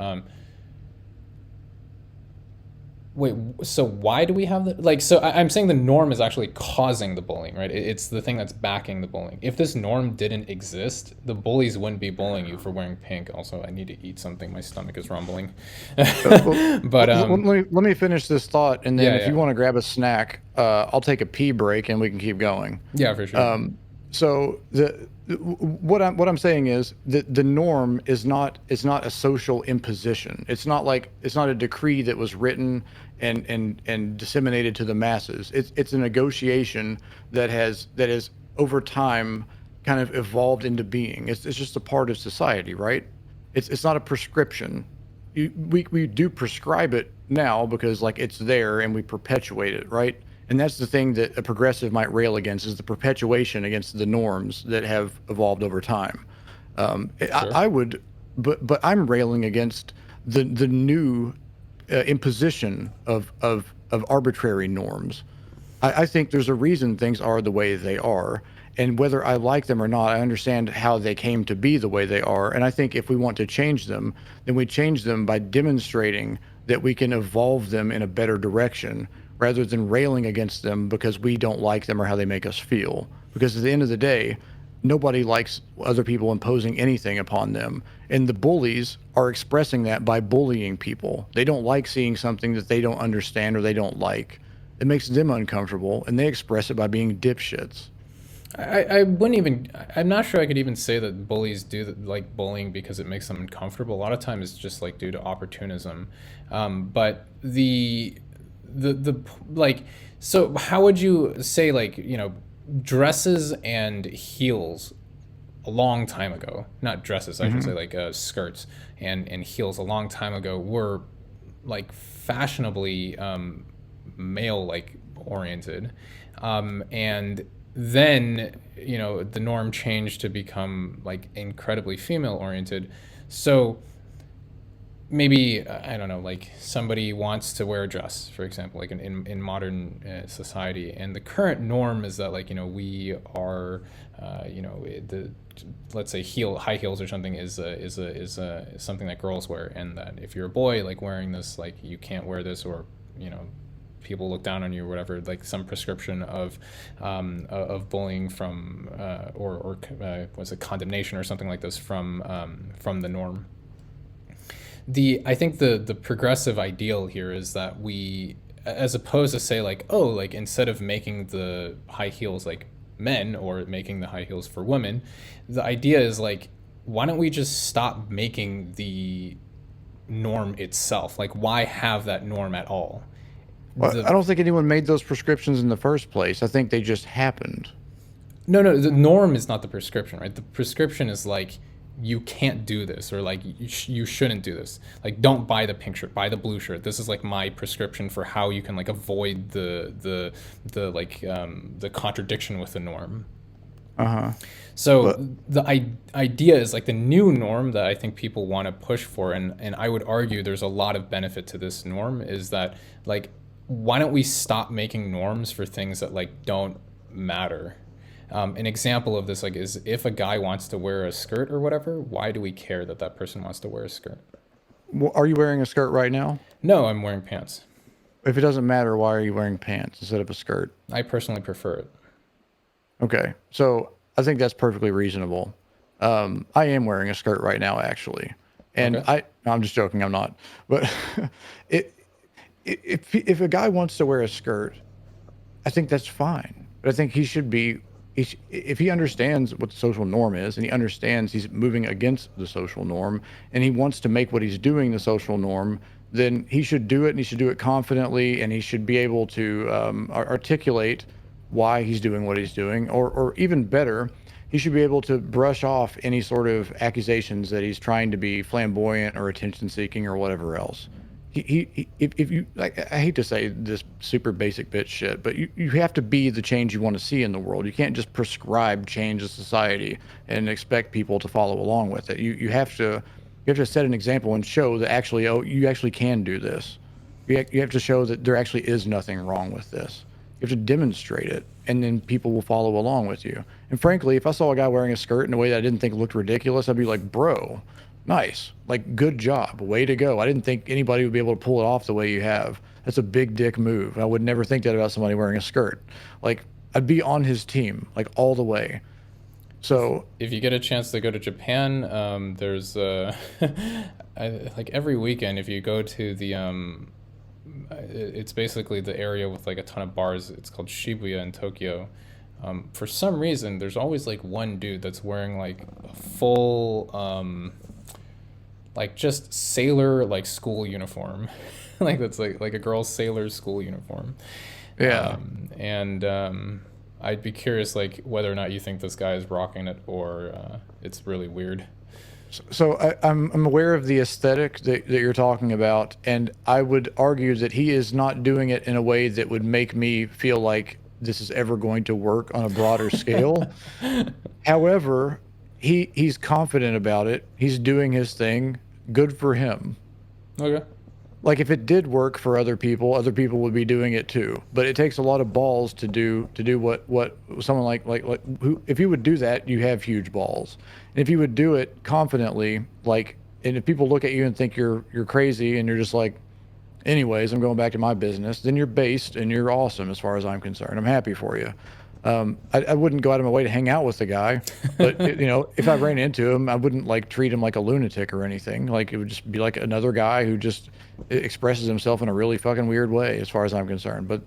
Wait, so why do we have the like? So I'm saying the norm is actually causing the bullying, right? It's the thing that's backing the bullying. If this norm didn't exist, the bullies wouldn't be bullying you for wearing pink. Also, I need to eat something. My stomach is rumbling. Well, But let me finish this thought, and then yeah, if you yeah, want to grab a snack, I'll take a pee break and we can keep going. yeah, for sure. So what I'm saying is that the norm is not a social imposition. It's not a decree that was written and disseminated to the masses. It's a negotiation that has over time kind of evolved into being. It's just a part of society, right? It's not a prescription. We do prescribe it now because like it's there and we perpetuate it, right? And that's the thing that a progressive might rail against, is the perpetuation against the norms that have evolved over time. I, Sure. I would, but I'm railing against the new imposition of arbitrary norms. I think there's a reason things are the way they are. And whether I like them or not, I understand how they came to be the way they are. And I think if we want to change them, then we change them by demonstrating that we can evolve them in a better direction rather than railing against them because we don't like them or how they make us feel. Because at the end of the day, nobody likes other people imposing anything upon them. And the bullies are expressing that by bullying people. They don't like seeing something that they don't understand or they don't like. It makes them uncomfortable, and they express it by being dipshits. I wouldn't even. I'm not sure I could even say that bullies do like bullying because it makes them uncomfortable. A lot of times it's just like due to opportunism. But the like, so how would you say like dresses and heels a long time ago, not dresses, I should say, Hmm. like skirts and heels a long time ago were like fashionably male like oriented, and then the norm changed to become like incredibly female oriented. So maybe I don't know, like somebody wants to wear a dress, for example, like in modern society, and the current norm is that like we are the let's say high heels or something is something that girls wear, and that if you're a boy like wearing this, like you can't wear this, or people look down on you or whatever, like some prescription of bullying from or was it condemnation or something like this from the norm. I think the progressive ideal here is that we, as opposed to say like, oh, like instead of making the high heels like men or making the high heels for women. The idea is like, why don't we just stop making the norm itself? Like, why have that norm at all? Well, The I don't think anyone made those prescriptions in the first place. I think they just happened. No, the norm is not the prescription, right? The prescription is like, you can't do this, or like you shouldn't do this. Like, don't buy the pink shirt, buy the blue shirt. This is like my prescription for how you can like avoid the contradiction with the norm. Uh-huh. So But the idea is like the new norm that I think people want to push for, and I would argue there's a lot of benefit to this norm, is that like, why don't we stop making norms for things that like don't matter? An example of this like is if a guy wants to wear a skirt or whatever, why do we care that that person wants to wear a skirt? are you wearing a skirt right now? No, I'm wearing pants. If it doesn't matter, why are you wearing pants instead of a skirt? I personally prefer it. Okay, so I think that's perfectly reasonable. I am wearing a skirt right now, actually, and Okay. I'm just joking. I'm not, but it, if a guy wants to wear a skirt, I think that's fine. But I think he should be, if he understands what the social norm is, and he understands he's moving against the social norm, and he wants to make what he's doing the social norm, then he should do it, and he should do it confidently, and he should be able to articulate why he's doing what he's doing, or even better, he should be able to brush off any sort of accusations that he's trying to be flamboyant or attention seeking or whatever else. If you like, I hate to say this super basic bitch shit, but you have to be the change you want to see in the world. You can't just prescribe change to society and expect people to follow along with it. You have to set an example and show that actually, oh, you actually can do this. You have to show that there actually is nothing wrong with this. You have to demonstrate it, and then people will follow along with you. And frankly, if I saw a guy wearing a skirt in a way that I didn't think looked ridiculous, I'd be like, bro, nice. Like, good job. Way to go. I didn't think anybody would be able to pull it off the way you have. That's a big dick move. I would never think that about somebody wearing a skirt. Like, I'd be on his team, like, all the way. So, If you get a chance to go to Japan, there's like every weekend if you go to the it's basically the area with like a ton of bars. It's called Shibuya in Tokyo. For some reason, there's always like one dude that's wearing like a full, like just sailor like school uniform, like that's like a girl's sailor school uniform. yeah. And I'd be curious like whether or not you think this guy is rocking it or it's really weird. So I'm aware of the aesthetic that you're talking about, and I would argue that he is not doing it in a way that would make me feel like this is ever going to work on a broader scale. However, he's confident about it. He's doing his thing. Good for him. Okay. Like if it did work for other people would be doing it too. But it takes a lot of balls to do what someone like who, if you would do that, you have huge balls. And if you would do it confidently, like, and if people look at you and think you're crazy and you're just like, anyways, I'm going back to my business, then you're based and you're awesome as far as I'm concerned. I'm happy for you. I wouldn't go out of my way to hang out with the guy, but if I ran into him, I wouldn't like treat him like a lunatic or anything. Like it would just be like another guy who just expresses himself in a really fucking weird way, as far as I'm concerned. But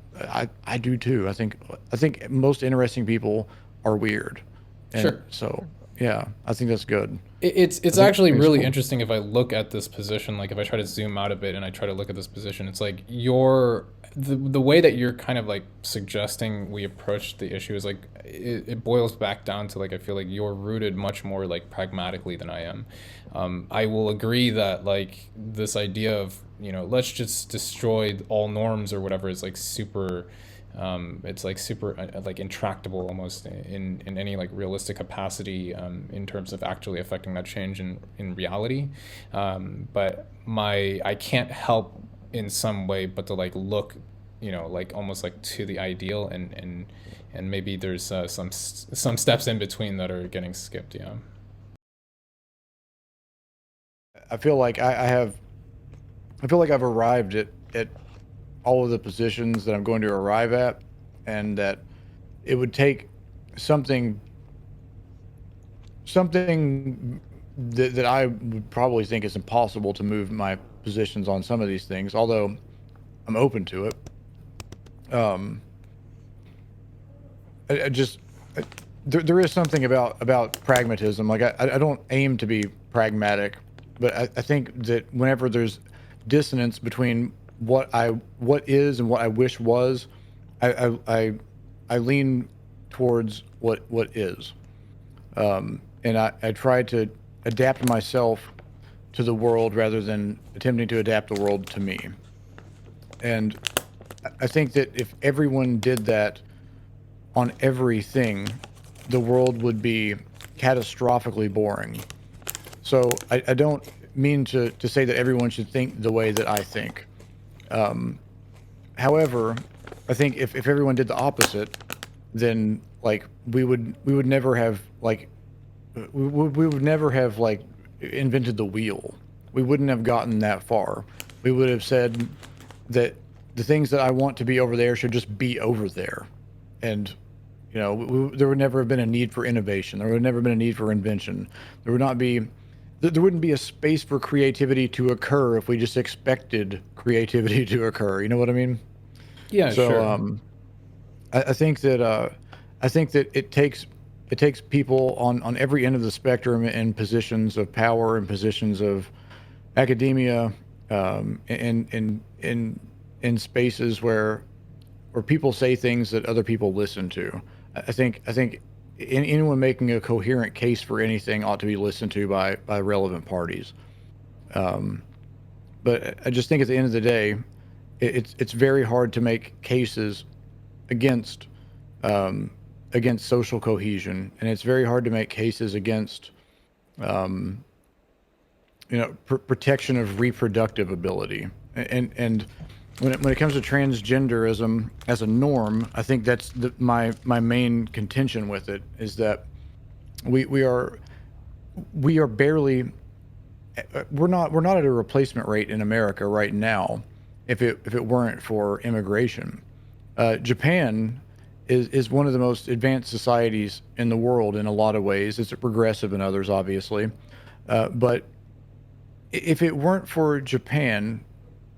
I do too. I think most interesting people are weird, and Sure. so yeah, I think that's good. It's I actually think it's really cool. interesting if I look at this position, like if I try to zoom out a bit and I try to look at this position, it's like the way that you're kind of like suggesting we approach the issue is like it boils back down to like I feel like you're rooted much more like pragmatically than I am. I will agree that like this idea of let's just destroy all norms or whatever is like super it's like super like intractable almost in any like realistic capacity in terms of actually affecting that change in reality. But I can't help in some way but to like look like almost like to the ideal and maybe there's some steps in between that are getting skipped. Yeah. I feel like I feel like I've arrived at all of the positions that I'm going to arrive at, and that it would take something that I would probably think is impossible to move my positions on some of these things, although I'm open to it. I just there is something about pragmatism. Like I don't aim to be pragmatic, but I think that whenever there's dissonance between what is and what I wish was, I lean towards what is, and I try to adapt myself to the world rather than attempting to adapt the world to me. And I think that if everyone did that on everything, the world would be catastrophically boring. So I don't mean to say that everyone should think the way that I think. However, I think if everyone did the opposite, then like we would never have like we would never have like invented the wheel. We wouldn't have gotten that far. We would have said that the things that I want to be over there should just be over there, and there would never have been a need for innovation. There would never have been a need for invention. There would not be, there wouldn't be a space for creativity to occur if we just expected creativity to occur. You know what I mean? Yeah, So, sure. I think that it takes people on every end of the spectrum in positions of power and positions of academia, in spaces where people say things that other people listen to. I think anyone making a coherent case for anything ought to be listened to by relevant parties. But I just think at the end of the day, it's very hard to make cases against against social cohesion, and it's very hard to make cases against protection of reproductive ability. And when it comes to transgenderism as a norm, I think that's my main contention with it is that we are barely we're not at a replacement rate in America right now. If it weren't for immigration, Japan is one of the most advanced societies in the world in a lot of ways. It's progressive in others, obviously, but if it weren't for Japan,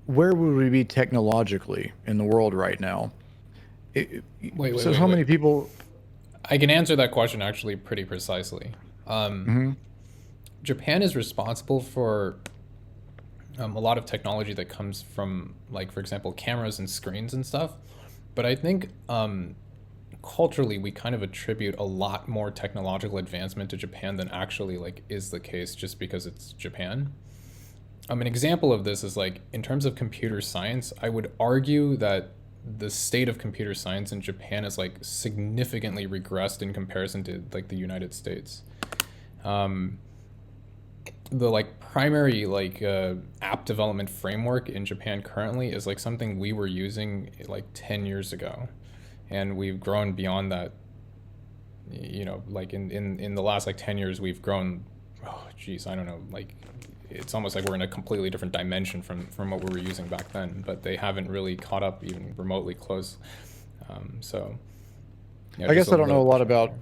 where would we be technologically in the world right now? So how Wait. many people? I can answer that question actually pretty precisely. Mhm. Japan is responsible for a lot of technology that comes from, like, for example, cameras and screens and stuff. But I think culturally we kind of attribute a lot more technological advancement to Japan than actually like is the case just because it's Japan. An example of this is like in terms of computer science, I would argue that the state of computer science in Japan is like significantly regressed in comparison to like the United States. Um, the like primary like app development framework in Japan currently is like something we were using like 10 years ago, and we've grown beyond that. Like in the last like 10 years we've grown, oh geez, I don't know, like it's almost like we're in a completely different dimension from what we were using back then, but they haven't really caught up even remotely close. So yeah, I just guess a I don't know little a lot pushback there.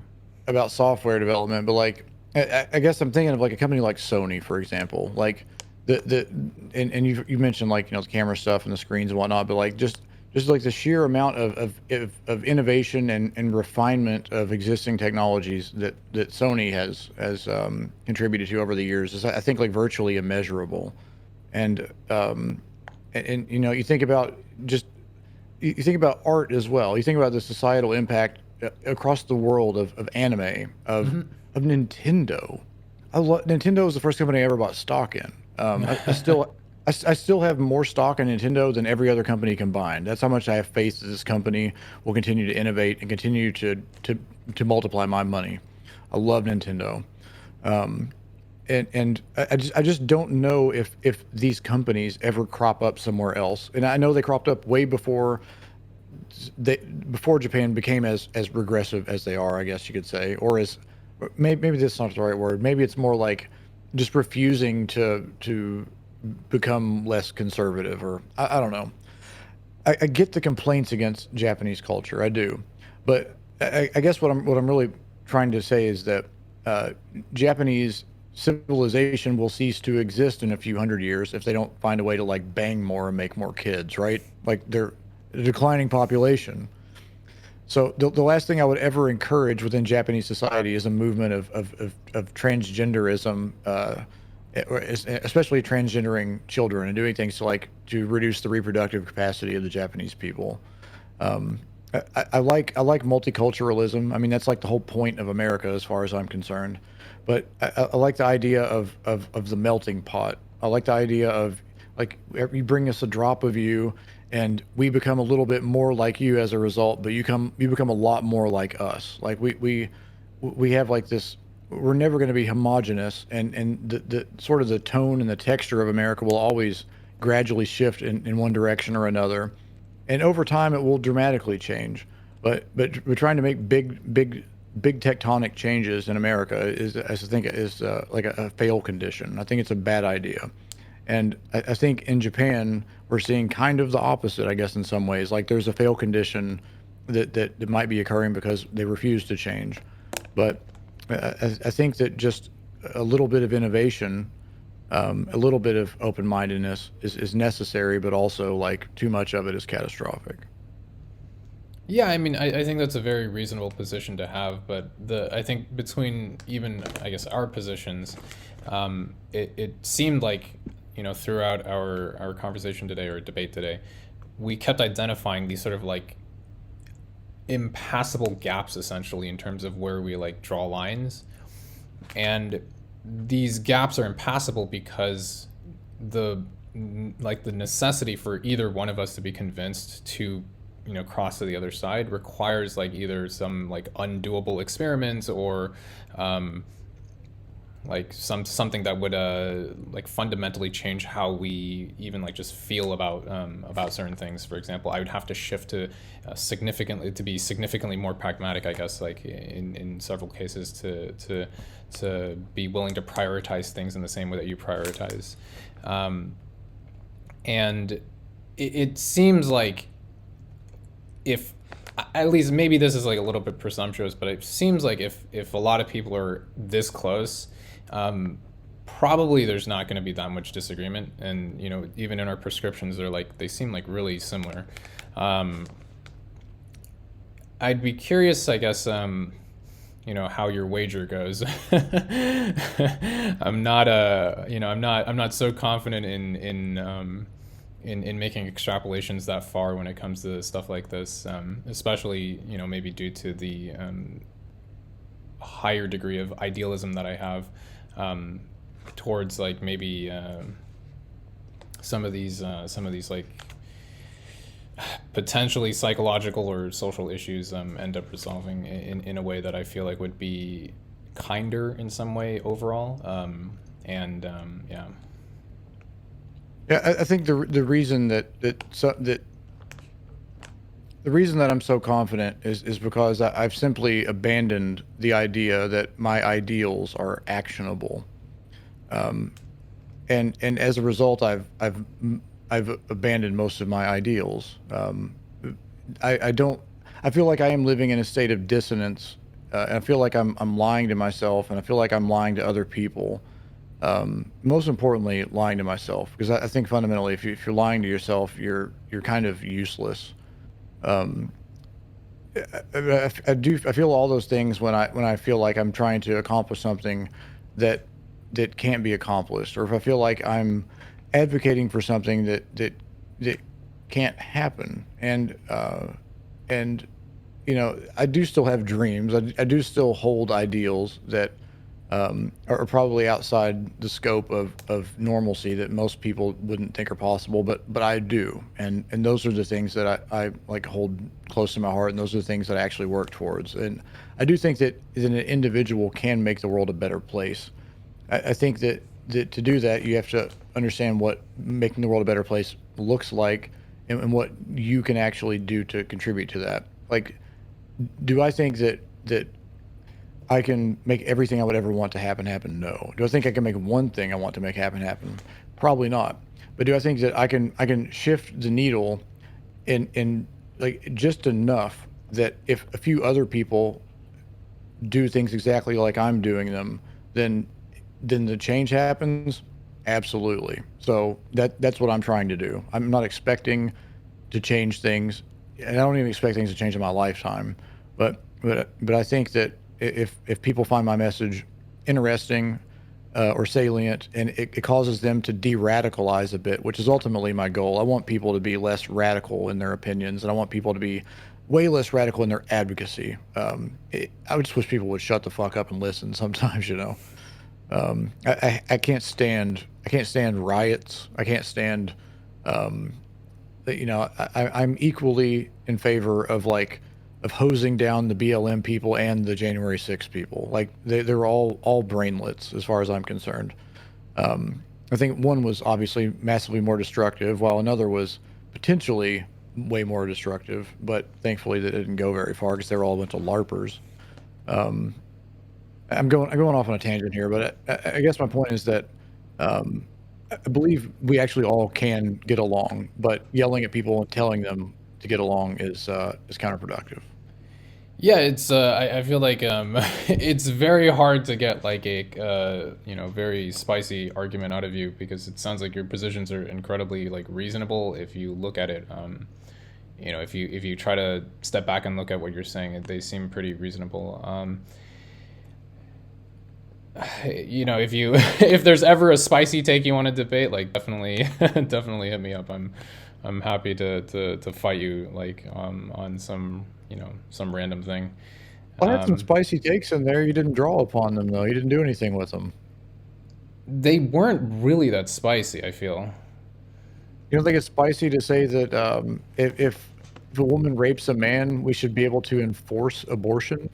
about software development, but like I guess I'm thinking of like a company like Sony, for example. Like the and you mentioned like the camera stuff and the screens and whatnot, but like just like the sheer amount of innovation and refinement of existing technologies that Sony has contributed to over the years is, I think, like virtually immeasurable. And you think about just you think about art as well. You think about the societal impact across the world of anime, of Nintendo. Nintendo was the first company I ever bought stock in. I still have more stock in Nintendo than every other company combined. That's how much I have faith that this company will continue to innovate and continue to multiply my money. I love Nintendo. And I just don't know if these companies ever crop up somewhere else. And I know they cropped up way before Japan became as regressive as they are, I guess you could say, or as maybe that's not the right word. Maybe it's more like just refusing to become less conservative, or I don't know. I get the complaints against Japanese culture, I do, but I guess what I'm really trying to say is that Japanese civilization will cease to exist in a few hundred years if they don't find a way to like bang more and make more kids, right? Like they're a declining population. So the last thing I would ever encourage within Japanese society is a movement of transgenderism, especially transgendering children and doing things to reduce the reproductive capacity of the Japanese people. Um, I like multiculturalism. I mean, that's like the whole point of America, as far as I'm concerned. But I like the idea of the melting pot. I like the idea of, like, you bring us a drop of you, and we become a little bit more like you as a result. But you become a lot more like us. Like we have like this. We're never going to be homogenous, and the sort of the tone and the texture of America will always gradually shift in one direction or another, and over time it will dramatically change. But we're trying to make big tectonic changes in America is, I think, is like a fail condition. I think it's a bad idea. And I think in Japan we're seeing kind of the opposite, I guess, in some ways. Like, there's a fail condition that might be occurring because they refuse to change. But I think that just a little bit of innovation, a little bit of open-mindedness is necessary, but also, like, too much of it is catastrophic. Yeah, I mean, I think that's a very reasonable position to have, but I think between even, I guess, our positions, it seemed like, throughout our conversation today or debate today, we kept identifying these sort of like impassable gaps essentially in terms of where we like draw lines. And these gaps are impassable because the the necessity for either one of us to be convinced to cross to the other side requires like either some like undoable experiments or like something that would like fundamentally change how we even like just feel about certain things. For example, I would have to shift to be significantly more pragmatic, I guess, like in several cases to be willing to prioritize things in the same way that you prioritize. And it seems like, if at least, maybe this is like a little bit presumptuous, but it seems like if a lot of people are this close, probably there's not going to be that much disagreement. And even in our prescriptions, they seem like really similar. I'd be curious, I guess, how your wager goes. I'm not so confident in making extrapolations that far when it comes to stuff like this, especially maybe due to the higher degree of idealism that I have towards like maybe some of these like potentially psychological or social issues end up resolving in a way that I feel like would be kinder in some way overall. Yeah. Yeah, I think the reason that the reason that I'm so confident is because I've simply abandoned the idea that my ideals are actionable, um, and as a result, I've abandoned most of my ideals. I don't. I feel like I am living in a state of dissonance, and I feel like I'm lying to myself, and I feel like I'm lying to other people. Most importantly, lying to myself, because I think fundamentally, if you're lying to yourself, you're kind of useless. Um, I feel all those things when I feel like I'm trying to accomplish something that can't be accomplished, or if I feel like I'm advocating for something that can't happen. And I do still have dreams. I do still hold ideals that are probably outside the scope of normalcy, that most people wouldn't think are possible, but I do, and those are the things that I like hold close to my heart, and those are the things that I actually work towards. And I do think that an individual can make the world a better place. I think that to do that, you have to understand what making the world a better place looks like, and what you can actually do to contribute to that. Like, do I think that I can make everything I would ever want to happen? No. Do I think I can make one thing I want to make happen? Probably not. But do I think that I can shift the needle in like just enough that if a few other people do things exactly like I'm doing them, then the change happens? Absolutely. So that's what I'm trying to do. I'm not expecting to change things and I don't even expect things to change in my lifetime, but I think that if people find my message interesting or salient, and it causes them to de-radicalize a bit, which is ultimately my goal. I want people to be less radical in their opinions, and I want people to be way less radical in their advocacy. I would just wish people would shut the fuck up and listen sometimes, you know. I can't stand riots. I can't stand you know, I'm equally in favor of of hosing down the BLM people and the January 6 people. Like they're all brainlets as far as I'm concerned. I think one was obviously massively more destructive, while another was potentially way more destructive. But thankfully, that didn't go very far because they're all a bunch of larpers. Um, I'm going off on a tangent here, but I guess my point is that I believe we actually all can get along, but yelling at people and telling them to get along is counterproductive. Yeah, it's I feel like it's very hard to get like a very spicy argument out of you because it sounds like your positions are incredibly like reasonable if you look at it. If you try to step back and look at what you're saying, they seem pretty reasonable. If you if there's ever a spicy take you want to debate, like definitely definitely hit me up. I'm happy to fight you like on some some random thing. I had some Um, spicy takes in there. You didn't draw upon them though. You didn't do anything with them. they weren't really that spicy, I feel. You don't think it's spicy to say that if a woman rapes a man, we should be able to enforce abortion?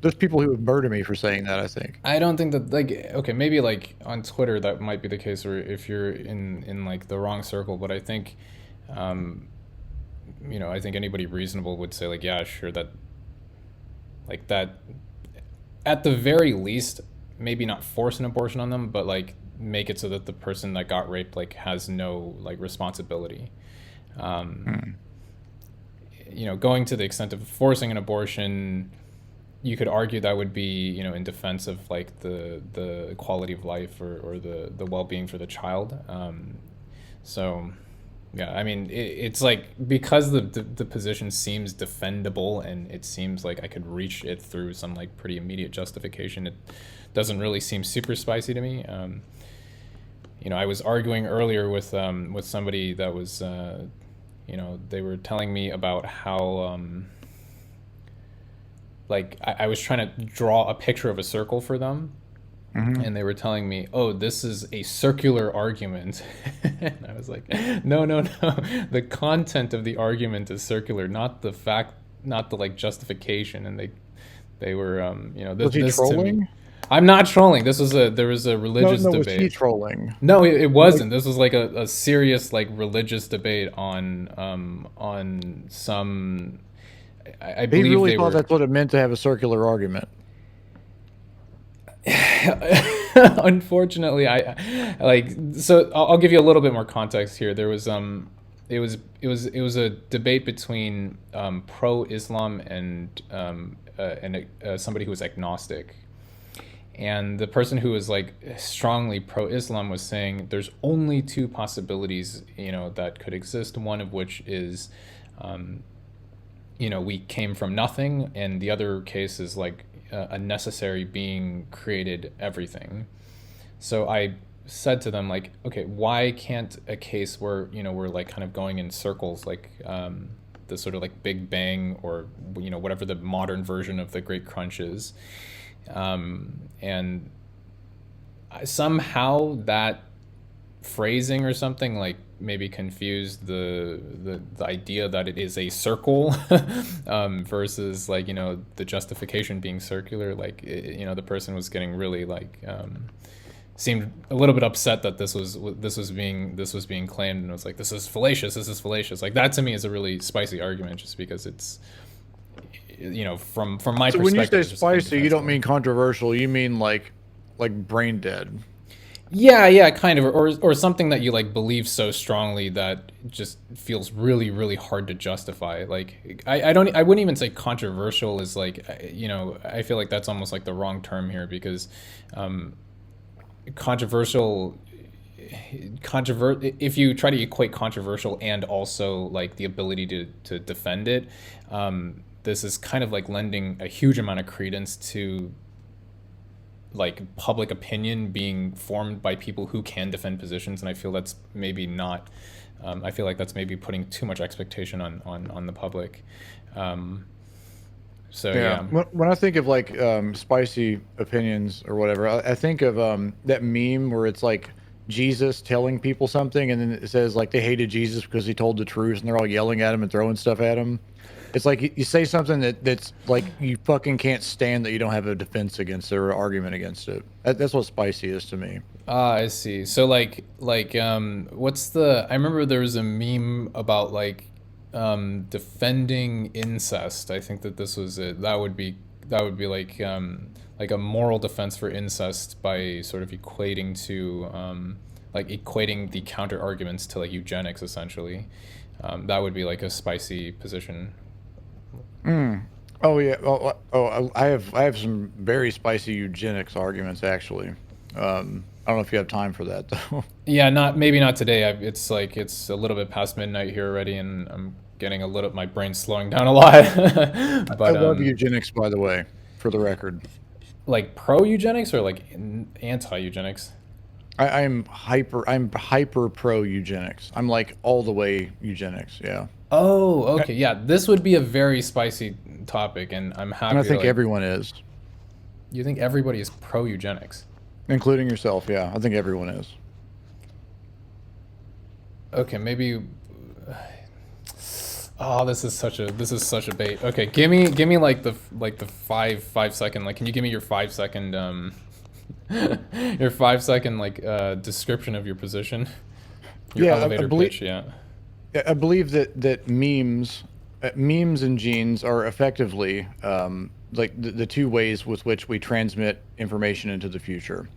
There's people who would murder me for saying that, I think. I don't think that like okay, maybe like on Twitter that might be the case, or if you're in like the wrong circle. But I think, um, I think anybody reasonable would say like, yeah, sure, that like that at the very least, maybe not force an abortion on them, but like make it so that the person that got raped like has no like responsibility. Um, Hmm. Going to the extent of forcing an abortion, you could argue that would be in defense of like the quality of life or the well-being for the child. So yeah, I mean it's like because the position seems defendable and it seems like I could reach it through some like pretty immediate justification, it doesn't really seem super spicy to me. I was arguing earlier with somebody that was they were telling me about how like I was trying to draw a picture of a circle for them, Hmm. and they were telling me, "Oh, this is a circular argument," and I was like, "No, no, no. The content of the argument is circular, not the fact, not the like justification." And they were Was he this to me. trolling? I'm not trolling. There was a No, religious no, was he debate. trolling? No, it Like, wasn't. This was like a serious like religious debate on some. I he believe really they thought were. that's what it meant to have a circular argument. Unfortunately, I like so I'll give you a little bit more context here. There was it was a debate between pro-Islam and somebody who was agnostic. And the person who was like strongly pro-Islam was saying there's only two possibilities, that could exist. One of which is, we came from nothing, and the other case is like a necessary being created everything. So I said to them like, okay, why can't a case where we're like kind of going in circles, like the sort of like Big Bang or whatever the modern version of the Great Crunch is, and somehow that phrasing or something like maybe confused the idea that it is a circle versus like the justification being circular. Like the person was getting really like seemed a little bit upset that this was being claimed, and was like, this is fallacious, like that to me is a really spicy argument just because it's from my So when you perspective say it's just spicy, you don't indefensible. mean controversial. You mean like brain dead. Yeah, yeah, kind of, or something that you like believe so strongly that just feels really, really hard to justify. Like, I wouldn't even say controversial is like, I feel like that's almost like the wrong term here because, controversial if you try to equate controversial and also like the ability to defend it, this is kind of like lending a huge amount of credence to like public opinion being formed by people who can defend positions, and I feel that's maybe not. I feel like that's maybe putting too much expectation on the public. So yeah. When I think of like spicy opinions or whatever, I think of that meme where it's like Jesus telling people something, and then it says like they hated Jesus because he told the truth, and they're all yelling at him and throwing stuff at him. It's like you say something that's like you fucking can't stand that you don't have a defense against it or an argument against it. That's what spicy is to me. Ah, I see. So what's the? I remember there was a meme about like defending incest. I think that this was it. That would be like a moral defense for incest by sort of equating to like equating the counter arguments to like eugenics essentially. That would be like a spicy position. Oh yeah. I have some very spicy eugenics arguments actually. I don't know if you have time for that though. Yeah, maybe not today. It's a little bit past midnight here already, and I'm getting my brain's slowing down a lot. I But love eugenics, by the way, for the record. like pro eugenics or like anti eugenics? I'm hyper pro eugenics. I'm like all the way eugenics. Yeah. Oh, okay, yeah. This would be a very spicy topic, and I'm happy. And I think like, everyone is, you think everybody is pro eugenics? including yourself. Yeah, I think everyone is. Okay, maybe. Oh, this is such a bait. Okay, give me like the 5 second, like, can you give me your 5 second your 5 second like description of your position? Your Yeah, elevator pitch, yeah. I believe that memes and genes are effectively like the two ways with which we transmit information into the future.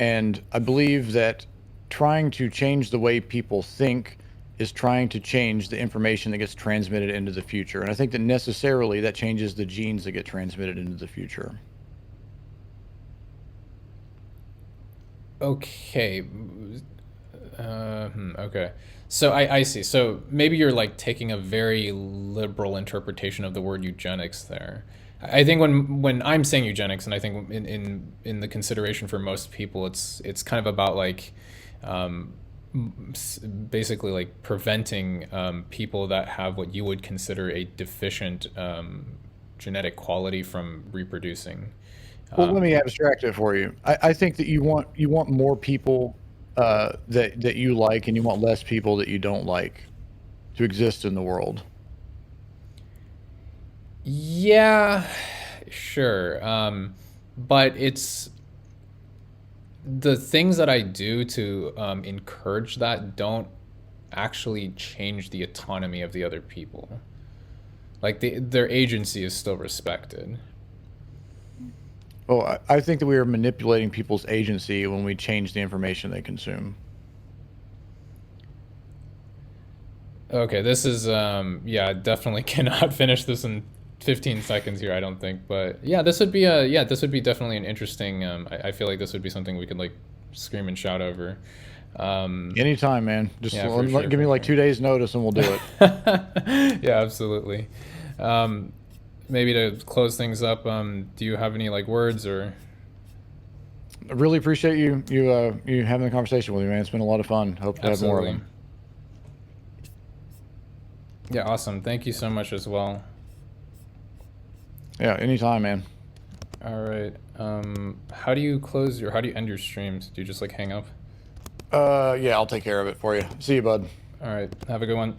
And I believe that trying to change the way people think is trying to change the information that gets transmitted into the future. And I think that necessarily that changes the genes that get transmitted into the future. Okay. Okay. So I see. So maybe you're like taking a very liberal interpretation of the word eugenics there. I think when I'm saying eugenics, and I think in the consideration for most people, it's kind of about like basically like preventing people that have what you would consider a deficient genetic quality from reproducing. Well, let me abstract it for you. I think that you want more people that you like, and you want less people that you don't like to exist in the world. Yeah, sure. But it's the things that I do to encourage that don't actually change the autonomy of the other people. Like their agency is still respected. Well, I think that we are manipulating people's agency when we change the information they consume. Okay, this is yeah, definitely cannot finish this in 15 seconds here, I don't think. But yeah, this would be definitely an interesting I feel like this would be something we could like scream and shout over. Anytime, man. Just Yeah, for sure, give me for like sure. 2 days notice and we'll do it. Yeah, absolutely. Maybe to close things up, do you have any like words or? I really appreciate you having the conversation with me, man. It's been a lot of fun. Hope to have more of Absolutely. them. Yeah, awesome. Thank you so much as well. Yeah, anytime, man. All right. How do you end your streams? Do you just like hang up? Yeah, I'll take care of it for you. See you, bud. All right. Have a good one.